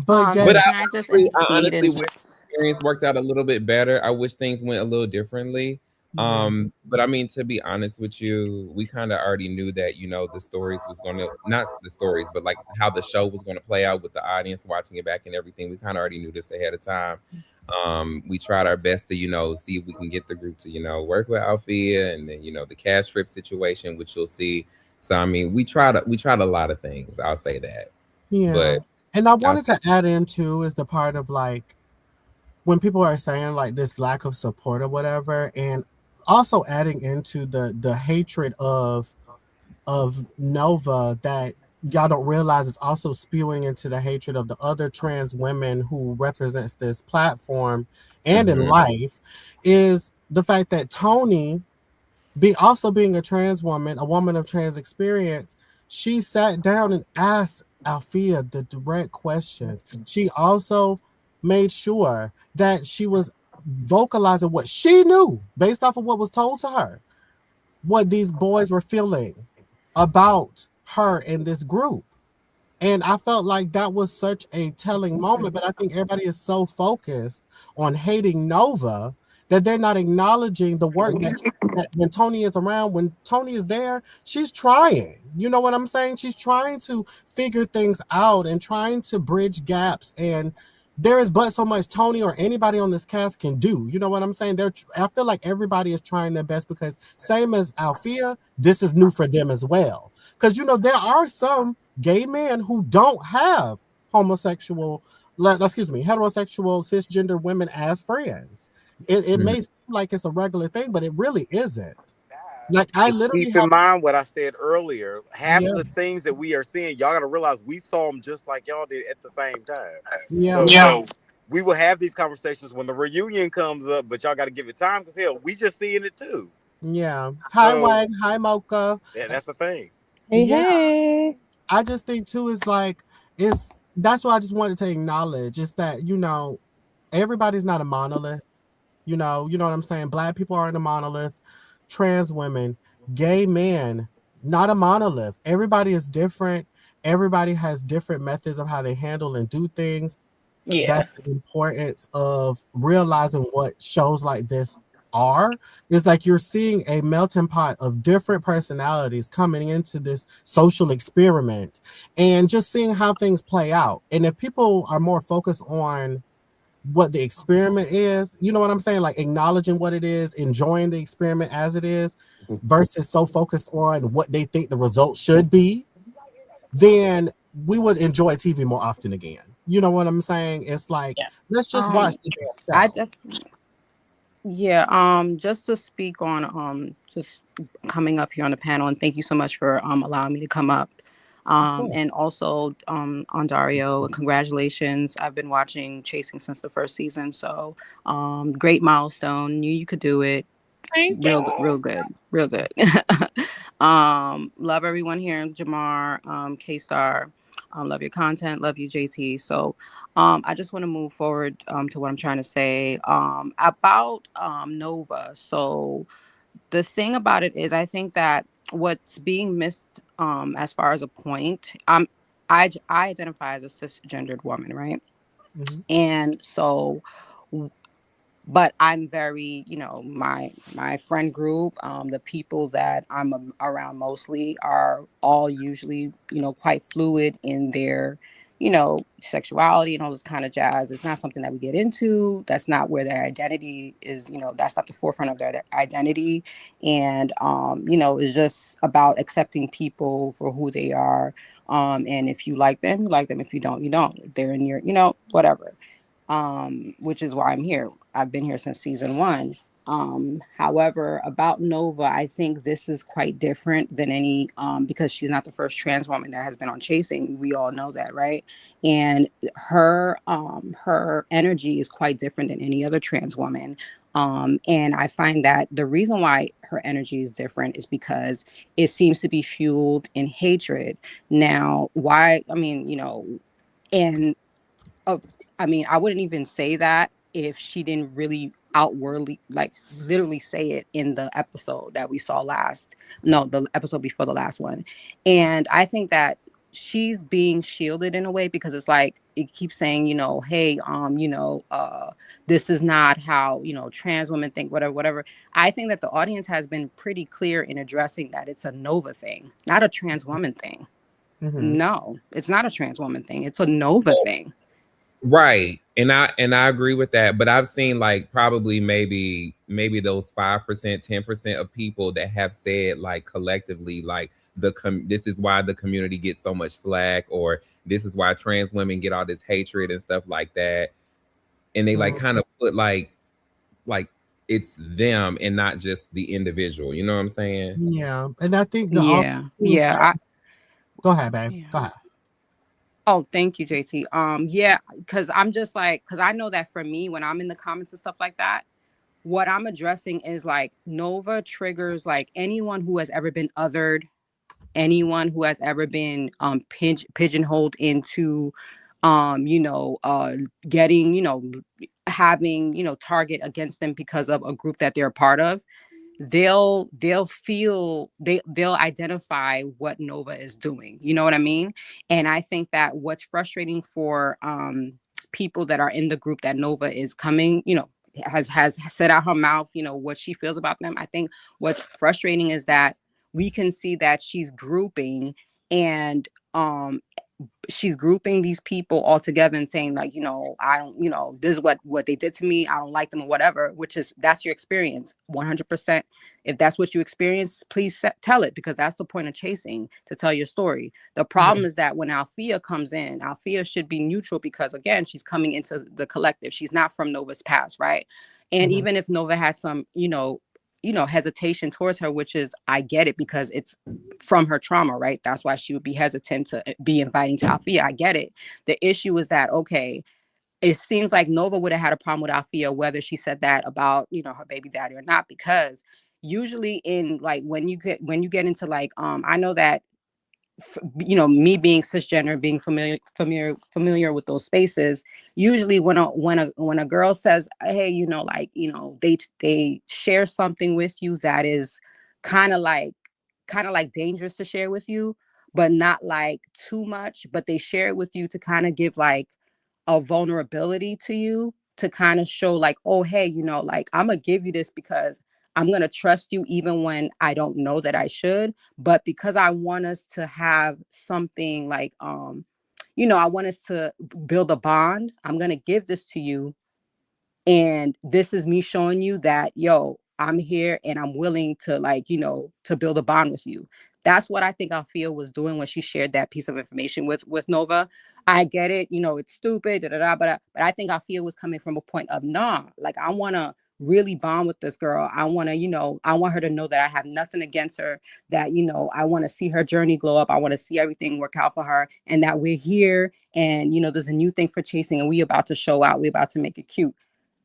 But I honestly wish the experience worked out a little bit better. I wish things went a little differently. But I mean, to be honest with you, we kind of already knew that, you know, the stories was going to, not the stories, but like how the show was going to play out with the audience watching it back and everything. We kind of already knew this ahead of time. We tried our best to, you know, see if we can get the group to, you know, work with Althea and then, you know, the cash trip situation, which you'll see. So, I mean, we tried a lot of things. I'll say that. Yeah. But and I wanted to add in too is the part of like when people are saying like this lack of support or whatever, and also adding into the hatred of Nova that y'all don't realize is also spewing into the hatred of the other trans women who represents this platform and in life is the fact that Tony, being a trans woman, a woman of trans experience, she sat down and asked Althea the direct questions. She also made sure that she was vocalizing what she knew based off of what was told to her, what these boys were feeling about her in this group. And I felt like that was such a telling moment, but I think everybody is so focused on hating Nova that they're not acknowledging the work that when Tony is around, when Tony is there, she's trying. You know what I'm saying? She's trying to figure things out and trying to bridge gaps. And there is but so much Tony or anybody on this cast can do. You know what I'm saying? I feel like everybody is trying their best because same as Althea, this is new for them as well. Because, you know, there are some gay men who don't have heterosexual cisgender women as friends. It may seem like it's a regular thing, but it really isn't. Like I And literally keep in have, mind what I said earlier. Half yeah, of the things that we are seeing, y'all got to realize we saw them just like y'all did at the same time. yeah, So we will have these conversations when the reunion comes up, but y'all got to give it time because hell, we just seeing it too. yeah. Hi, So Wag. Hi, Mocha. that's the thing. Hey, Yeah, hey. I just think too is like it's that's what I just wanted to acknowledge. Is that everybody's not a monolith. You know what I'm saying. Black people aren't a monolith. Trans women, gay men, not a monolith. Everybody is different. Everybody has different methods of how they handle and do things. Yeah. That's the importance of realizing what shows like this are. It's like you're seeing a melting pot of different personalities coming into this social experiment and just seeing how things play out. And if people are more focused on what the experiment is, you know what I'm saying? Like acknowledging what it is, enjoying the experiment as it is, versus so focused on what they think the results should be, then we would enjoy TV more often again. You know what I'm saying? It's like, Yeah. let's just watch the damn I show. definitely, yeah. Just to speak on just coming up here on the panel, and thank you so much for allowing me to come up. Of course. And also on Dario, congratulations. I've been watching Chasing since the first season, so great milestone. Knew you could do it. Thank Real good, you. real good, real good. Love everyone here, Jamar, K-Star. Love your content, love you, JT. So I just want to move forward to what I'm trying to say about Nova. So the thing about it is I think that what's being missed as far as a point, I identify as a cisgendered woman, right? Mm-hmm. And so but I'm very, my friend group, the people that I'm around mostly are all usually, quite fluid in their, sexuality and all this kind of jazz. It's not something that we get into. That's not where their identity is. That's not the forefront of their identity. And it's just about accepting people for who they are. And if you like them, you like them. If you don't, you don't. If they're in your, whatever. Which is why I'm here. I've been here since season one. However, about Nova, I think this is quite different than any because she's not the first trans woman that has been on Chasing. We all know that, right? And her energy is quite different than any other trans woman. And I find that the reason why her energy is different is because it seems to be fueled in hatred. Now, why? I mean, and of I mean, I wouldn't even say that if she didn't really outwardly, like literally say it in the episode that we saw the episode before the last one. And I think that she's being shielded in a way because it's like it keeps saying, hey, this is not how, trans women think, whatever, whatever. I think that the audience has been pretty clear in addressing that it's a Nova thing, not a trans woman thing. Mm-hmm. No, it's not a trans woman thing. It's a Nova thing. Right. And I agree with that. But I've seen like probably maybe those 5%, 10% of people that have said like collectively, like this is why the community gets so much slack, or this is why trans women get all this hatred and stuff like that. And they like kind of put like it's them and not just the individual. You know what I'm saying? Yeah, and I think the also Yeah, too is that, yeah. go ahead, babe. Yeah. Go ahead. Oh, thank you, JT. Yeah, because I'm just like, because I know that for me, when I'm in the comments and stuff like that, what I'm addressing is like Nova triggers like anyone who has ever been othered, anyone who has ever been pigeonholed into, getting, having, target against them because of a group that they're a part of. They'll identify what Nova is doing. You know what I mean? And I think that what's frustrating for people that are in the group that Nova is coming, has said out her mouth, what she feels about them. I think what's frustrating is that we can see that and um she's grouping these people all together and saying like, I don't, this is what they did to me, I don't like them or whatever, that's your experience 100%. If that's what you experience, please tell it, because that's the point of Chasing, to tell your story. The problem is that when Althea comes in, Althea should be neutral because again, she's coming into the collective, she's not from Nova's past, right? And Mhm. even if Nova has some, hesitation towards her, which is, I get it, because it's from her trauma, right? That's why she would be hesitant to be inviting to Althea. I get it. The issue is that, okay, it seems like Nova would have had a problem with Althea, whether she said that about, her baby daddy or not, because usually in like when you get into like I know that me being cisgender, being familiar with those spaces. Usually, when a girl says, "Hey, they share something with you that is kind of like dangerous to share with you, but not like too much. But they share it with you to kind of give like a vulnerability to you, to kind of show like, oh, hey, like I'm gonna give you this because I'm gonna trust you even when I don't know that I should, but because I want us to have something like I want us to build a bond, I'm gonna give this to you, and this is me showing you that, yo, I'm here and I'm willing to like, to build a bond with you. That's what I think Althea was doing when she shared that piece of information with Nova. I get it, it's stupid, da, da, da, but I think Althea was coming from a point of, nah, like I want to really bond with this girl. I want to, I want her to know that I have nothing against her, that, I want to see her journey glow up. I want to see everything work out for her, and that we're here, and, there's a new thing for chasing, and we about to show out. We about to make it cute.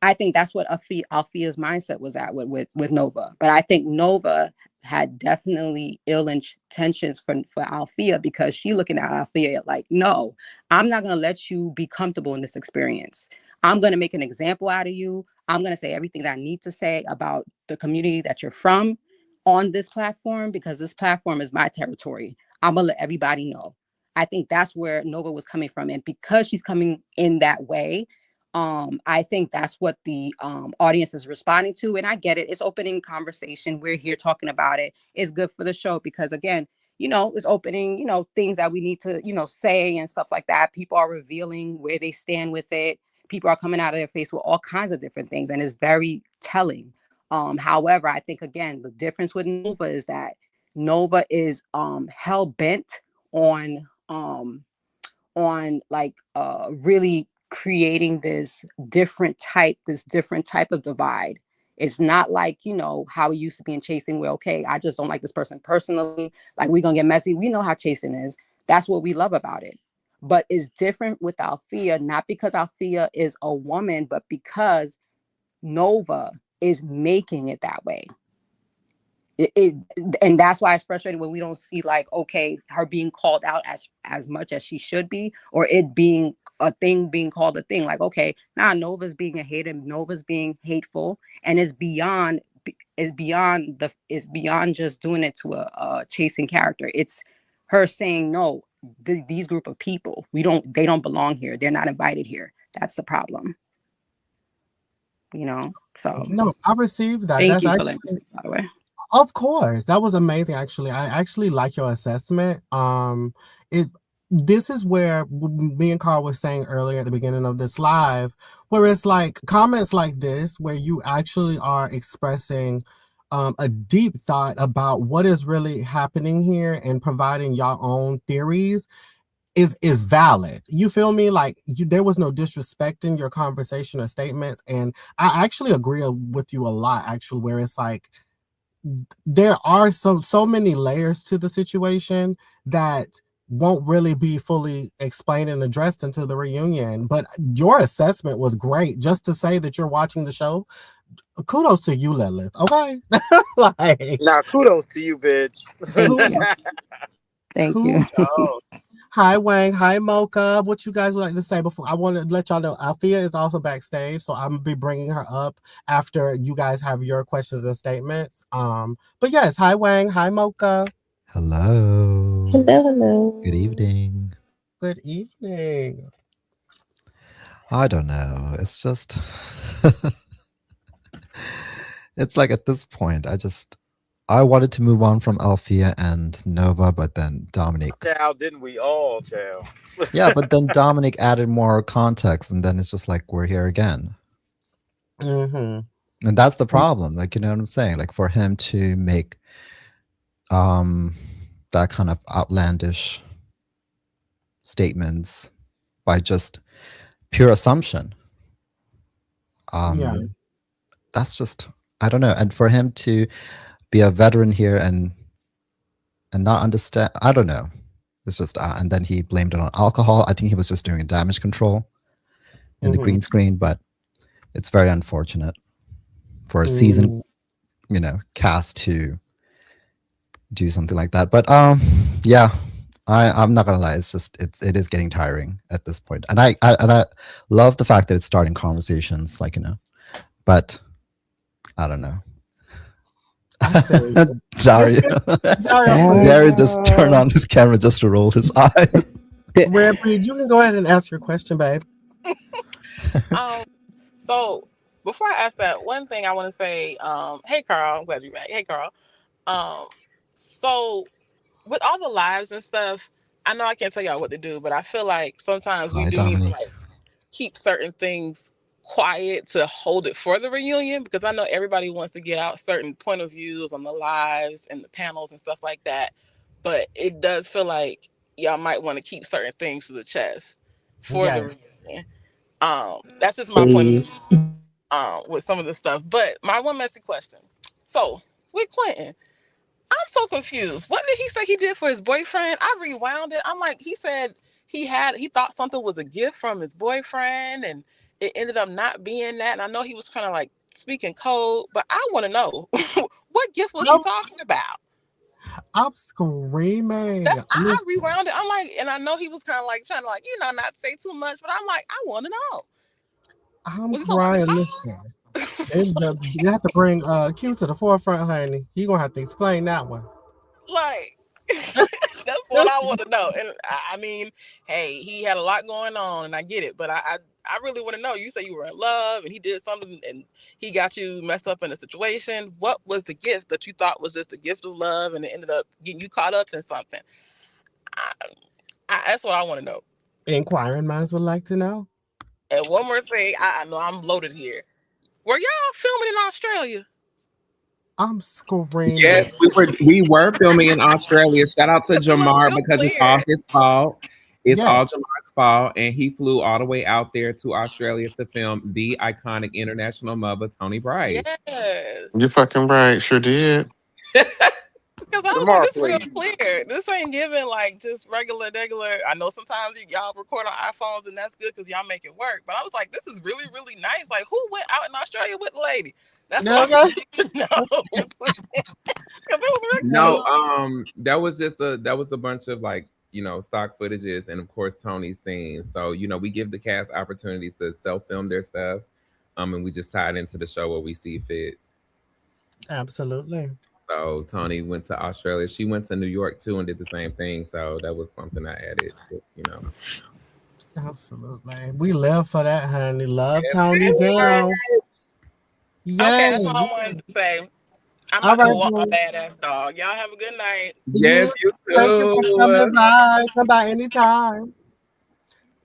I think that's what Althea's mindset was at with Nova. But I think Nova had definitely ill intentions for Althea, because she looking at Althea like, no, I'm not going to let you be comfortable in this experience. I'm going to make an example out of you. I'm going to say everything that I need to say about the community that you're from on this platform, because this platform is my territory. I'm going to let everybody know. I think that's where Nova was coming from. And because she's coming in that way, I think that's what the audience is responding to. And I get it. It's opening conversation. We're here talking about it. It's good for the show because, again, it's opening, things that we need to, say and stuff like that. People are revealing where they stand with it. People are coming out of their face with all kinds of different things. And it's very telling. However, I think, again, the difference with Nova is that Nova is hell bent on like really creating this different type of divide. It's not like, how it used to be in chasing, where, okay, I just don't like this person personally, like we're gonna get messy. We know how chasing is. That's what we love about it. But it's different with Althea, not because Althea is a woman, but because Nova is making it that way. it and that's why it's frustrating when we don't see, like, okay, her being called out as much as she should be, or it being a thing being called a thing. Like, okay, now Nova's being a hater, Nova's being hateful, and it's beyond just doing it to a chasing character. It's her saying, no, these group of people, they don't belong here, they're not invited here. That's the problem. So No, I received that. thank That's you for letting me actually, speak, by the way. of course, that was amazing. Actually, I actually like your assessment. It This is where me and Carl was saying earlier at the beginning of this live, where it's like comments like this, where you actually are expressing a deep thought about what is really happening here and providing your own theories is valid. You feel me? Like, there was no disrespect in your conversation or statements, and I actually agree with you a lot. Actually, where it's like there are so many layers to the situation that won't really be fully explained and addressed until the reunion. But your assessment was great. Just to say that you're watching the show, kudos to you, Lilith. Okay, like, Now, kudos to you, bitch. Thank you. Thank you. kudos. Hi, Wang. Hi, Mocha. What you guys would like to say before? I want to let y'all know Althea is also backstage, so I'm gonna be bringing her up after you guys have your questions and statements. But yes, hi, Wang. Hi, Mocha. Hello. Hello, hello. Good evening. Good evening. I don't know. It's just, it's like at this point, I wanted to move on from Althea and Nova, but then Dominic. Child, didn't we all, child? Yeah, but then Dominic added more context, and then it's just like we're here again. Mm-hmm. And that's the problem. Like, you know what I'm saying? Like, for him to make that kind of outlandish statements by just pure assumption. Yeah. that's just, I don't know. And for him to be a veteran here and not understand, I don't know. It's just, and then he blamed it on alcohol. I think he was just doing damage control in the green screen, but it's very unfortunate for a season, cast to do something like that. But yeah, I'm not gonna lie. It's just it is getting tiring at this point. And I love the fact that it's starting conversations, like, but I don't know. Dario, Dario just turned on his camera just to roll his eyes. Red Breed, you can go ahead and ask your question, babe. So before I ask that, one thing I want to say, hey Carl, I'm glad you're back. Hey Carl. So with all the lives and stuff, I know I can't tell y'all what to do, but I feel like sometimes we Hi, do need to Dominique. like keep certain things quiet to hold it for the reunion, because I know everybody wants to get out certain point of views on the lives and the panels and stuff like that. But it does feel like y'all might want to keep certain things to the chest for the reunion. That's just my point of Please. view with some of the stuff. But my one messy question. So with Quentin, I'm so confused. What did he say he did for his boyfriend? I rewound it. I'm like, he said he thought something was a gift from his boyfriend, and it ended up not being that. And I know he was kind of like speaking code, but I want to know what gift was he talking about? I'm screaming. I rewound it. I'm like, and I know he was kind of like trying to like, not say too much, but I'm like, I want to know. I'm crying. Listen, you have to bring Q to the forefront, honey. You gonna have to explain that one. Like, that's what I want to know. And I mean, hey, he had a lot going on, and I get it, but I really want to know. You say you were in love, and he did something, and he got you messed up in a situation. What was the gift that you thought was just the gift of love, and it ended up getting you caught up in something? That's what I want to know. Inquiring minds would like to know. And one more thing, I know I'm loaded here. Were y'all filming in Australia? I'm screaming. Yes, we were filming in Australia. Shout out to Jamar, because it's all his fault. It's all Jamar's fault, and he flew all the way out there to Australia to film the iconic international mother, Toni Bryce. Yes. You're fucking right. Sure did. Because I was like, this is real clear. This ain't giving like just regular. I know sometimes y'all record on iPhones, and that's good because y'all make it work. But I was like, this is really, really nice. Like, who went out in Australia with the lady? That's what I No, that was a bunch of like, stock footages, and of course Tony's scenes. So, we give the cast opportunities to self-film their stuff. And we just tie it into the show where we see fit. Absolutely. So Toni went to Australia. She went to New York too and did the same thing. So that was something I added, Absolutely. We live for that, honey. Love Toni down. Yeah. Okay, that's all I wanted to say. I'm about to walk my badass dog. Y'all have a good night. Yes, you too. Thank you for coming by. Come by anytime.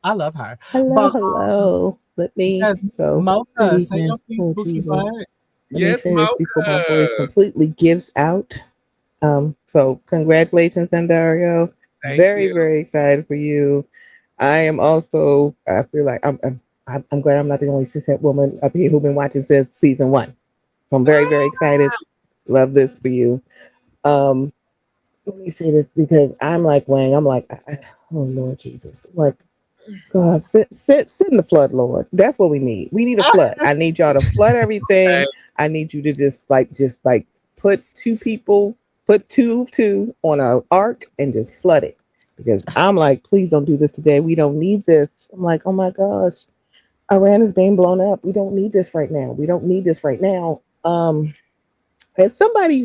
I love her. Hello. Let me Mocha, say your piece, Bookie Butt. Let me say this before my voice completely gives out. So congratulations, Dario. Very excited for you. I am also. I feel like I'm glad I'm not the only cishet woman up here who's been watching since season 1. So I'm very excited. Love this for you. Let me say this because I'm like Wang. I'm like, oh Lord Jesus, like, God, sit in the flood, Lord. That's what we need. We need a flood. I need y'all to flood everything. I need you to just put two on an ark and just flood it. Because I'm like, please don't do this today. We don't need this. I'm like, oh my gosh, Iran is being blown up. We don't need this right now. As somebody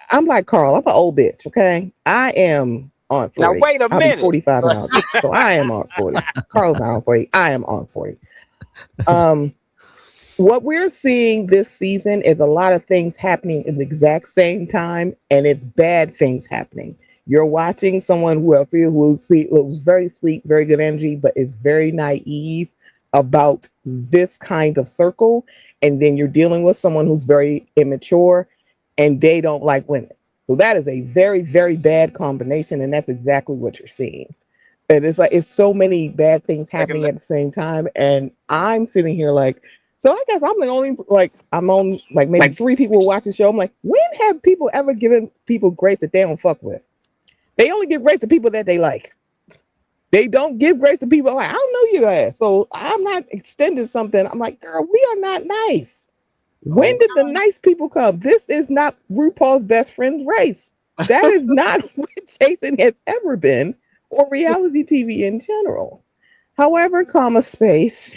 I'm like Carl. I'm an old bitch. Okay, I am on 40. Now wait a minute. I'll be 45 now, so I am on 40. Carl's not on 40. I am on 40. What we're seeing this season is a lot of things happening at the exact same time, and it's bad things happening. You're watching someone who I feel who's very sweet, very good energy, but is very naive about this kind of circle. And then you're dealing with someone who's very immature and they don't like women. So that is a very, very bad combination. And that's exactly what you're seeing. And it's so many bad things happening at the same time. And I'm sitting here like, So I guess I'm the only I'm on like maybe three people who watch the show. I'm like, when have people ever given people grace that they don't fuck with? They only give grace to people that they like. They don't give grace to people like I don't know you guys, so I'm not extending something. I'm like, girl, we are not nice. When did the nice people come? This is not RuPaul's best friend's race. That is not what Jason has ever been, or reality TV in general. However, comma space.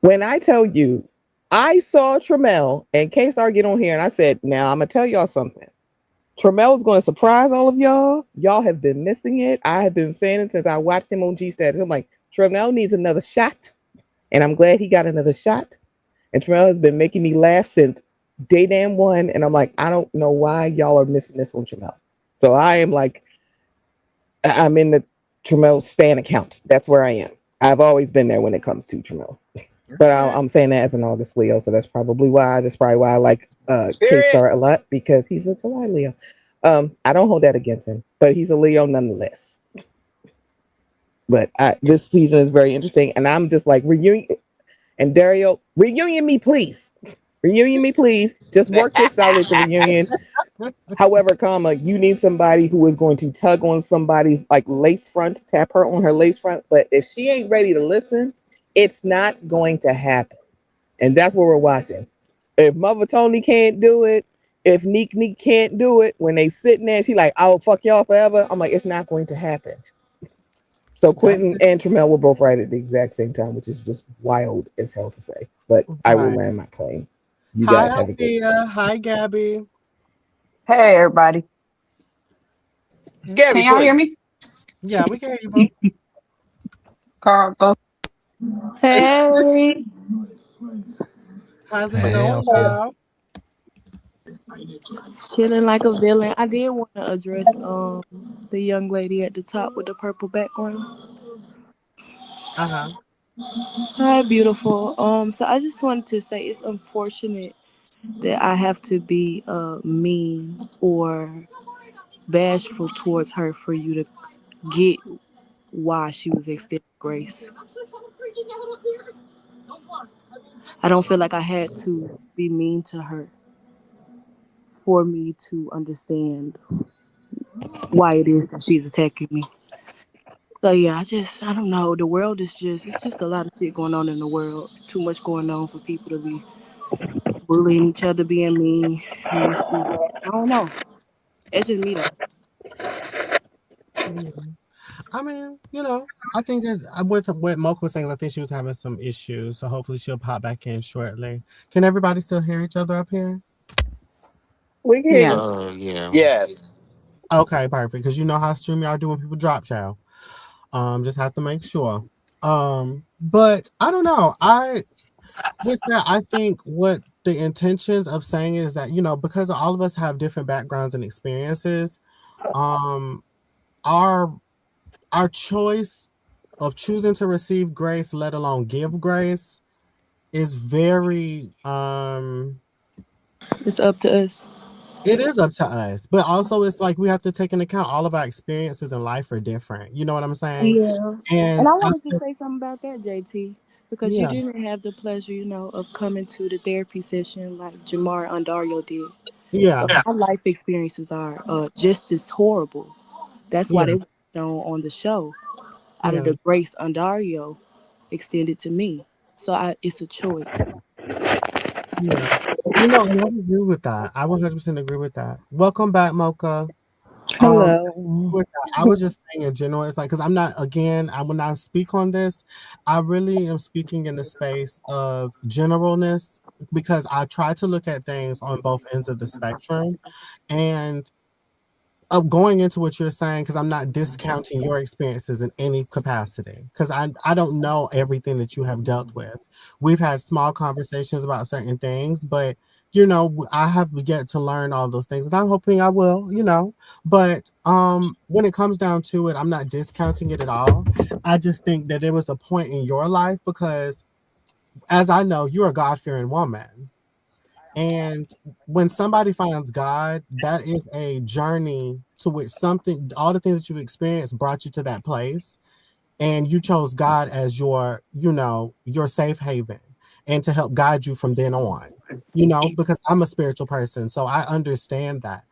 When I tell you, I saw Tramel and K-Star get on here, and I said, now I'm gonna tell y'all something. Tramel is going to surprise all of y'all. Y'all have been missing it. I have been saying it since I watched him on G Status. I'm like, Tramel needs another shot, and I'm glad he got another shot. And Tramel has been making me laugh since day damn one, and I'm like, I don't know why y'all are missing this on Tramel. So I am like, I'm in the Tramel Stan account. That's where I am. I've always been there when it comes to Tramel. But I'm saying that as an August Leo, so that's probably why. That's probably why I like K-Star a lot, because he's a July Leo. I don't hold that against him, but he's a Leo nonetheless. But this season is very interesting, and I'm just like reunion. And Dario, reunion me, please. Reunion me, please. Just work this out at the reunion. However, comma, you need somebody who is going to tug on somebody's like lace front, tap her on her lace front. But if she ain't ready to listen, it's not going to happen. And that's what we're watching. If Mother Tony can't do it, if Neek can't do it, when they sitting there, she like, I'll fuck y'all forever. I'm like, it's not going to happen. So Quentin and Tramel were both right at the exact same time, which is just wild as hell to say. But I will land my plane. You Hi, guys have a good Althea. Hi, Gabby. Hey, everybody. Gabby, Can y'all hear please. me? Yeah, we can hear you, boo. Carl, go. Hey, How's it Hey, going, Althea. y'all? chilling like a villain. I did want to address the young lady at the top with the purple background. Uh-huh. Hi, beautiful. So I just wanted to say it's unfortunate that I have to be mean or bashful towards her for you to get why she was extended grace. I don't feel like I had to be mean to her for me to understand why it is that she's attacking me. So yeah, I don't know. The world is it's just a lot of shit going on in the world. Too much going on for people to be bullying each other, being mean, nasty. I don't know. It's just me though. Yeah. I mean, I think that with what Mocha was saying, I think she was having some issues. So hopefully she'll pop back in shortly. Can everybody still hear each other up here? We can hear you. Yes. Yeah. Yes. Okay, perfect. Because you know how StreamYard do when people drop, child. Just have to make sure. But I don't know. With that, I think what the intentions of saying is that, because all of us have different backgrounds and experiences, um, our our choice of choosing to receive grace, let alone give grace, is very It's up to us. it is up to us. But also it's like we have to take into account all of our experiences in life are different. You know what I'm saying? Yeah. And And I I wanted to feel, say something about that, JT, because you yeah, didn't have the pleasure, of coming to the therapy session like Jamar Andario did. yeah, My life experiences are just as horrible. That's why yeah, they were shown on the show. Out of yeah, the grace Andario extended to me. So it's a choice. yeah. And I agree with that. I 100% agree with that. Welcome back, Mocha. Um, Hello. with that, I was just saying in general, it's like, because I'm not, again, when I speak on this, I really am speaking in the space of generalness, because I try to look at things on both ends of the spectrum. And going into what you're saying, because I'm not discounting your experiences in any capacity, because I don't know everything that you have dealt with. We've had small conversations about certain things, but I have yet to learn all those things, and I'm hoping I will. But when it comes down to it, I'm not discounting it at all. I just think that there was a point in your life, because as I know, you're a God-fearing woman. And when somebody finds God, that is a journey to which all the things that you've experienced brought you to that place. And you chose God as your safe haven. and to help guide you from then on, because I'm a spiritual person. So I understand that.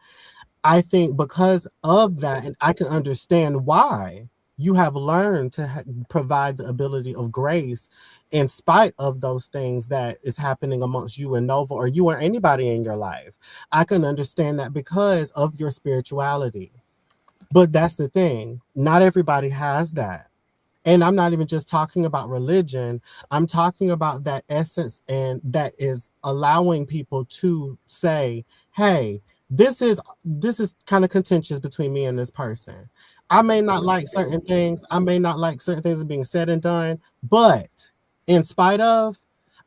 I think because of that, and I can understand why you have learned to provide the ability of grace in spite of those things that is happening amongst you and Nova or you or anybody in your life. I can understand that because of your spirituality. But that's the thing. Not everybody has that. And I'm not even just talking about religion. I'm talking about that essence and that is allowing people to say, hey, this is kind of contentious between me and this person. I may not like certain things. I may not like certain things being said and done, but in spite of,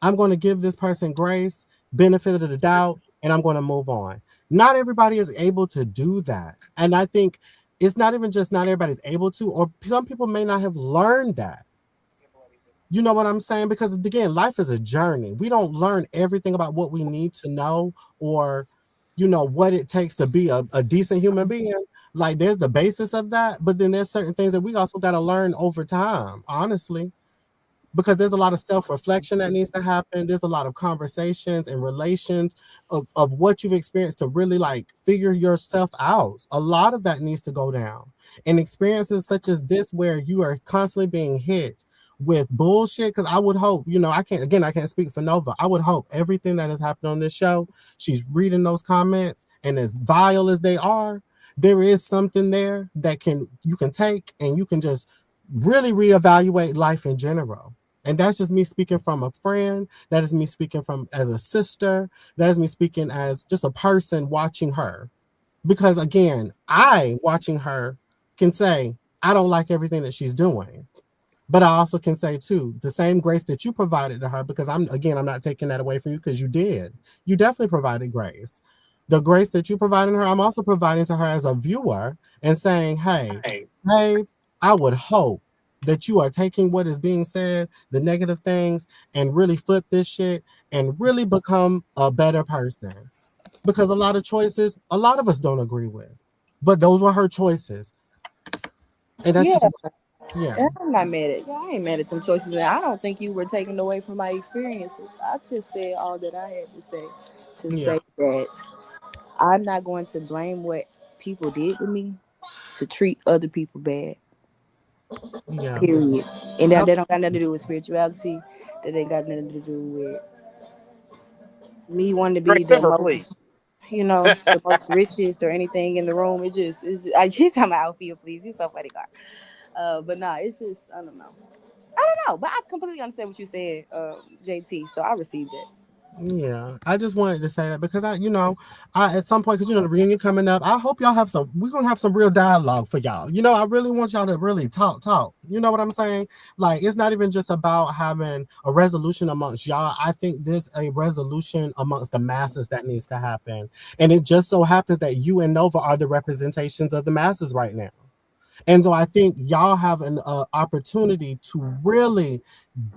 I'm going to give this person grace, benefit of the doubt, and I'm going to move on. Not everybody is able to do that. And I think it's not even just not everybody's able to, or some people may not have learned that. You know what I'm saying? Because again, life is a journey. We don't learn everything about what we need to know or, what it takes to be a decent human being. Like there's the basis of that, but then there's certain things that we also got to learn over time, honestly, because there's a lot of self-reflection that needs to happen. There's a lot of conversations and relations of what you've experienced to really like figure yourself out. A lot of that needs to go down. And experiences such as this where you are constantly being hit with bullshit, because I would hope, I can't speak for Nova. I would hope everything that has happened on this show, she's reading those comments, and as vile as they are, there is something there that you can take and you can just really reevaluate life in general. And that's just me speaking from a friend. That is me speaking from as a sister. That is me speaking as just a person watching her. Because again, I watching her can say, I don't like everything that she's doing. But I also can say too, the same grace that you provided to her, because I'm not taking that away from you because you did. You definitely provided grace. The grace that you provided her, I'm also providing to her as a viewer and saying, hey, I would hope that you are taking what is being said, the negative things, and really flip this shit and really become a better person. Because a lot of choices, a lot of us don't agree with. But those were her choices. And that's just, And I'm not mad at you. I ain't mad at them choices. And I don't think you were taken away from my experiences. I just said all that I had to say say that I'm not going to blame what people did to me to treat other people bad. Yeah. Period. And that don't got nothing to do with spirituality. That ain't got nothing to do with me wanting to be the most, the most richest or anything in the room. I just talking about outfit, please. You're so funny, God. But nah, it's just I don't know. But I completely understand what you said, JT. So I received it. Yeah, I just wanted to say that because I at some point, because the reunion coming up, I hope y'all we're gonna have some real dialogue for y'all. I really want y'all to really talk. You know what I'm saying? Like, it's not even just about having a resolution amongst y'all. I think there's a resolution amongst the masses that needs to happen. And it just so happens that you and Nova are the representations of the masses right now. And so I think y'all have an opportunity to really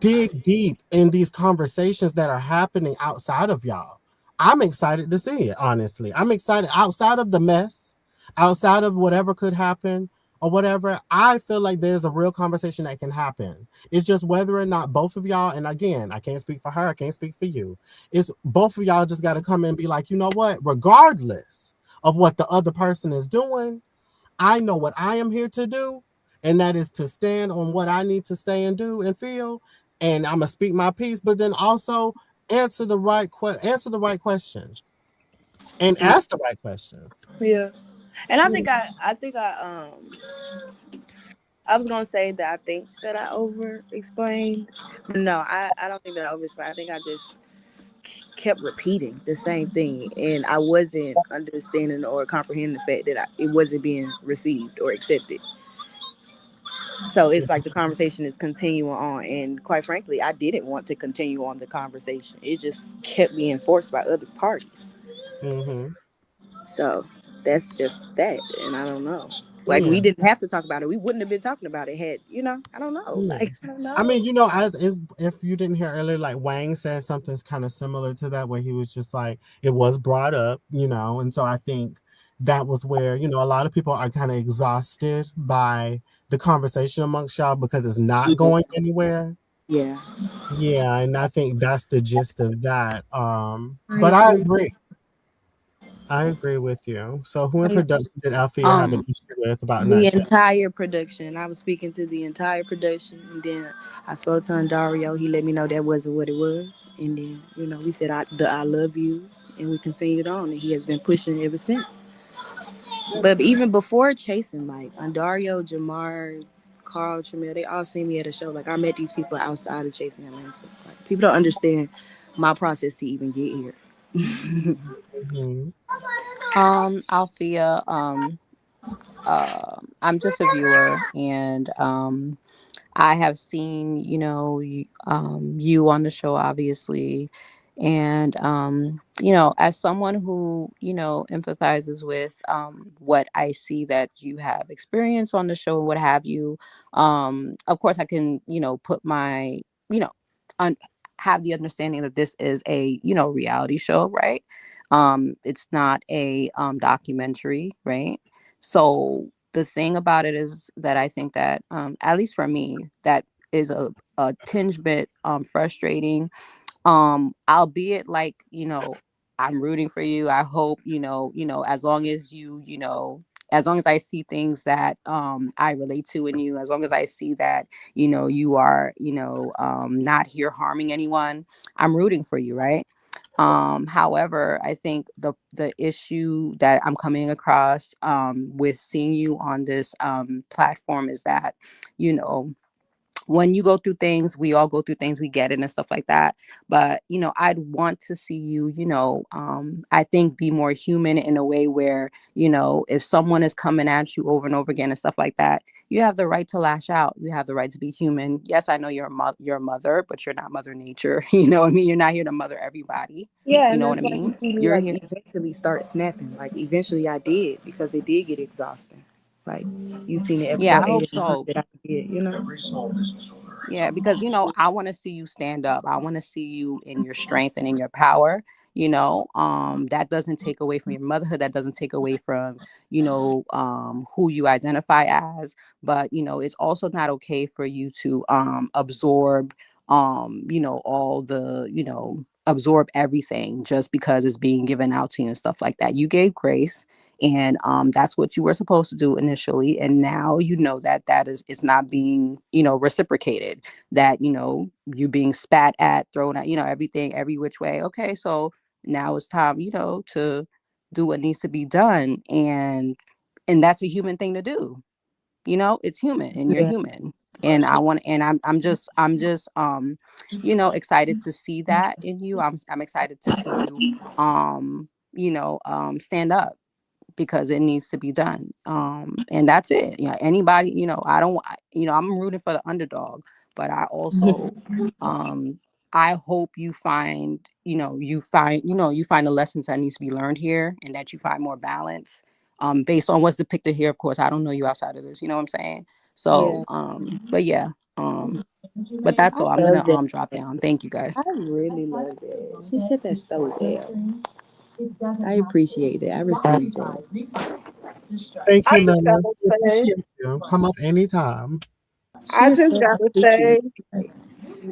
dig deep in these conversations that are happening outside of y'all. I'm excited to see it, honestly. I'm excited outside of the mess, outside of whatever could happen or whatever. I feel like there's a real conversation that can happen. It's just whether or not both of y'all, and again, I can't speak for her, I can't speak for you. It's both of y'all just got to come in and be like, you know what, regardless of what the other person is doing, I know what I am here to do, and that is to stand on what I need to stay and do and feel, and I'm gonna speak my piece, but then also answer the right questions and ask the right questions. Yeah, and I think I was gonna say that I think that I over explained, but no, I don't think that I over explained. I think I just kept repeating the same thing, and I wasn't understanding or comprehending the fact that it wasn't being received or accepted. So it's like the conversation is continuing on, and quite frankly, I didn't want to continue on the conversation. It just kept being forced by other parties. Mm-hmm. So that's just that, and I don't know. Like, we didn't have to talk about it. We wouldn't have been talking about it had, I don't know. Yeah. Like, I don't know. I mean, as if you didn't hear earlier, like Wang said something's kind of similar to that, where he was just like, it was brought up, and so I think that was where, a lot of people are kind of exhausted by the conversation amongst y'all because it's not going anywhere. Yeah. Yeah, and I think that's the gist of that. I But I agree. agree. I agree with you. So who in I production did Althea have an Um, issue with about the not chatting? entire production. I was speaking to the entire production, and then I spoke to Dario. He let me know that wasn't what it was, and then we said the I love yous, and we continued on, and he has been pushing ever since. But even before chasing, like Dario, Jamar, Carl, Tramiel, they all seen me at a show. Like I met these people outside of Chasing Atlanta. Like people don't understand my process to even get here. Mhm. Althea, I'm just a viewer, and I have seen, you on the show, obviously. And, as someone who, empathizes with what I see that you have experienced on the show and what have you, of course, I can, put my, you know, un- have the understanding that this is a, reality show, right? It's not a documentary, right? So the thing about it is that I think that, at least for me, that is a tinge bit frustrating. Albeit like, I'm rooting for you. I hope, as long as as long as I see things that I relate to in you, as long as I see that, you are, not here harming anyone, I'm rooting for you, right? However, I think the issue that I'm coming across with seeing you on this platform is that, you know, when you go through things, we all go through things, we get it and stuff like that. But, I'd want to see you, I think be more human in a way where, if someone is coming at you over and over again and stuff like that, you have the right to lash out. You have the right to be human. Yes, I know you're a mother, but you're not Mother Nature. You know what I mean? You're not here to mother everybody. Yeah, You and know what I that's why you mean? see me You're like here. eventually start snapping. Like eventually I did because it did get exhausting. Like you seen the Yeah, episode I 8 hope and 9 so. that I did. Yeah, because I want to see you stand up. I want to see you in your strength and in your power. That doesn't take away from your motherhood. That doesn't take away from, who you identify as. But, it's also not okay for you to absorb, all the, absorb everything just because it's being given out to you and stuff like that. You gave grace, and that's what you were supposed to do initially, and now you know that that is it's not being reciprocated, that you being spat at, thrown at, everything every which way. Okay, so now it's time to do what needs to be done, and that's a human thing to do. It's human, and you're Yeah. human. And I'm just excited to see that in you. I'm excited to see you stand up, because it needs to be done. And that's it. Anybody, I don't, I'm rooting for the underdog, but I also, I hope you find, you find the lessons that needs to be learned here, and that you find more balance, based on what's depicted here. Of course, I don't know you outside of this, you know what I'm saying? Yeah. So, but yeah, but that's I all. I'm love gonna that. drop down. Thank you guys. I really love that. She said that so well. I appreciate it. I received that. Thank I you, just Lena. gotta We say, appreciate you. Come up anytime. She I is just so gotta articulate. say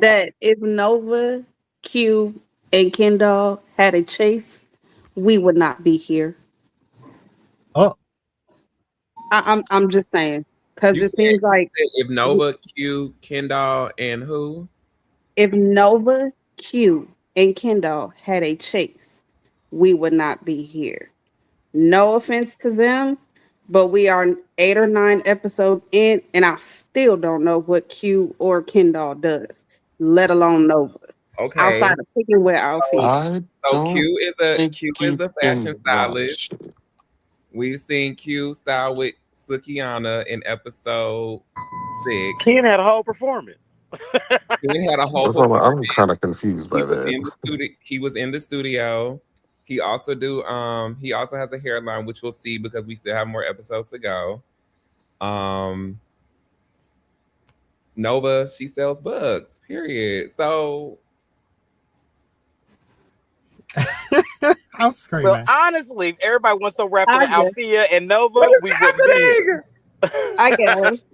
that if Nova, Q, and Kendall had a chase, we would not be here. Oh, I'm just saying because You it said, seems like if Nova, Q, Kendall, and who? if Nova, Q, and Kendall had a chase, we would not be here. No offense to them, but we are 8 or 9 episodes in, and I still don't know what Q or Kendall does, let alone Nova. Okay. Outside of picking with our So, feet. I so don't think Q is you a fashion can stylist. watch it. We've seen Q style with Sukiana in episode 6. Ken had a whole performance. Ken had a whole That's why performance. I'm kind of confused He by was that. in the studio. He was in the studio. He also has a hairline, which we'll see because we still have more episodes to go. Um Nova, she sells books, period. So I'm Well, screaming. honestly, if everybody went so wrapped I into guess. Althea and what Nova, is we wouldn't be here. happening? I guess.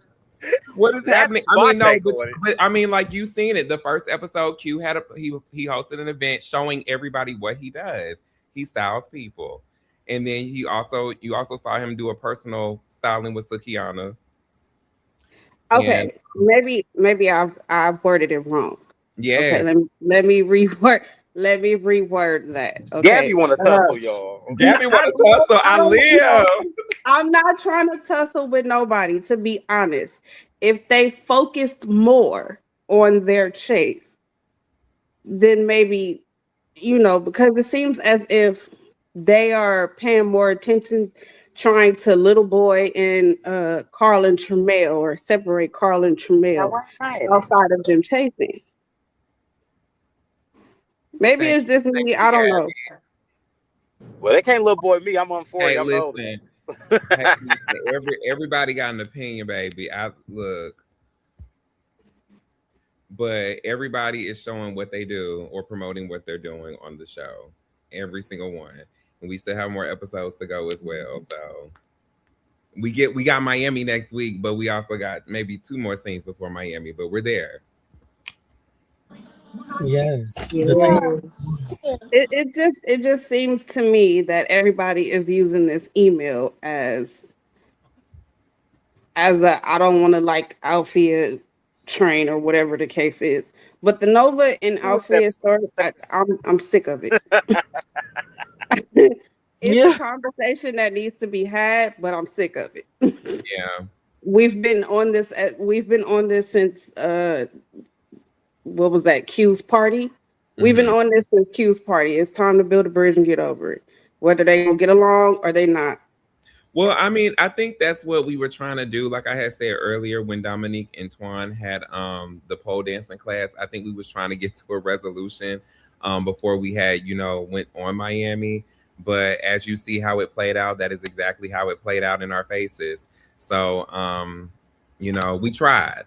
What is That's happening? I my mean, no, take on it. but I mean, like you seen it. The first episode, Q had he hosted an event showing everybody what he does. He styles people, and then you also saw him do a personal styling with Sakiana. And Okay, maybe I've worded it wrong. Okay, yes, let me reword that. Gabby Okay. want to tussle, y'all. No, Gabby want to tussle. I I don't know. live. I'm not trying to tussle with nobody, to be honest. If they focused more on their chase, then maybe, because it seems as if they are paying more attention trying to little boy and Carl and Tremel, or separate Carl and Tremel outside of them chasing. Maybe Thank, it's just thank me. you, I don't know. Gabby. Well, they can't little boy me. I'm on 40. Hey, I'm the listen. oldest. Hey, listen. Everybody got an opinion, baby. I look. But everybody is showing what they do or promoting what they're doing on the show. Every single one. And we still have more episodes to go as well. So we got Miami next week, but we also got maybe 2 more scenes before Miami, but we're there. Yes. The thing. Yes. It just seems to me that everybody is using this email as a, I don't want to like Althea train or whatever the case is. But the Nova and Who is that? Althea story, I'm sick of it. It's a Yeah. conversation that needs to be had, but I'm sick of it. Yeah. We've been on this since what was that, Q's party? We've been Mhm. on this since Q's party. It's time to build a bridge and get over it. Whether they gonna get along or they not. Well, I mean, I think that's what we were trying to do. Like I had said earlier, when Dominique and Twan had the pole dancing class, I think we was trying to get to a resolution before we had, went on Miami. But as you see how it played out, that is exactly how it played out in our faces. So we tried.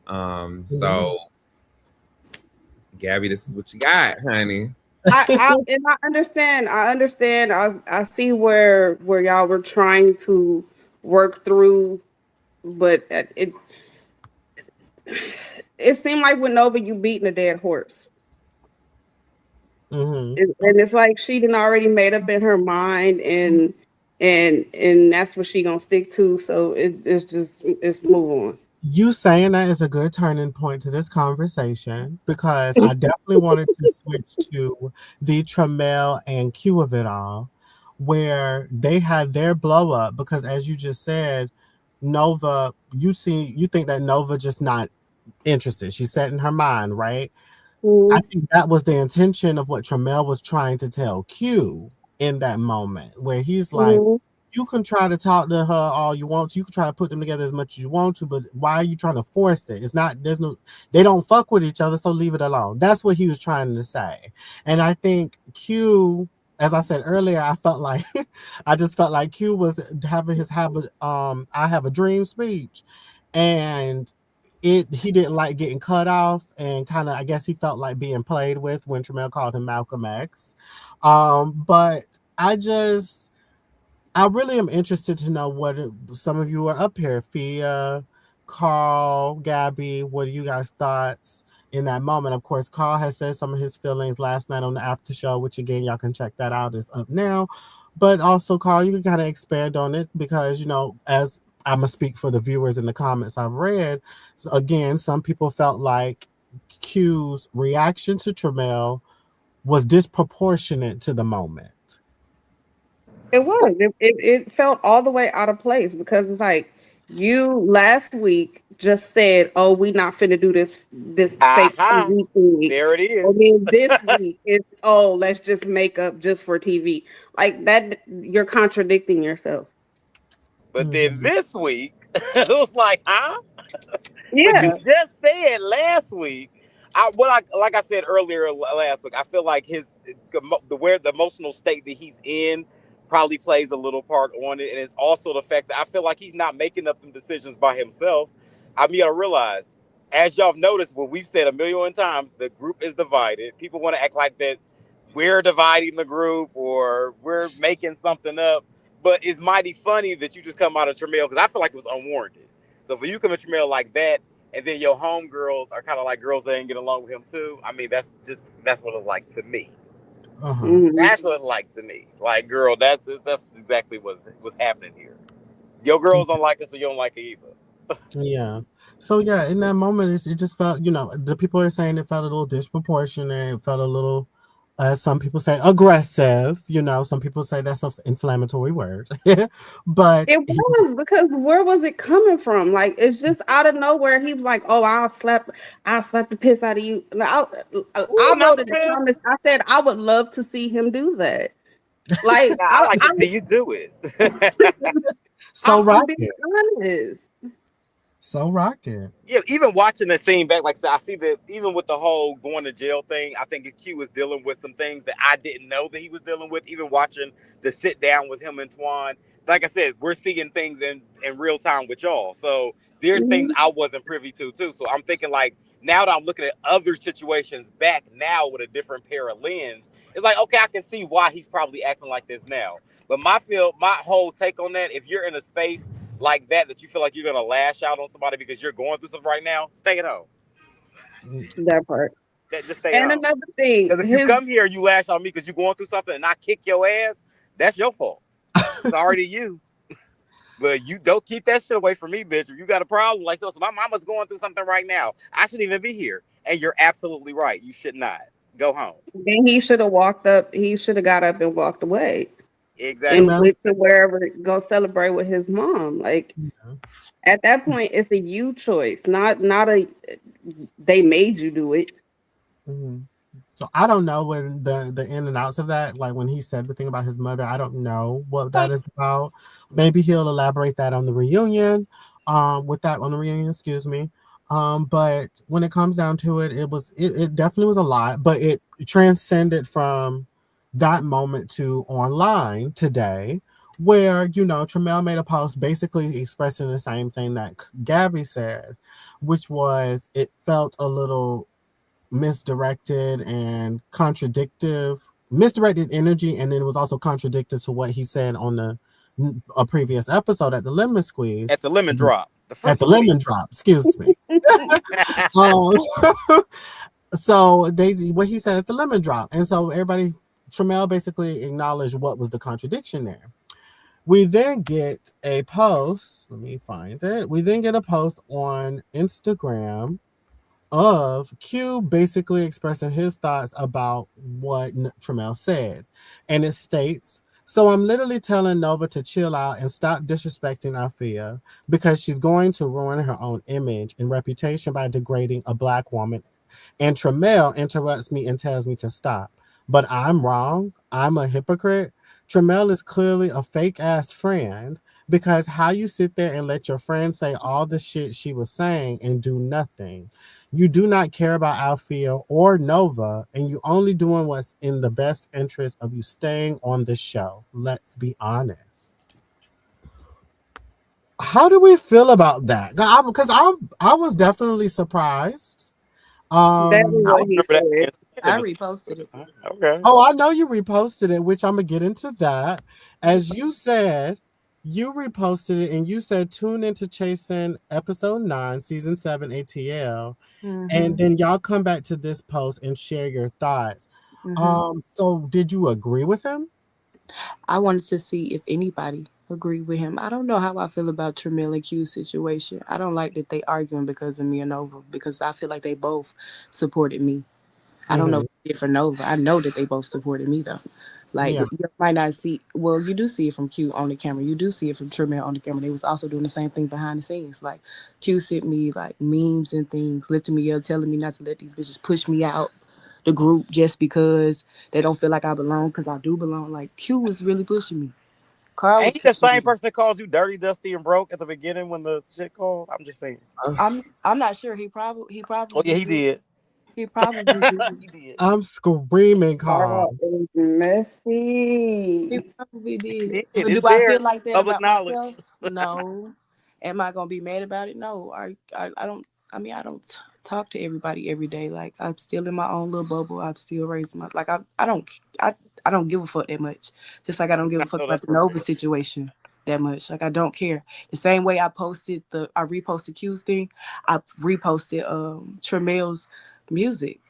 So Gabby, this is what you got, honey. I understand. I see where y'all were trying to work through, but it seemed like with Nova, you beating a dead horse. And it's like she done already made up in her mind, and that's what she gonna stick to. So it's move on. You saying that is a good turning point to this conversation, because I definitely wanted to switch to the Tramiel and Q of it all, where they had their blow up. Because as you just said, Nova, you think that Nova just not interested. She's set in her mind, right? I think that was the intention of what Tramiel was trying to tell Q in that moment, where he's like, Mhm. you can try to talk to her all you want to. You can try to put them together as much as you want to, but why are you trying to force it? It's not, they don't fuck with each other, so leave it alone. That's what he was trying to say. And I think Q, as I said earlier, I felt like, I just felt like Q was having his I have a dream speech. And he didn't like getting cut off, and kind of, I guess he felt like being played with when Tramiel called him Malcolm X. But I really am interested to know some of you are up here. Fia, Carl, Gabby, what are you guys' thoughts in that moment? Of course, Carl has said some of his feelings last night on the after show, which again, y'all can check that out. It's up now. But also, Carl, you can kind of expand on it, because, as I'm going to speak for the viewers in the comments I've read, so again, some people felt like Q's reaction to Tramiel was disproportionate to the moment. It was. It felt all the way out of place, because it's like you last week just said, "Oh, we not finna do this fake Aha. TV thing." There it is. And then this week it's, "Oh, let's just make up just for TV." Like that, you're contradicting yourself. But then this week, it was like, huh? But you Yeah. just said last week. Like I said earlier last week, I feel like the emotional state that he's in probably plays a little part on it, and it's also the fact that I feel like he's not making up them decisions by himself. I mean, you gotta realize, as y'all have noticed, what we've said a million times, the group is divided. People want to act like that we're dividing the group or we're making something up, but it's mighty funny that you just come out of Tramiel, because I feel like it was unwarranted. So for you coming to Tramel like that, and then your homegirls are kind of like girls that ain't get along with him too. I mean, that's what it's like to me. Uh-huh. Mhm. That's what it's like to me. Like, girl, that's exactly what's happening here. Your girls don't like us, so you don't like it either. Yeah. So yeah, in that moment, it just felt, the people are saying it felt a little disproportionate. It felt a little, some people say aggressive. Some people say that's an inflammatory word, but It was because where was it coming from? Like it's just out of nowhere. He was like, "Oh, I'll slap the piss out of you." And Ooh, I not wrote the in the best. comments. I said I would love to see him do that. Like Nah, I like to see you do it. so I'm being rocket, honest. so rocket. Yeah, even watching the scene back, like I said, I see that even with the whole going to jail thing, I think Q was dealing with some things that I didn't know that he was dealing with. Even watching the sit down with him and Twan, like I said, we're seeing things in real time with y'all. So there's things Mhm. I wasn't privy to too. So I'm thinking like now that I'm looking at other situations back now with a different pair of lens, it's like okay, I can see why he's probably acting like this now. But my whole take on that, if you're in a space like that you feel like you're gonna lash out on somebody because you're going through something right now, stay at home. That part. Just stay at And home. another thing, Because if you come here, you lash on me because you're going through something, and I kick your ass. That's your fault. Sorry to you, but you don't keep that shit away from me, bitch. If you got a problem like this, my mama's going through something right now. I shouldn't even be here. And you're absolutely right. You should not go home. then he should have walked up. He should have got up and walked away and Exactly. Tremel, went to wherever go celebrate with his mom. Like at that point, it's a you choice, not a they made you do it. mhm. So I don't know when the in and outs of that, like when he said the thing about his mother, I don't know what that is about. Maybe he'll elaborate that on the reunion, with that on the reunion, excuse me. But when it comes down to it, it definitely was a lot, but it transcended from that moment to online today, where Tramel made a post basically expressing the same thing that Gabby said, which was it felt a little misdirected and contradictive, misdirected energy, and then it was also contradictive to what he said on a previous episode at the lemon squeeze, At the lemon drop, the at first the of the week. lemon drop. Excuse me. um, so they what he said at the lemon drop, and so everybody, Tramel basically acknowledged what was the contradiction there. We then get a post. Let me find it. We then get a post on Instagram of Q basically expressing his thoughts about what Tramel said. And it states, "So I'm literally telling Nova to chill out and stop disrespecting Althea because she's going to ruin her own image and reputation by degrading a black woman, and Tramel interrupts me and tells me to stop. But I'm wrong. I'm a hypocrite. Tramel is clearly a fake ass friend because how you sit there and let your friend say all the shit she was saying and do nothing. You do not care about Alfia or Nova, and you only doing what's in the best interest of you staying on the show. Let's be honest." How do we feel about that? Because I was definitely surprised. That is I what don't he remember that said. being said in I the reposted it. okay. Oh, I know you reposted it, which I'm gonna get into that. As you said, you reposted it and you said tune into Chasing episode 9, season 7 ATL. And Mm-hmm. then y'all come back to this post and share your thoughts. Mm-hmm. So did you agree with him? I wanted to see if anybody agreed with him. I don't know how I feel about Tramiel and Q's situation. I don't like that they arguing because of me and Nova because I feel like they both supported me. I don't know Hmm. what they did for Nova. I know that they both supported me though. Like Yeah. you might not see. Well, you do see it from Q on the camera. You do see it from Tramiel on the camera. They was also doing the same thing behind the scenes. Like Q sent me like memes and things, lifting me up, telling me not to let these bitches push me out the group just because they don't feel like I belong. Because I do belong. Like Q was really pushing me. Carl Ain't was he the pushing same me. person that calls you dirty, dusty, and broke at the beginning when the shit called? I'm just saying. I'm not sure. He Oh yeah, probably he did. did. He probably did. He did. I'm screaming, Carl Carl. is He messy. probably He did. did. But It's do I there. feel like that Public about knowledge. myself? No. Am I gonna be mad about it? No. I don't. I mean, I don't talk to everybody every day. Like I'm still in my own little bubble. I'm still raising my like I don't I don't give a fuck that much. Just like I don't give a fuck No, about that's the for Nova real. situation that much. Like I don't care. The same way I reposted Q's thing, I reposted Tremel's music,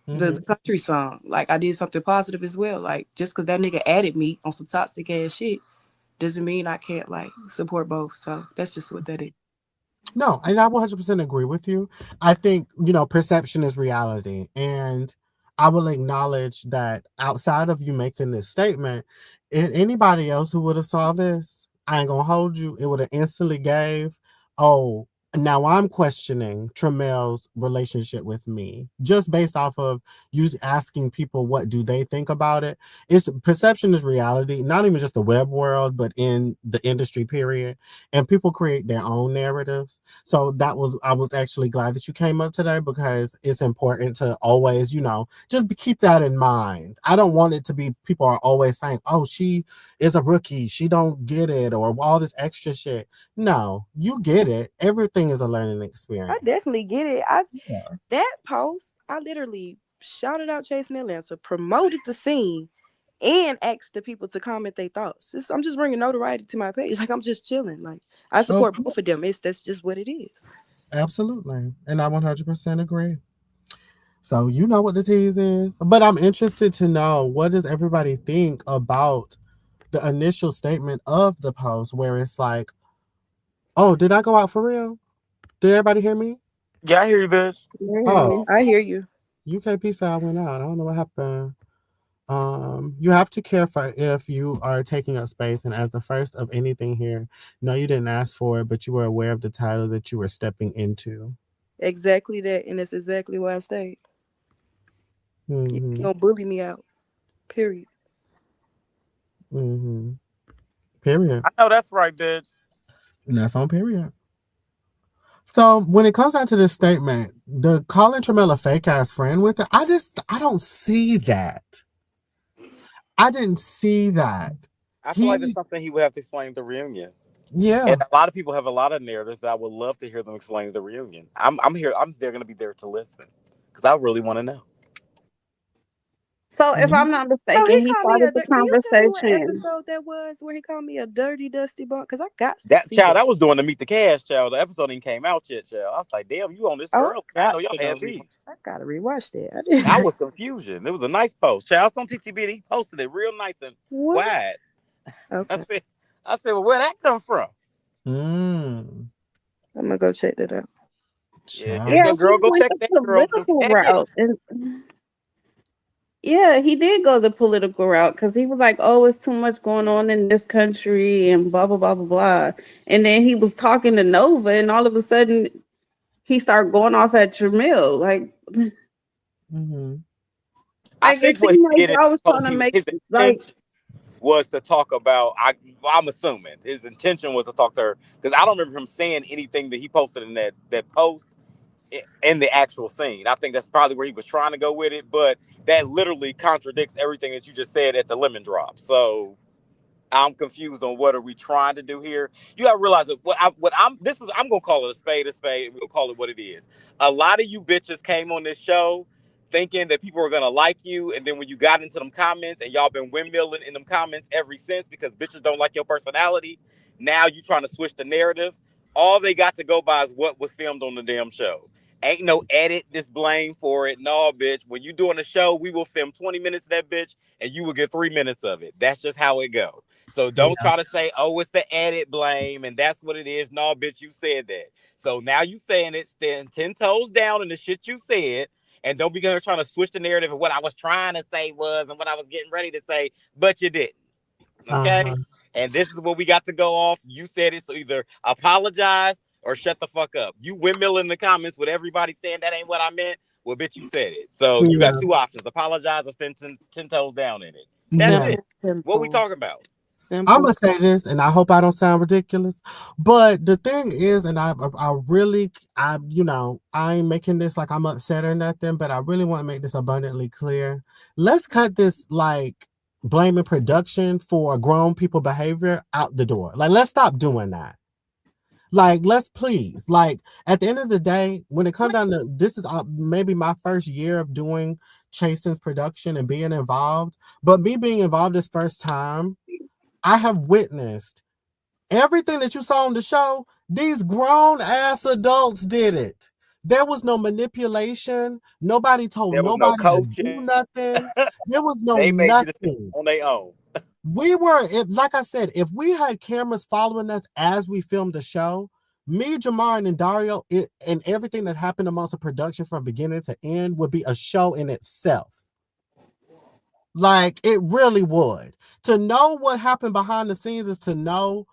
the country song. Like I did something positive as well. Like just because that nigga added me on some toxic ass shit doesn't mean I can't like support both. So that's just what that is. No, and I 100% agree with you. I think, perception is reality. And I will acknowledge that outside of you making this statement, anybody else who would have saw this, I ain't gonna hold you, it would have instantly gave, oh, now I'm questioning Tremel's relationship with me just based off of you asking people what do they think about it. It's perception is reality, not even just the web world, but in the industry period. And people create their own narratives. So I was actually glad that you came up today because it's important to always, just keep that in mind. I don't want it to be people are always saying, oh, she is a rookie, she don't get it, or all this extra shit. No, you get it. Everything is a learning experience. I definitely get it. That post, I literally shouted out Chasing Atlanta, promoted the scene, and asked the people to comment their thoughts. I'm just bringing notoriety to my page. Like I'm just chilling. Like I support both of them. That's just what it is. Absolutely, and I 100% agree. So you know what the tease is, but I'm interested to know what does everybody think about the initial statement of the post where it's like, oh, did I go out for real? Did everybody hear me? Yeah, I hear you, bitch. Oh, I hear you. UKP said I went out. I don't know what happened. You have to care for if you are taking up space, and as the first of anything here, no, you didn't ask for it, but you were aware of the title that you were stepping into. Exactly that, and that's exactly why I stayed. You don't bully me out. Period. Period. I know that's right, bitch. And that's on period. So when it comes down to this statement, the calling Tremel a fake ass friend with it, I don't see that. I didn't see that. I feel like it's something he would have to explain at the reunion. Yeah. And a lot of people have a lot of narratives that I would love to hear them explain at the reunion. I'm here. They're going to be there to listen because I really want to know. So if I'm not So mistaken, he started the can you tell me what conversation. episode that was where he called me a dirty dusty bum? Because I got to That see child, that. I was doing the Meet the Cash child. The episode ain't came out yet, child. I was like, damn, you on this early. I know y'all had beef. I gotta rewatch that. I was confusion. It was a nice post. Child, on TTB, he posted it real nice and wide. Okay. I said, well, where'd that come from? I'm gonna go check that out. Yeah, girl, go check that girl. Political route. Yeah, he did go the political route because he was like, "Oh, it's too much going on in this country," and blah blah blah blah blah. And then he was talking to Nova, and all of a sudden, he started going off at Jamil. Like, I think what he did I was trying to make his intention was to talk about. I'm assuming his intention was to talk to her because I don't remember him saying anything that he posted in that post in the actual scene. I think that's probably where he was trying to go with it, but that literally contradicts everything that you just said at the lemon drop. So I'm confused on what are we trying to do here. You gotta realize that I'm gonna call it a spade, and we'll call it what it is. A lot of you bitches came on this show thinking that people were gonna like you, and then when you got into them comments and y'all been windmilling in them comments ever since because bitches don't like your personality, now you trying to switch the narrative. All they got to go by is what was filmed on the damn show. Ain't no edit this blame for it. No, bitch. When you doing a show, we will film 20 minutes of that bitch and you will get 3 minutes of it. That's just how it goes. So don't try to say, oh, it's the edit blame and that's what it is. No, bitch, you said that. So now you saying it, stand 10 toes down in the shit you said. And don't be trying to switch the narrative of what I was trying to say was and what I was getting ready to say, but you didn't. Okay? And this is what we got to go off. You said it, so either apologize or shut the fuck up. You windmill in the comments with everybody saying that ain't what I meant. Well, bitch, you said it. So you got two options: apologize or stand 10 toes down in it. That's it. What we talking about? I'm gonna say this, and I hope I don't sound ridiculous, but the thing is, and I ain't making this like I'm upset or nothing, but I really want to make this abundantly clear. Let's cut this like blaming production for grown people behavior out the door. Like, let's stop doing that. Like, let's please, like, at the end of the day, when it comes down to this is maybe my first year of doing Chasen's production and being involved, but me being involved this first time, I have witnessed Everything that you saw on the show, these grown ass adults did it. There was no manipulation. Nobody told There was no nobody to coaching. do nothing. There was no They made you nothing. on their own. We were, like I said, if we had cameras following us as we filmed the show, me, Jamar, and Dario, and everything that happened amongst the production from beginning to end would be a show in itself. Like, it really would. To know what happened behind the scenes is to know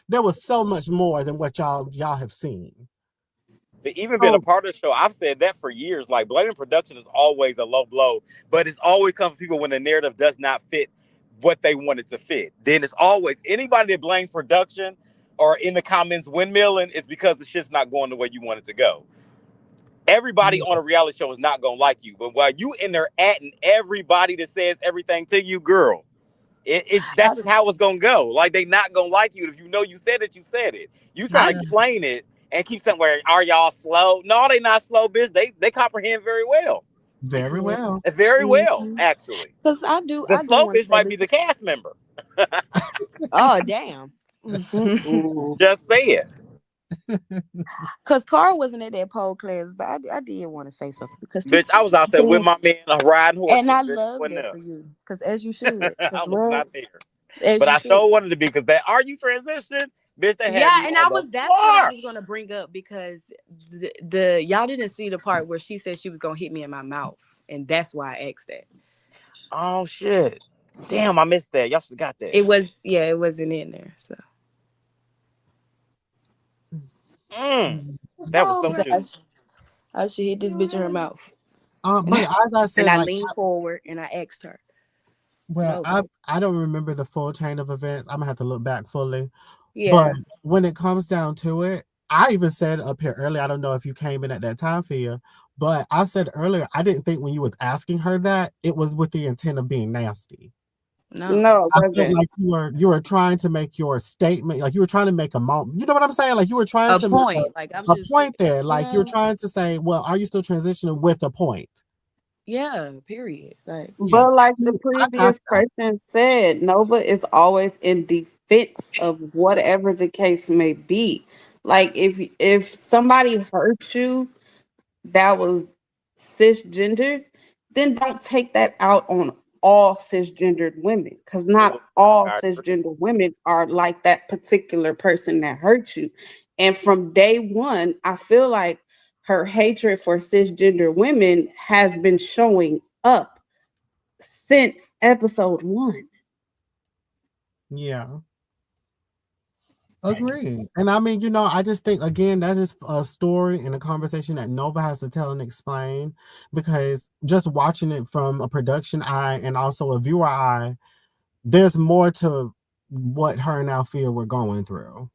there was so much more than what y'all have seen. But even being a part of the show, I've said that for years. Like, blaming production is always a low blow, but it's always comes from people when the narrative does not fit what they want it to fit. Then it's always anybody that blames production or in the comments windmilling is because the shit's not going the way you want it to go. Everybody on a reality show is not gonna like you, but while you in there atting everybody that says everything to you, girl, that's just how it's gonna go. Like, they not gonna like you. If you know you said it, you said it. You try to explain it and keep saying, "Where are y'all slow?" No, they not slow, bitch. They comprehend very well. Very well. Very well, actually. Because The I do slow want bitch to say might this. be the cast member. Oh, damn. Just say it. Because Carl wasn't at that pole class, but I did want to say something. Because Bitch, I was out there with my man riding horses. and I Bitch, love wasn't that there. for you. Because as you should. I was not there. As But you I should. sure wanted to be, because that "Are you transition?" Bitch, they had me And on the that's what I floor. was gonna bring up, because the y'all didn't see the part where she said she was gonna hit me in my mouth, and that's why I asked that. Oh shit! Damn, I missed that. Y'all should have got that. It wasn't in there. So that was so so cute. I should hit this bitch in her mouth. But as I said, and I like, leaned forward and I asked her. well, No. I don't remember the full chain of events. I'm gonna have to look back fully. Yeah. But when it comes down to it, I even said up here earlier, I don't know if you came in at that time, Fia, but I said earlier, I didn't think when you was asking her that, it was with the intent of being nasty. No, I felt like you were trying to make your statement, like you were trying to make a moment. You know what I'm saying? Like you were trying to point. make Like I was a just point there. Like you're know. trying to say, well, are you still transitioning with a point? Yeah, period. Like, But like the previous person said, Nova is always in defense of whatever the case may be. Like if somebody hurt you that was cisgendered, then don't take that out on all cisgendered women, because not all cisgendered women are like that particular person that hurt you. And from day one, I feel like her hatred for cisgender women has been showing up since episode 1. Yeah. Agreed. And I mean, I just think, again, that is a story and a conversation that Nova has to tell and explain, because just watching it from a production eye and also a viewer eye, there's more to what her and Althea were going through.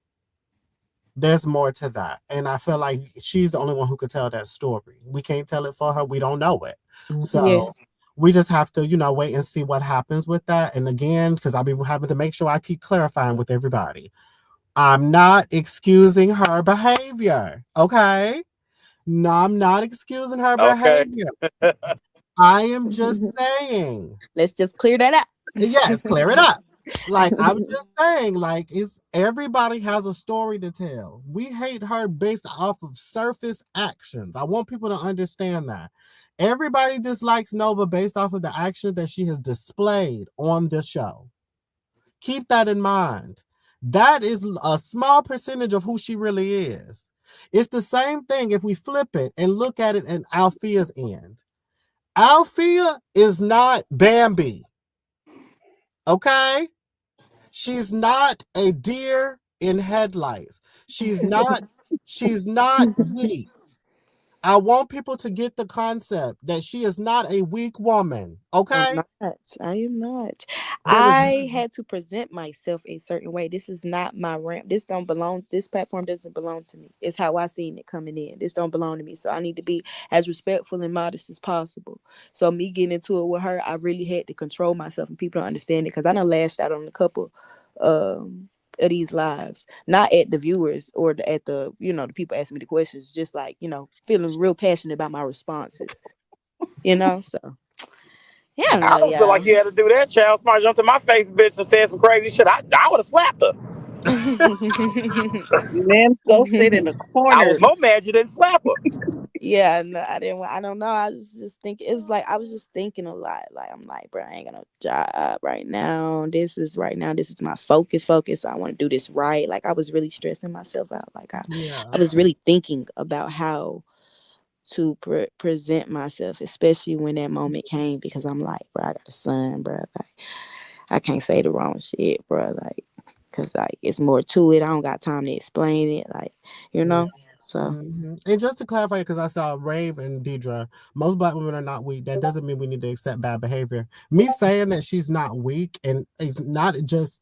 There's more to that. And I feel like she's the only one who could tell that story. We can't tell it for her. We don't know it. So we just have to, wait and see what happens with that. And again, because I'll be having to make sure I keep clarifying with everybody, I'm not excusing her behavior. Okay? No, I'm not excusing her behavior. I am just saying. Let's just clear that up. Yes, clear it up. Like, I'm just saying, like, everybody has a story to tell. We hate her based off of surface actions. I want people to understand that. Everybody dislikes Nova based off of the actions that she has displayed on the show. Keep that in mind. That is a small percentage of who she really is. It's the same thing if we flip it and look at it in Althea's end. Althea is not Bambi. Okay? She's not a deer in headlights. She's not weak. I want people to get the concept that she is not a weak woman. Okay? I am not. I had to present myself a certain way. This is not my ramp. This platform doesn't belong to me. It's how I seen it coming in. This don't belong to me. So I need to be as respectful and modest as possible. So me getting into it with her, I really had to control myself, and people don't understand it, because I done lashed out on a couple of these lives, not at the viewers or at the the people asking me the questions, just like feeling real passionate about my responses, so yeah. I don't feel like you had to do that, child. Somebody jumped in my face, bitch, and said some crazy shit. I would have slapped her. Then go sit in the I was corner. more mad you didn't slap her. Yeah, no, I didn't. I don't know. I was just thinking. It's like I was just thinking a lot. Like I'm like, bro, I ain't got no job right now. This is right now. This is my focus. Focus. I want to do this right. Like I was really stressing myself out. Like I Yeah. was really thinking about how to present myself, especially when that moment came. Because I'm like, bro, I got a son, bro. Like I can't say the wrong shit, bro. Like, cause like it's more to it. I don't got time to explain it. Like, you Yeah. know. So And just to clarify, because I saw Rave and Deidre, most Black women are not weak. That doesn't mean we need to accept bad behavior. Me saying that she's not weak and it's not just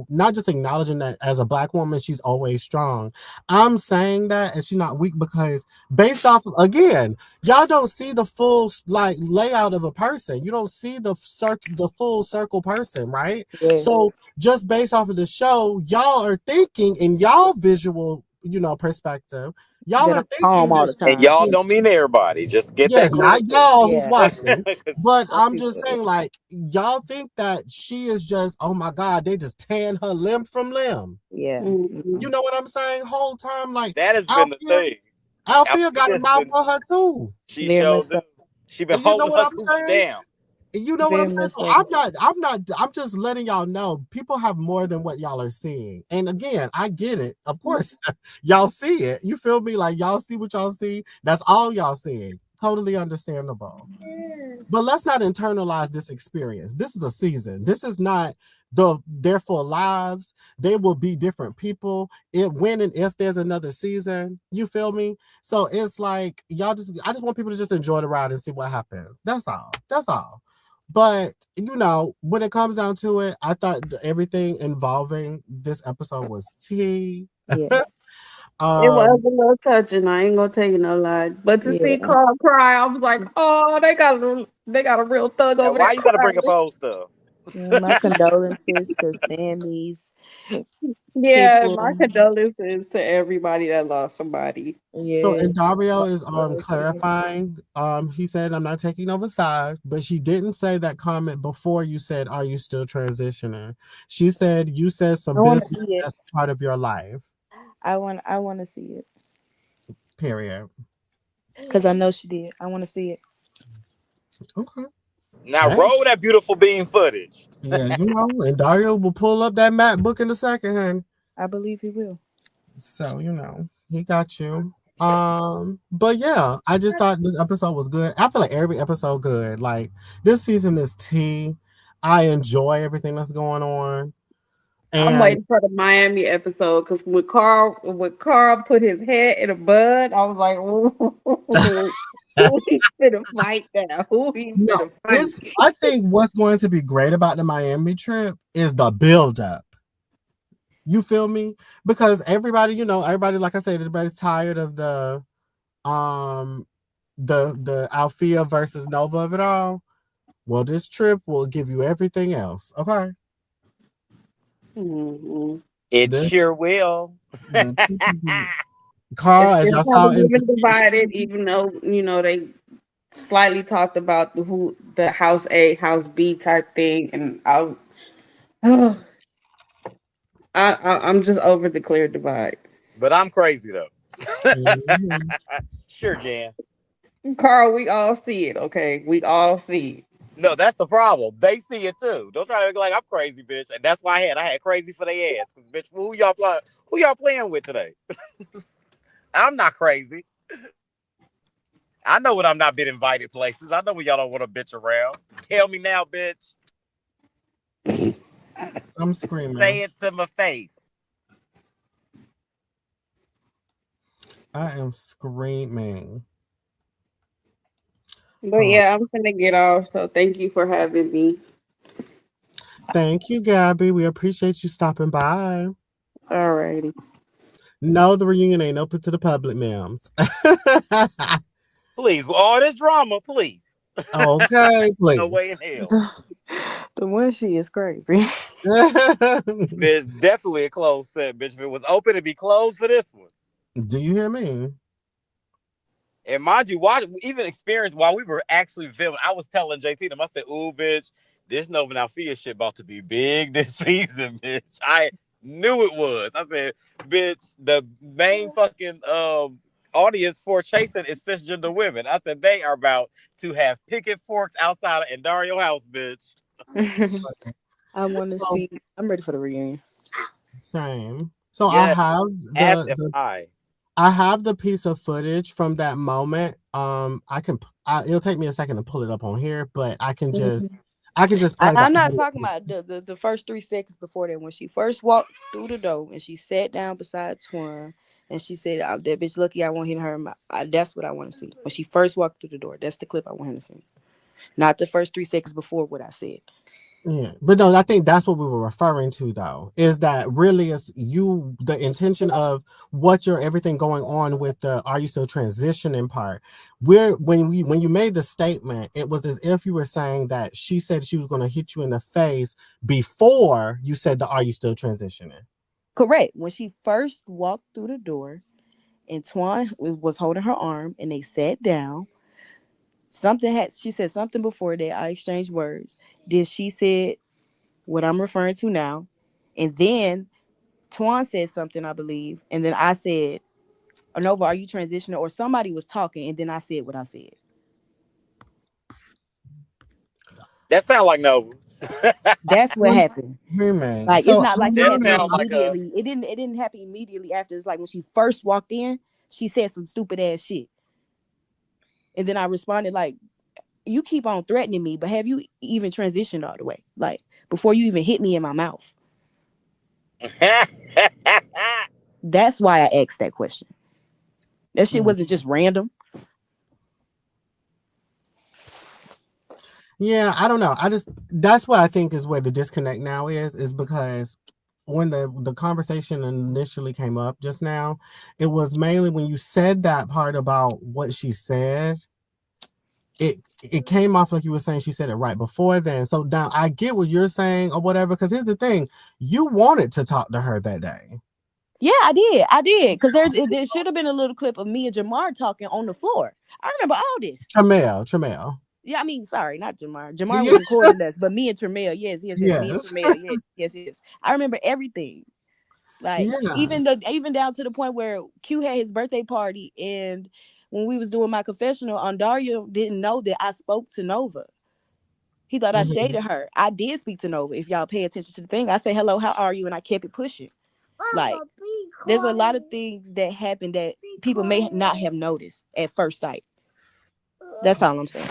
not just acknowledging that as a Black woman, she's always strong. I'm saying that and she's not weak because based off, again, y'all don't see the full like layout of a person. You don't see the full circle person, right? yeah, So just based off of the show, y'all are thinking in y'all visual, perspective, y'all that are I'm calm thinking all that the And time. y'all don't mean everybody. Just get that yes, clear not too. y'all who's Yeah, watching, but some I'm just people. saying, like, y'all think that she is just, oh my God, they just tan her limb from limb. Yeah. Mhm. You know what I'm saying? Whole time, like, That has been the Althea, thing. Althea got a Althea's mouth been for her too. she Very much showed so. up. She been And you know holding what her I'm coochie saying? down. You know what Very I'm saying? much So so. I'm just letting y'all know people have more than what y'all are seeing. And again, I get it. Of course, y'all see it. You feel me? Like y'all see what y'all see. That's all y'all seeing. Totally understandable. But let's not internalize this experience. This is a season. This is not their full lives. They will be different people. When and if there's another season, you feel me? So it's like I just want people to just enjoy the ride and see what happens. That's all. That's all. But when it comes down to it, I thought everything involving this episode was tea. Yeah. It was um, a little touching. I ain't gonna tell you no lie. But to see Yeah. Carl cry, I was like, oh, they got a real thug And over why there you gotta bring up crying. old stuff? Yeah. My condolences to Sammy's Yeah, my people. condolences to everybody that lost somebody. So and Yes. Dario is clarifying. He said, I'm not taking over sides, but she didn't say that comment before you said, are you still transitioning? She said you said I some want to business see it. that's part of your life. I want to see it Period. because I know she did. I want to see it. Okay. Now Hey. roll that beautiful beam footage. Yeah, and Dario will pull up that map book in a second, honey. I believe he will. So, he got you. But yeah, I just thought this episode was good. I feel like every episode good. Like this season is tea. I enjoy everything that's going on. I'm And waiting for the Miami episode because when Carl put his head in a bud, I was like, ooh, who he finna fight now? Who he no, finna fight? I think what's going to be great about the Miami trip is the build up. You feel me? Because everybody, like I said, everybody's tired of um the Althea versus Nova of it all. Well, this trip will give you everything else. Okay. Mm-hmm. It This sure will. Carl, It's as still y'all kind saw of in living divided, even though they slightly talked about the house A, house B type thing, and I'm just over the clear divide. But I'm crazy though. Mhm. Sure, Jan. Carl, we all see it, okay? We all see No, that's the problem. They see it too. Don't try to make like I'm crazy, bitch. And that's why I had crazy for their ass. Cause bitch, who y'all playing with today? I'm not crazy. I know when I'm not been invited places. I know when y'all don't want to bitch around. Tell me now, bitch. I'm Say screaming. it to my face. I am screaming. it. But yeah, I'm gonna get off. So thank you for having me. Thank you, Gabby. We appreciate you stopping by. Alrighty. No, the reunion ain't open to the public, ma'am. Please, with all this drama, please. Okay, No please. way in hell. The one she is crazy. There's definitely a closed set, bitch. If it was open, it'd be closed for this one. Do you hear me? And mind you, even experience while we were actually filming, I was telling JT them, I said, "Ooh, bitch, this Nova Althea shit about to be big this season, bitch." Knew it was. I said, bitch, the main fucking audience for chasing is cisgender women. I said they are about to have picket forks outside of Dario house, bitch. I want to see. I'm ready for the reunion. Same. So Yeah, I have the piece of footage from that moment. It'll take me a second to pull it up on here, but I can just play I'm not audio. talking about the first 3 seconds before that when she first walked through the door and she sat down beside Twan and she said, "That bitch lucky I won't hit her." That's what I want to see when she first walked through the door. That's the clip I want him to see, not the first 3 seconds before what I said. Yeah, but no, I think that's what we were referring to, though, is that really is the intention of what your everything going on with the "are you still transitioning" part. When you made the statement, it was as if you were saying that she said she was going to hit you in the face before you said the "are you still transitioning." Correct. When she first walked through the door, and Twan was holding her arm, and they sat down. She said something before that. I exchanged words. Then she said what I'm referring to now, and then Twan said something, I believe, and then I said, "Nova, are you transitioning?" Or somebody was talking, and then I said what I said. That sounds like Nova. That's what happened. Man, Like, it's so not like it that happened sounds like immediately. It didn't happen immediately after. It's like when she first walked in, she said some stupid ass shit, and then I responded like, "You keep on threatening me, but have you even transitioned all the way? Like, before you even hit me in my mouth?" That's why I asked that question. That shit wasn't just random. Yeah, I don't know. That's what I think is where the disconnect now is because when the conversation initially came up just now, it was mainly when you said that part about what she said, it came off like you were saying she said it right before then. So now I get what you're saying or whatever, because here's the thing, you wanted to talk to her that day. Yeah, I did. Because there should have been a little clip of me and Jamar talking on the floor. I remember all this. Tremel. Yeah, I mean, sorry, not Jamar. Jamar Yeah. was recording us, but me and Tremel, yes. Me and Yes. Tremel, yes. I remember everything. Like, Yeah. even down to the point where Q had his birthday party, and when we was doing my confessional, Dario didn't know that I spoke to Nova. He thought I shaded her. I did speak to Nova. If y'all pay attention to the thing, I said, "Hello, how are you?" And I kept it pushing. Like, there's a lot of things that happen that people may not have noticed at first sight. That's all I'm saying.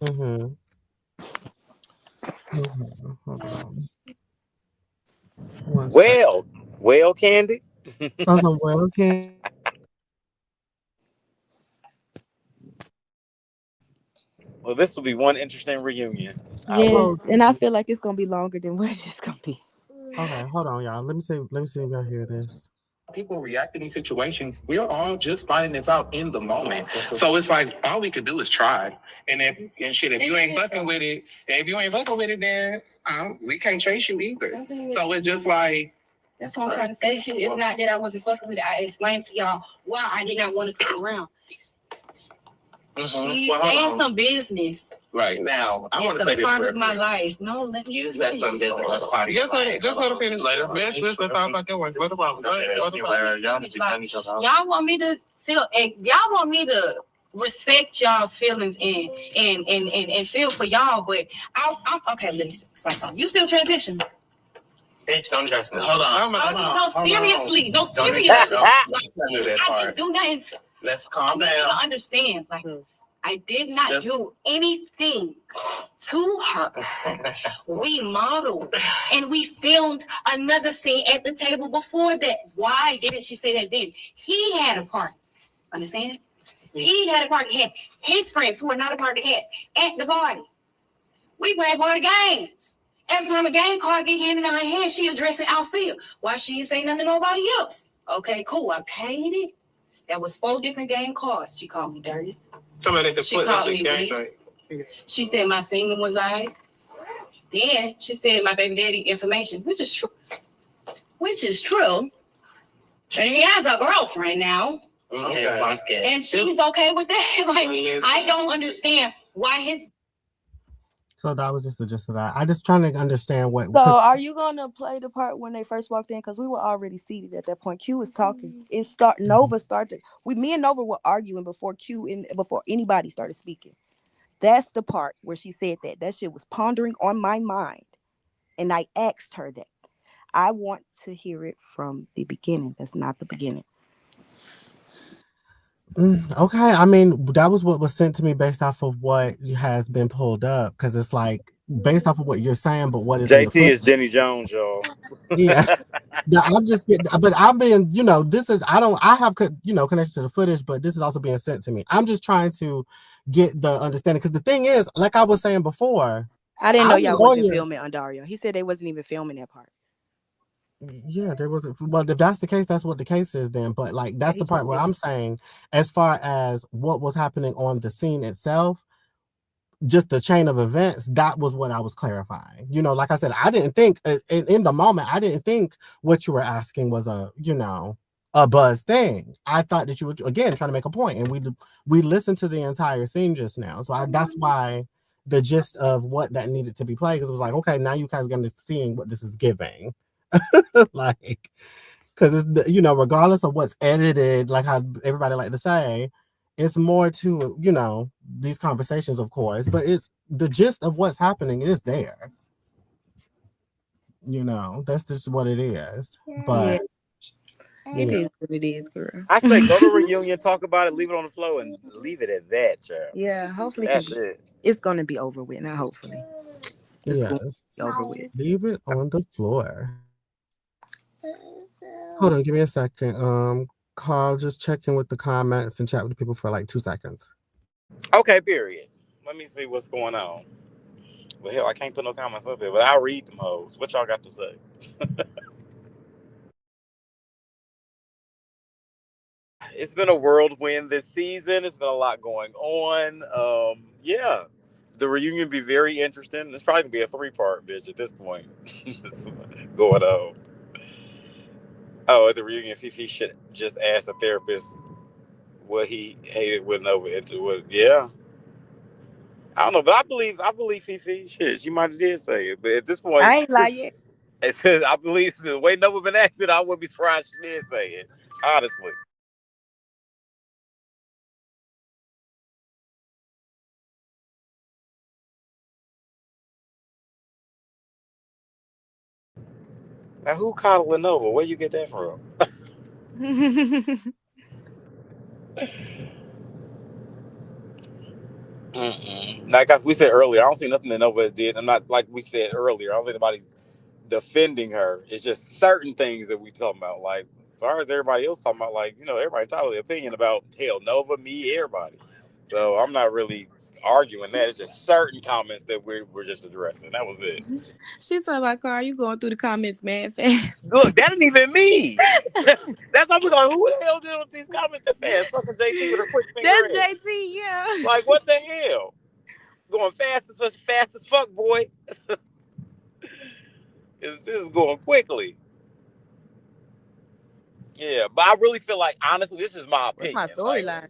Mm-hmm. Hold on. Well, Candy. Okay. Well, this will be one interesting reunion. Yes, and I feel like it's gonna be longer than what it's gonna be. Okay, hold on, y'all. Let me see if y'all hear this. People react in these situations, we're all just finding this out in the moment. So it's like all we can do is try. And if you ain't fucking with it, then we can't chase you either. So it's just like, that's what I'm trying to say to you. It's not that I wasn't fucking with it. I explained to y'all why I did not want to come around. She's saying some business. Right now, I want to say this part of my life. No, let me use that. Just let her finish later. Let's talk about your words. What about y'all want me to feel? Y'all want me to respect y'all's feelings and feel for y'all, but I'm okay. Listen, you still transition. Hold on. No, seriously. Let's do nothing. Let's calm down. I understand. Like, I did not do anything to her. We modeled and we filmed another scene at the table before that. Why didn't she say that then? He had a part. Understand? He had a part. He had his friends who were not a part of the cast at the party. We played party games. Every time a game card get handed in her hand, she addressing outfield. Why she didn't say nothing to nobody else? Okay, cool. I paid it. That was 4 different game cards. She called me dirty. She called me weak. She said my singing was right. Then she said my baby daddy information, which is true. And he has a girlfriend now. Okay. And she's okay with that. Like, I don't understand why his. So that was just the gist of that. I just trying to understand what. So, Because are you gonna play the part when they first walked in? Because we were already seated at that point. Q was talking. Nova started. Me and Nova were arguing before before anybody started speaking. That's the part where she said that. That shit was pondering on my mind, and I asked her that. I want to hear it from the beginning. That's not the beginning. Okay, I mean that was what was sent to me based off of what has been pulled up, because it's like based off of what you're saying, but what is in the JT foot? is Jenny Jones, y'all. Yeah, yeah. I'm just getting, but I'm being, this is I have connection to the footage, but this is also being sent to me. I'm just trying to get the understanding, because the thing is, like I was saying before, I didn't I know was y'all on wasn't you. filming Undario. He said they wasn't even filming that part. Yeah, there wasn't. Well, if that's the case, that's what the case is then. But like, that's the part where I'm saying, as far as what was happening on the scene itself, just the chain of events, that was what I was clarifying. Like I said, I didn't think in the moment, I didn't think what you were asking was a buzz thing. I thought that you were, again, trying to make a point, and we listened to the entire scene just now. So that's why the gist of what that needed to be played, because it was like, okay, now you guys are going to seeing what this is giving. Like, because it's regardless of what's edited, like how everybody like to say, it's more to these conversations, of course, but it's the gist of what's happening is there. That's just what it is. But It is what it is, girl. I say go to reunion, talk about it, leave it on the floor, and leave it at that, child. Yeah, hopefully That's it. it's gonna be over with. Not hopefully. It's going to yes, be over with. leave it on the floor. Hold on, give me a second. Carl, just check in with the comments and chat with the people for like 2 seconds. Okay, period. Let me see what's going on. Well, hell, I can't put no comments up here, but I'll read them hoes. What y'all got to say? It's been a whirlwind this season. It's been a lot going on. Yeah, the reunion be very interesting. It's probably gonna be a 3-part bitch at this point. Going on. Oh, at the reunion, Fifi should just ask the therapist what he hated with Nova into what. Yeah, I don't know, but I believe Fifi. Shit, she might have did say it, but at this point, I ain't lie yet. I believe the way Nova been acting, I wouldn't be surprised she did say it. Honestly. Now, who coddling Nova? Where you get that from? Mm-mm. Like we said earlier, I don't see nothing that Nova did. I'm not, like we said earlier, I don't think anybody's defending her. It's just certain things that we talking about. Like as far as everybody else talking about, like everybody entitled to opinion about hell, Nova, me, everybody. So I'm not really arguing that. It's just certain comments that we're just addressing. That was it. She talking about Carl. You going through the comments, man, fast. Look, that ain't even me. That's how we going. Who the hell did these comments that fast? Fucking JT with her quick finger That's ass. JT, yeah. Like what the hell? Going fast as fuck, boy. This is going quickly. Yeah, but I really feel like, honestly, this is my What's my opinion. Like, storyline?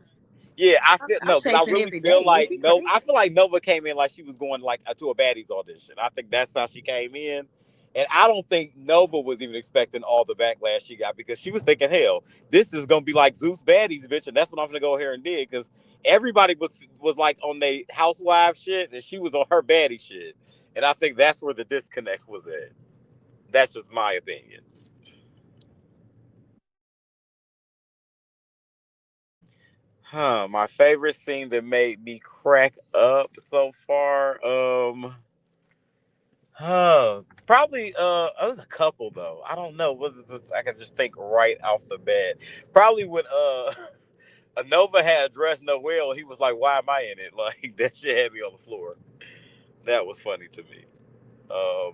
yeah, I feel I'm no, because I chasing really every feel day. Is like he no, crazy? I feel like Nova came in like she was going like to a baddies audition. I think that's how she came in, and I don't think Nova was even expecting all the backlash she got, because she was thinking, hell, this is gonna be like Zeus baddies, bitch, and that's what I'm gonna go here and did, because everybody was like on their housewife shit, and she was on her baddie shit, and I think that's where the disconnect was at. That's just my opinion. Huh, my favorite scene that made me crack up so far. Probably there's a couple though. I don't know. I can just think right off the bat. Probably when Anova had addressed Noel, he was like, "Why am I in it?" Like that shit had me on the floor. That was funny to me. I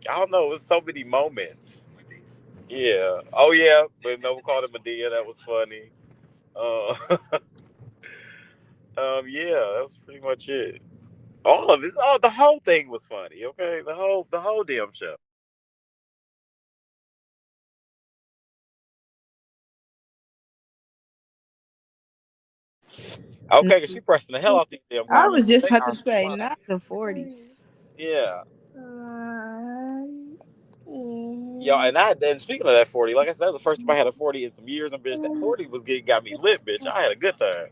don't know. It was so many moments. Yeah. Oh yeah. But Nova called him Medea. That was funny. Uh, yeah, that was pretty much it. All of it. Oh, the whole thing was funny. Okay, the whole damn show. Okay, cause she pressing the hell out these damn I comments. was just They about to are say, funny. not the 40. Yeah. Yo, and speaking of that 40, like I said, that was the first time I had a 40 in some years, and bitch, that 40 got me lit, bitch. I had a good time.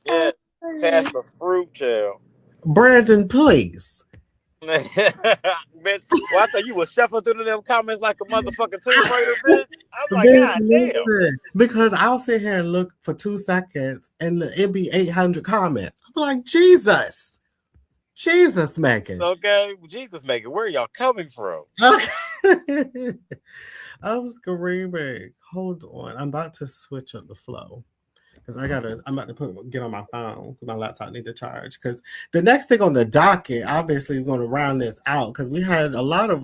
Yeah, pass the fruit, child. Brandon, please. Bitch, well, I thought you was shuffling through them comments like a motherfucking Tomb Raider, bitch. I'm like, Bitch, God damn. listen, because I'll sit here and look for 2 seconds and it'd be 800 comments. I'm like, Jesus, Megan. Okay, Jesus, Megan, where are y'all coming from? Okay. I'm screaming. Hold on. I'm about to switch up the flow. Because I'm about to get on my phone because my laptop need to charge. Because the next thing on the docket, obviously, is going to round this out because we had a lot of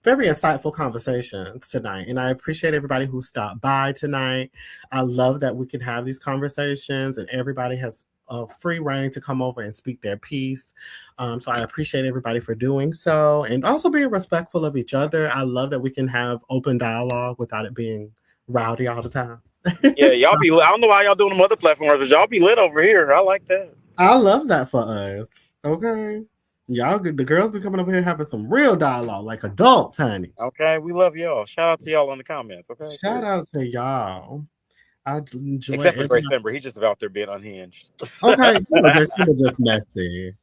very insightful conversations tonight, and I appreciate everybody who stopped by tonight. I love that we can have these conversations, and everybody has a free reign to come over and speak their piece. So I appreciate everybody for doing so, and also being respectful of each other. I love that we can have open dialogue without it being rowdy all the time. Yeah, y'all So, be. I don't know why y'all doing them other platforms, but y'all be lit over here. I like that. I love that for us. Okay. Y'all, the girls be coming over here having some real dialogue, like adults, honey. Okay, we love y'all. Shout out to y'all in the comments. Okay, Shout out to y'all. I enjoy except for every. Grace Simber, he's just out there being unhinged. Okay, you know, Dre Summer just messy.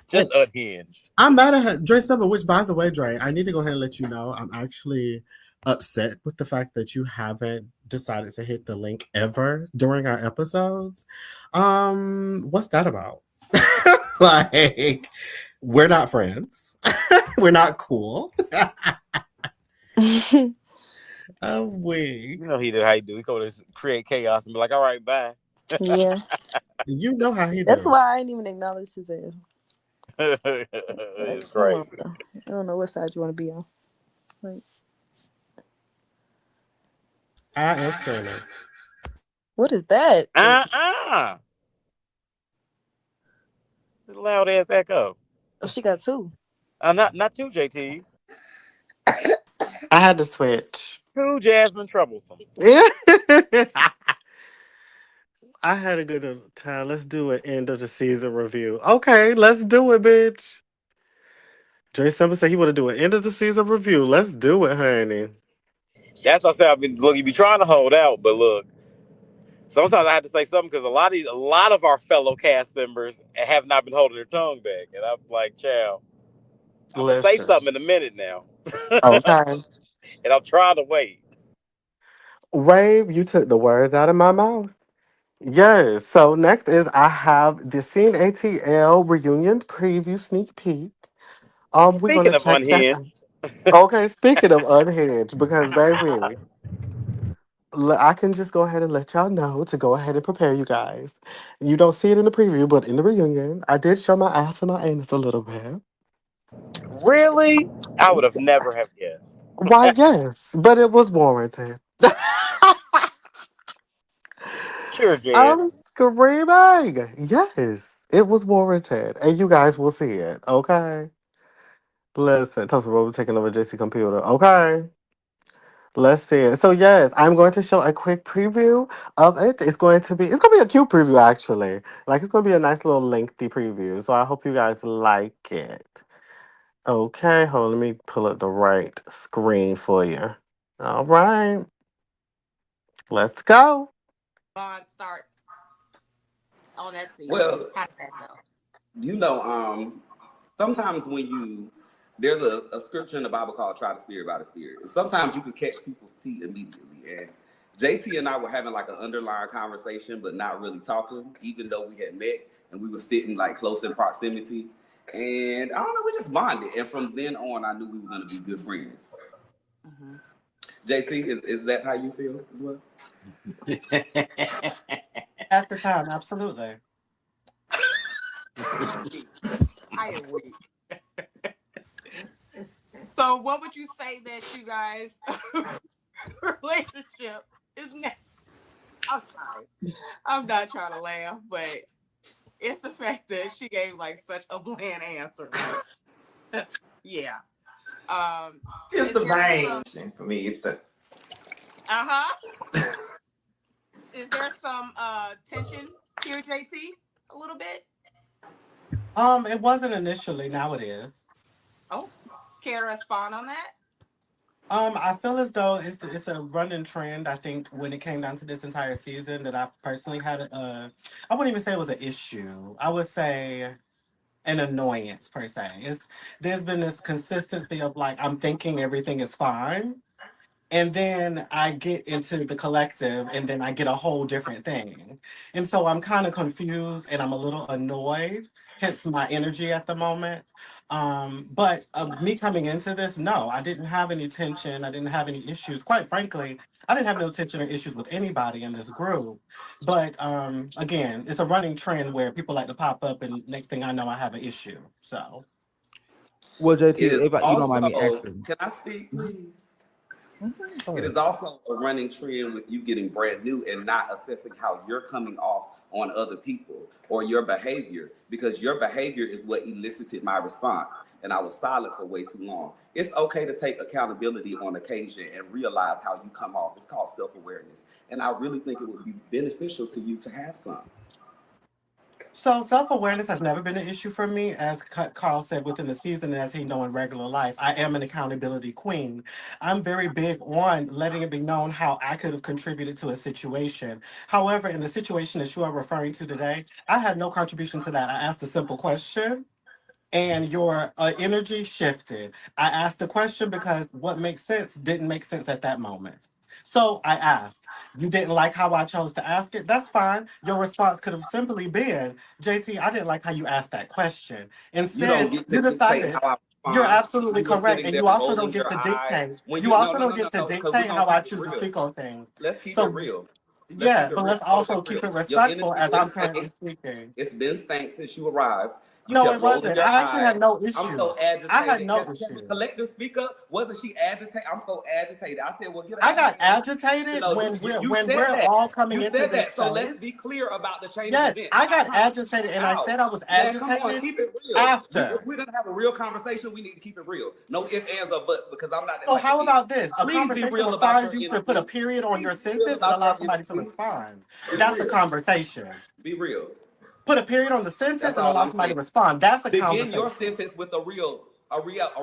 Just And unhinged. I'm mad at her, Dre Summer, which, by the way, Dre, I need to go ahead and let you know I'm actually upset with the fact that you haven't decided to hit the link ever during our episodes. What's that about? Like, we're not friends. We're not cool. I'm weak. You know he do how he do. He go to create chaos and be like, "All right, bye." Yeah. You know how he That's do. why I didn't even acknowledge his ass. It's Come on, crazy. bro. I don't know what side you want to be on. Like, I am screaming. what is that? Loud ass echo. Oh, she got two. Not two JTs. I had to switch. Two Jasmine Troublesome. I had a good time. Let's do an end of the season review. Okay, let's do it, bitch. Dre Summer said he want to do an end of the season review. Let's do it, honey. That's what I said. You be trying to hold out, but look, sometimes I have to say something because a lot of our fellow cast members have not been holding their tongue back, and I'm like, child, I'm gonna say Listen. something in a minute now, Okay. and I'm trying to wait. Rave, you took the words out of my mouth. Yes. So next is I have the Scene ATL reunion preview sneak peek. We're Speaking gonna of check that out. unhinged, Okay, speaking of unhinged, because baby, I can just go ahead and let y'all know to go ahead and prepare you guys. You don't see it in the preview, but in the reunion, I did show my ass and my anus a little bit. really, I would have never have guessed. Why, yes, but it was warranted. Sure, Jazz. I'm screaming. Yes, it was warranted. And you guys will see it, okay? Listen, Toast Road taking over JC Computer, okay? Let's see it. So yes, I'm going to show a quick preview of it. It's gonna be a cute preview actually. Like it's gonna be a nice little lengthy preview. So I hope you guys like it. Okay, hold on, let me pull up the right screen for you. All right. Let's go. Start on that scene. Well, How did that go? you know, sometimes when there's a scripture in the Bible called "Try the Spirit by the Spirit." And sometimes you can catch people's tea immediately. And JT and I were having like an underlying conversation, but not really talking, even though we had met and we were sitting like close in proximity. And I don't know, we just bonded. And from then on, I knew we were going to be good friends. Mm-hmm. JT, is that how you feel as well? At the time, absolutely. I am weak. So, what would you say that you guys' relationship is now? I'm sorry. I'm not trying to laugh, but it's the fact that she gave like such a bland answer. Like, yeah. It's the range. For me, it's the. Is there some tension here, JT? A little bit. It wasn't initially. Now it is. Oh, care to respond on that? I feel as though it's a running trend. I think when it came down to this entire season, that I personally had I wouldn't even say it was an issue. I would say an annoyance per se. There's been this consistency of like I'm thinking everything is fine, and then I get into the collective and then I get a whole different thing. And so I'm kind of confused and I'm a little annoyed, hence my energy at the moment. But me coming into this, no, I didn't have any tension. I didn't have any issues. Quite frankly, I didn't have no tension or issues with anybody in this group. But again, it's a running trend where people like to pop up and next thing I know, I have an issue. So. Well, It JT, is if you don't mind me also, asking. can I speak, Mhm. please? Okay, go It ahead. is also a running trend with you getting brand new and not assessing how you're coming off on other people or your behavior, because your behavior is what elicited my response. And I was silent for way too long. It's okay to take accountability on occasion and realize how you come off. It's called self awareness. And I really think it would be beneficial to you to have some. So self-awareness has never been an issue for me, as Carl said within the season, and as he know in regular life. I am an accountability queen. I'm very big on letting it be known how I could have contributed to a situation. However, in the situation that you are referring to today, I had no contribution to that. I asked a simple question and your energy shifted. I asked the question because what makes sense didn't make sense at that moment. So I asked. You didn't like how I chose to ask it? That's fine. Your response could have simply been, JT, I didn't like how you asked that question. You don't Instead, get to you dictate decided how I you're respond. absolutely You were correct. sitting And there you also don't rolling get your to eyes dictate. when You you no also no don't no get no to no because we're dictate gonna how I keep it choose to real. speak on things. Let's keep it So real. Let's keep yeah, it but real. let's Hold it also keep real. it Your respectful energy as been I'm currently stank. speaking. It's been stank since you arrived. You No, it kept rolling wasn't. your I actually eyes. had no I'm issue. so I had agitated. no Can the issue. collective speak up? Wasn't she agitated? I'm so agitated. I said, well, get I out of got here. You agitated know, when you we're said that. all coming You into said this that. So let's be space. clear about the chain of Yes, events. I Stop got trying to agitated, and I out. said I was Man, come on, agitated keep it real. If after. we're gonna have a real conversation, we need to keep it real. No ifs, ands, or buts, because I'm not that So type of how kid. about this? A Please be conversation real about requires your you to put a energy. period on Please your be real sentence and about allow your somebody to energy. respond. Be That's a real. conversation. Be real. Put a period on the That's sentence and all allow I'm somebody saying. to respond. That's a Begin your conversation. sentence with a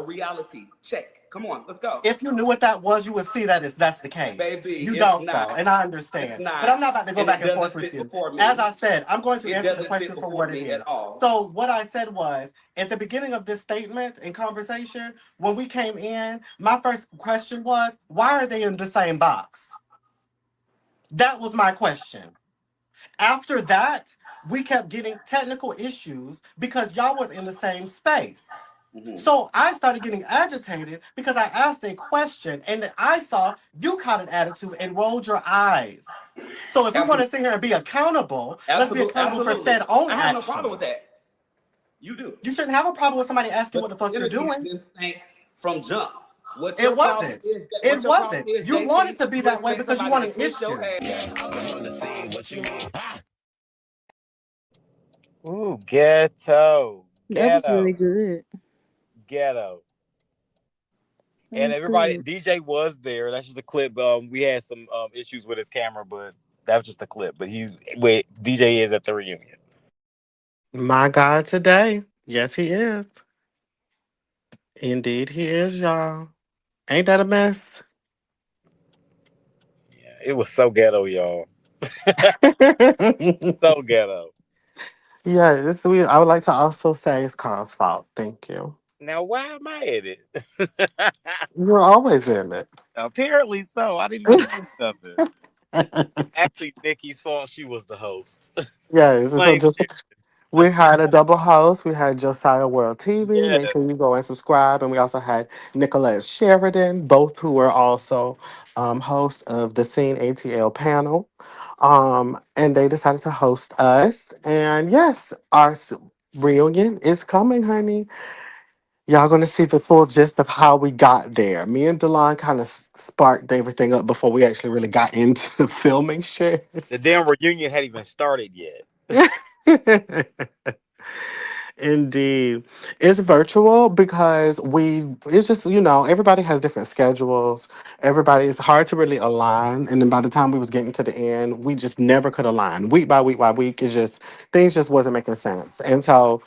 reality check. Come on, let's go. If you knew what that was, you would see that that's the case. Baby, You it's don't though, not. and I It's understand. But I'm not. not about to go And back it and forth doesn't with fit you. before As me. I said, I'm going to It answer the doesn't fit question for before what it me at is. all. So what I said was at the beginning of this statement and conversation, when we came in, my first question was, why are they in the same box? That was my question. After that, we kept getting technical issues because y'all was in the same space. Mhm. So I started getting agitated because I asked a question and I saw you caught an attitude and rolled your eyes. So if we want to Absolutely. sit here and be accountable, let's be accountable for Absolutely. said own I have no problem with actions. that. You do. You shouldn't have a problem with somebody asking But what the fuck your you're energy has doing. been stank from jump. What It your problem wasn't. is, It what your problem wasn't. is, You wanted JT, to be you that way expect because you somebody want to an kiss your issue. ass. Ooh, ghetto, That was really ghetto, good. ghetto. That And was everybody, good. DJ was there. That's just a clip. We had some issues with his camera, but that was just a clip. But DJ is at the reunion. My God, today. Yes, he is. Indeed, he is, y'all. Ain't that a mess? Yeah, it was so ghetto, y'all. So ghetto. Yes, I would like to also say it's Carl's fault. Thank you. Now, why am I in it? You're always in it. Apparently so. I didn't even do nothing. Actually, Nikki's fault. She was the host. Yes, and so Blame just you. we had a double host. We had Josiah World TV. Make Yes. sure you go and subscribe. And we also had Nicolette Sheridan, both who were also hosts of the Scene ATL panel. And they decided to host us. And yes, our reunion is coming, honey. Y'all gonna see the full gist of how we got there. Me and Delon kind of sparked everything up before we actually really got into the filming shit. The damn reunion hadn't even started yet. Indeed. It's virtual because it's just, everybody has different schedules. Everybody, it's hard to really align. And then by the time we was getting to the end, we just never could align. Week by week by week, it's just, things just wasn't making sense. And so,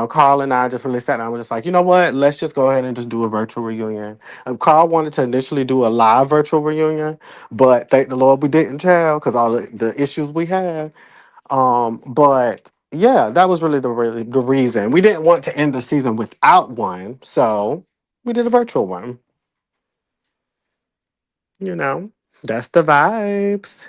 Carl and I just really sat down and was just like, you know what? Let's just go ahead and just do a virtual reunion. Carl wanted to initially do a live virtual reunion, but thank the Lord we didn't, child, because all the issues we had. But yeah, that was really the reason. We didn't want to end the season without one, so we did a virtual one. You know, that's the vibes.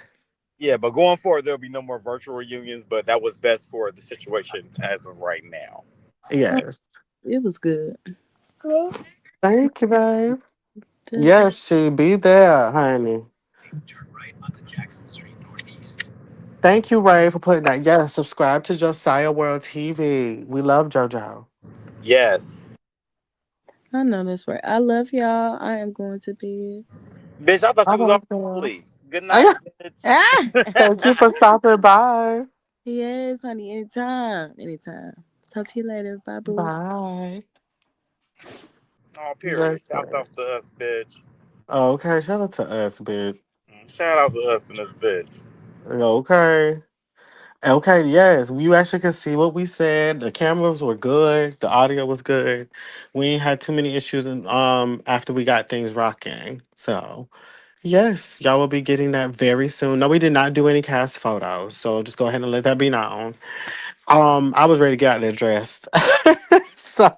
Yeah, but going forward, there'll be no more virtual reunions. But that was best for the situation as of right now. Oh, Yes. it was good. Thank you, babe. That's Yes, she be there, honey. Thank you, Ray, for putting that. Yes, subscribe to Josiah World TV. We love JoJo. Yes, I know that's right. I love y'all. I am going to bed. bitch. I thought I you was off love you. sleep. Good night, bitch. Ah, Thank you for stopping by. yes, honey. Anytime, anytime. Talk to you later. Bye, boos. Bye. Oh, period. Yes, Shouts sir. out to us, bitch. Okay, shout out to us, bitch. Shout out to us and this bitch. Okay. Okay, yes. You actually could see what we said. The cameras were good. The audio was good. We ain't had too many issues after we got things rocking. So yes, y'all will be getting that very soon. No, we did not do any cast photos. So just go ahead and let that be known. I was ready to get out there dressed. So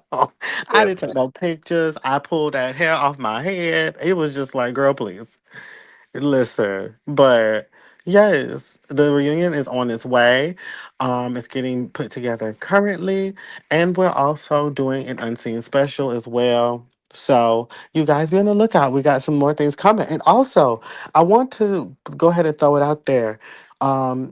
I didn't take Definitely. no pictures. I pulled that hair off my head. It was just like, girl, please. Listen, but yes, the reunion is on its way. It's getting put together currently, and we're also doing an unseen special as well. So you guys be on the lookout. We got some more things coming, and also I want to go ahead and throw it out there. Um,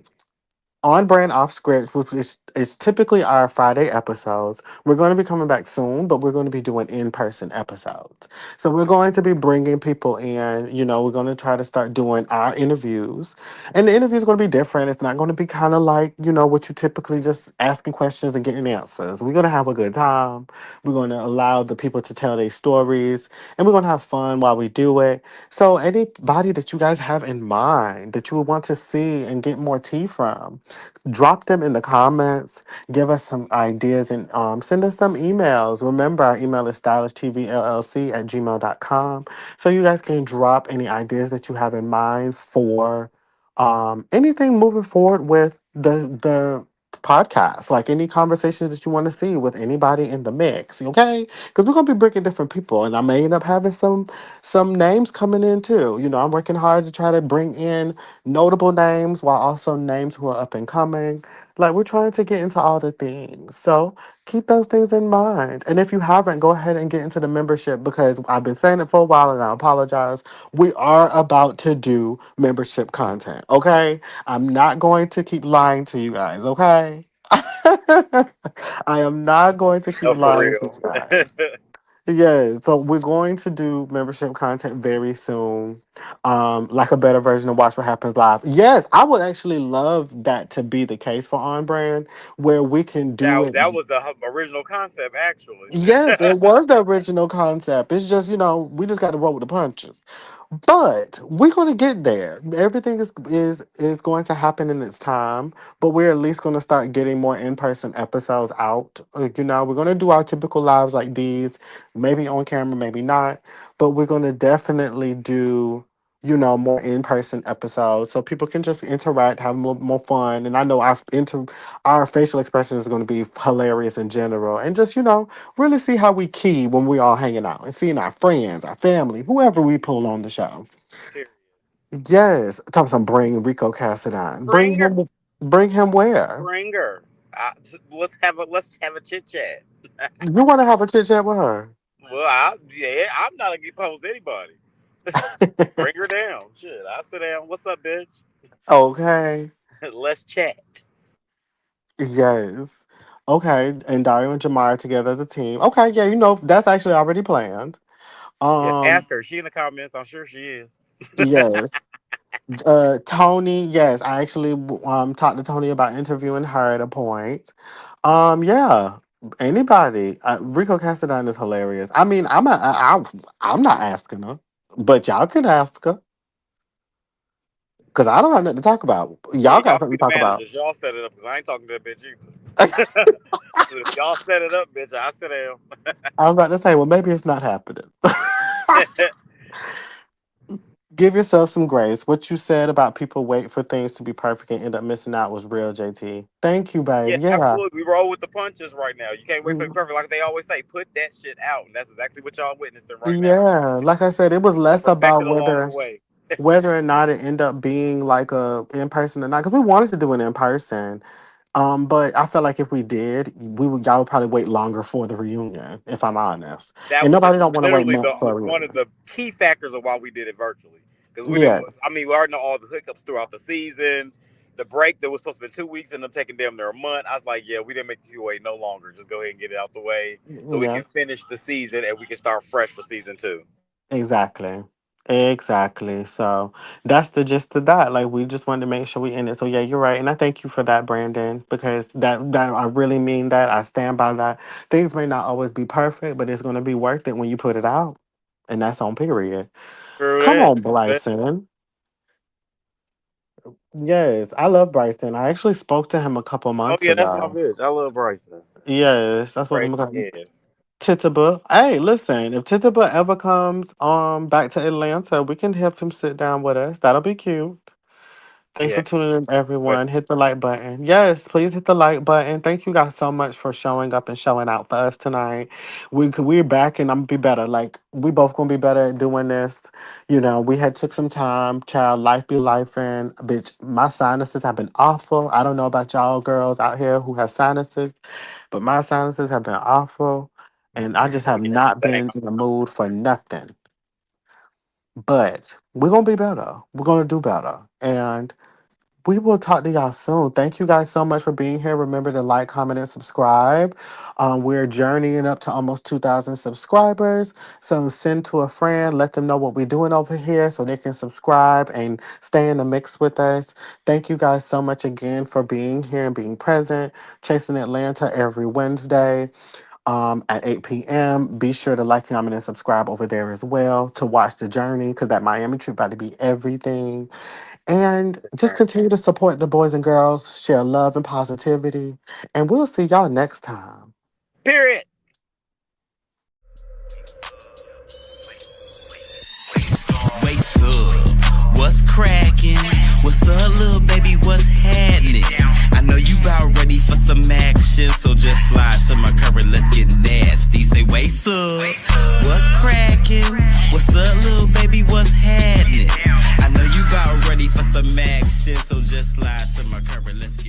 on brand off script, which is typically our Friday episodes. We're going to be coming back soon, but we're going to be doing in person episodes. So we're going to be bringing people in. We're going to try to start doing our interviews, and the interview is going to be different. It's not going to be kind of like what you typically just asking questions and getting answers. We're going to have a good time. We're going to allow the people to tell their stories, and we're going to have fun while we do it. So anybody that you guys have in mind that you would want to see and get more tea from, drop them in the comments, give us some ideas, and send us some emails. Remember, our email is stylishtvllc@gmail.com. So you guys can drop any ideas that you have in mind for anything moving forward with the podcast, like any conversations that you want to see with anybody in the mix, okay? Because we're gonna be bringing different people, and I may end up having some names coming in too. I'm working hard to try to bring in notable names while also names who are up and coming. Like we're trying to get into all the things. So keep those things in mind. And if you haven't, go ahead and get into the membership because I've been saying it for a while and I apologize. We are about to do membership content. Okay. I'm not going to keep lying to you guys. Okay. I am not going to keep No, for lying to real. you guys. Yeah, so we're going to do membership content very soon. Like a better version of Watch What Happens Live. Yes, I would actually love that to be the case for On Brand, where we can do that it. that was the original concept, actually. Yes, it was the original concept. It's just, we just got to roll with the punches. But we're gonna get there. Everything is going to happen in its time, but we're at least gonna start getting more in-person episodes out. We're gonna do our typical lives like these, maybe on camera, maybe not, but we're gonna definitely do, more in-person episodes so people can just interact, have more fun. And I know our facial expression is gonna be hilarious in general. And just, really see how we key when we all hanging out and seeing our friends, our family, whoever we pull on the show. Period. Yes, talking some bring Rico Cassadine. Bring her, Bring him where? bring her. Let's have a chit chat. You want to have a chit chat with her? Well, I'm not gonna post anybody. Bring her down. Shit, I sit down. What's up, bitch? Okay. Let's chat. Yes. Okay. And Dario and Jamar together as a team. Okay. Yeah. That's actually already planned. Yeah, Um. ask her. She in the comments. I'm sure she is. Yes. Tony. Yes. I actually talked to Tony about interviewing her at a point. Yeah. Anybody. Rico Cassadine is hilarious. I mean, I'm not asking her, but y'all can ask her because I don't have nothing to talk about. Yeah, Y'all got y'all be something to the talk about. managers. Y'all set it up because I ain't talking to that bitch either. If y'all set it up, bitch, I sit down. I was about to say, well, maybe it's not happening. Give yourself some grace. What you said about people wait for things to be perfect and end up missing out was real, JT. Thank you, Yeah, babe. Yeah. absolutely. We roll with the punches right now. You can't wait for it to be perfect. Like they always say, put that shit out. And that's exactly what y'all witnessing right now. Yeah. Like I said, it was It's less about perfected along the whether way. or not it end up being like a in person or not, because we wanted to do it in person. But I felt like if we did, y'all would probably wait longer for the reunion, if I'm honest. That And was nobody don't want to wait literally months for a one of reunion. the key factors of why we did it virtually. Because we didn't. Yeah, I mean, we already know all the hiccups throughout the season. The break that was supposed to be 2 weeks ended up taking damn near a month. I was like, yeah, we didn't make you wait no longer. Just go ahead and get it out the way so we yeah, can finish the season and we can start fresh for season 2. exactly. Exactly. So that's the gist of that. Like we just wanted to make sure we end it. So yeah, you're right. And I thank you for that, Brandon, because that I really mean that. I stand by that. Things may not always be perfect, but it's gonna be worth it when you put it out. And that's on period. True Come that. on, Bryson. Yes, I love Bryson. I actually spoke to him a couple Oh months yeah, that's my ago. bitch. I love Bryson. Yes, that's what Crazy I'm going. ass. Tituba. Hey, listen, if Tituba ever comes back to Atlanta, we can have him sit down with us. That'll be cute. Thanks Yeah. for tuning in, But everyone. Hit the like button. Yes, please hit the like button. Thank you guys so much for showing up and showing out for us tonight. We're back, and I'm gonna be better. Like we both gonna be better at doing this. You know, we had took some time. Child, life be life, and bitch, my sinuses have been awful. I don't know about y'all girls out here who have sinuses, but my sinuses have been awful, and I just have not dang. been in the mood for nothing. But we're gonna be better. We're gonna do better, and we will talk to y'all soon. Thank you guys so much for being here. Remember to like, comment, and subscribe. We're journeying up to almost 2,000 subscribers. So send to a friend, let them know what we're doing over here so they can subscribe and stay in the mix with us. Thank you guys so much again for being here and being present. Chasing Atlanta every Wednesday at 8 p.m. Be sure to like, comment, and subscribe over there as well to watch the journey because that Miami trip about to be everything. And just continue to support the boys and girls, share love and positivity. And we'll see y'all next time. Period. What's up? What's cracking? What's up, little baby? What's happening? I know you about ready for some action, so just slide to my current. Let's get nasty. Say, what's up? What's cracking? What's up, little baby? What's happening? I know you about ready for some action, so just slide to my current. Let's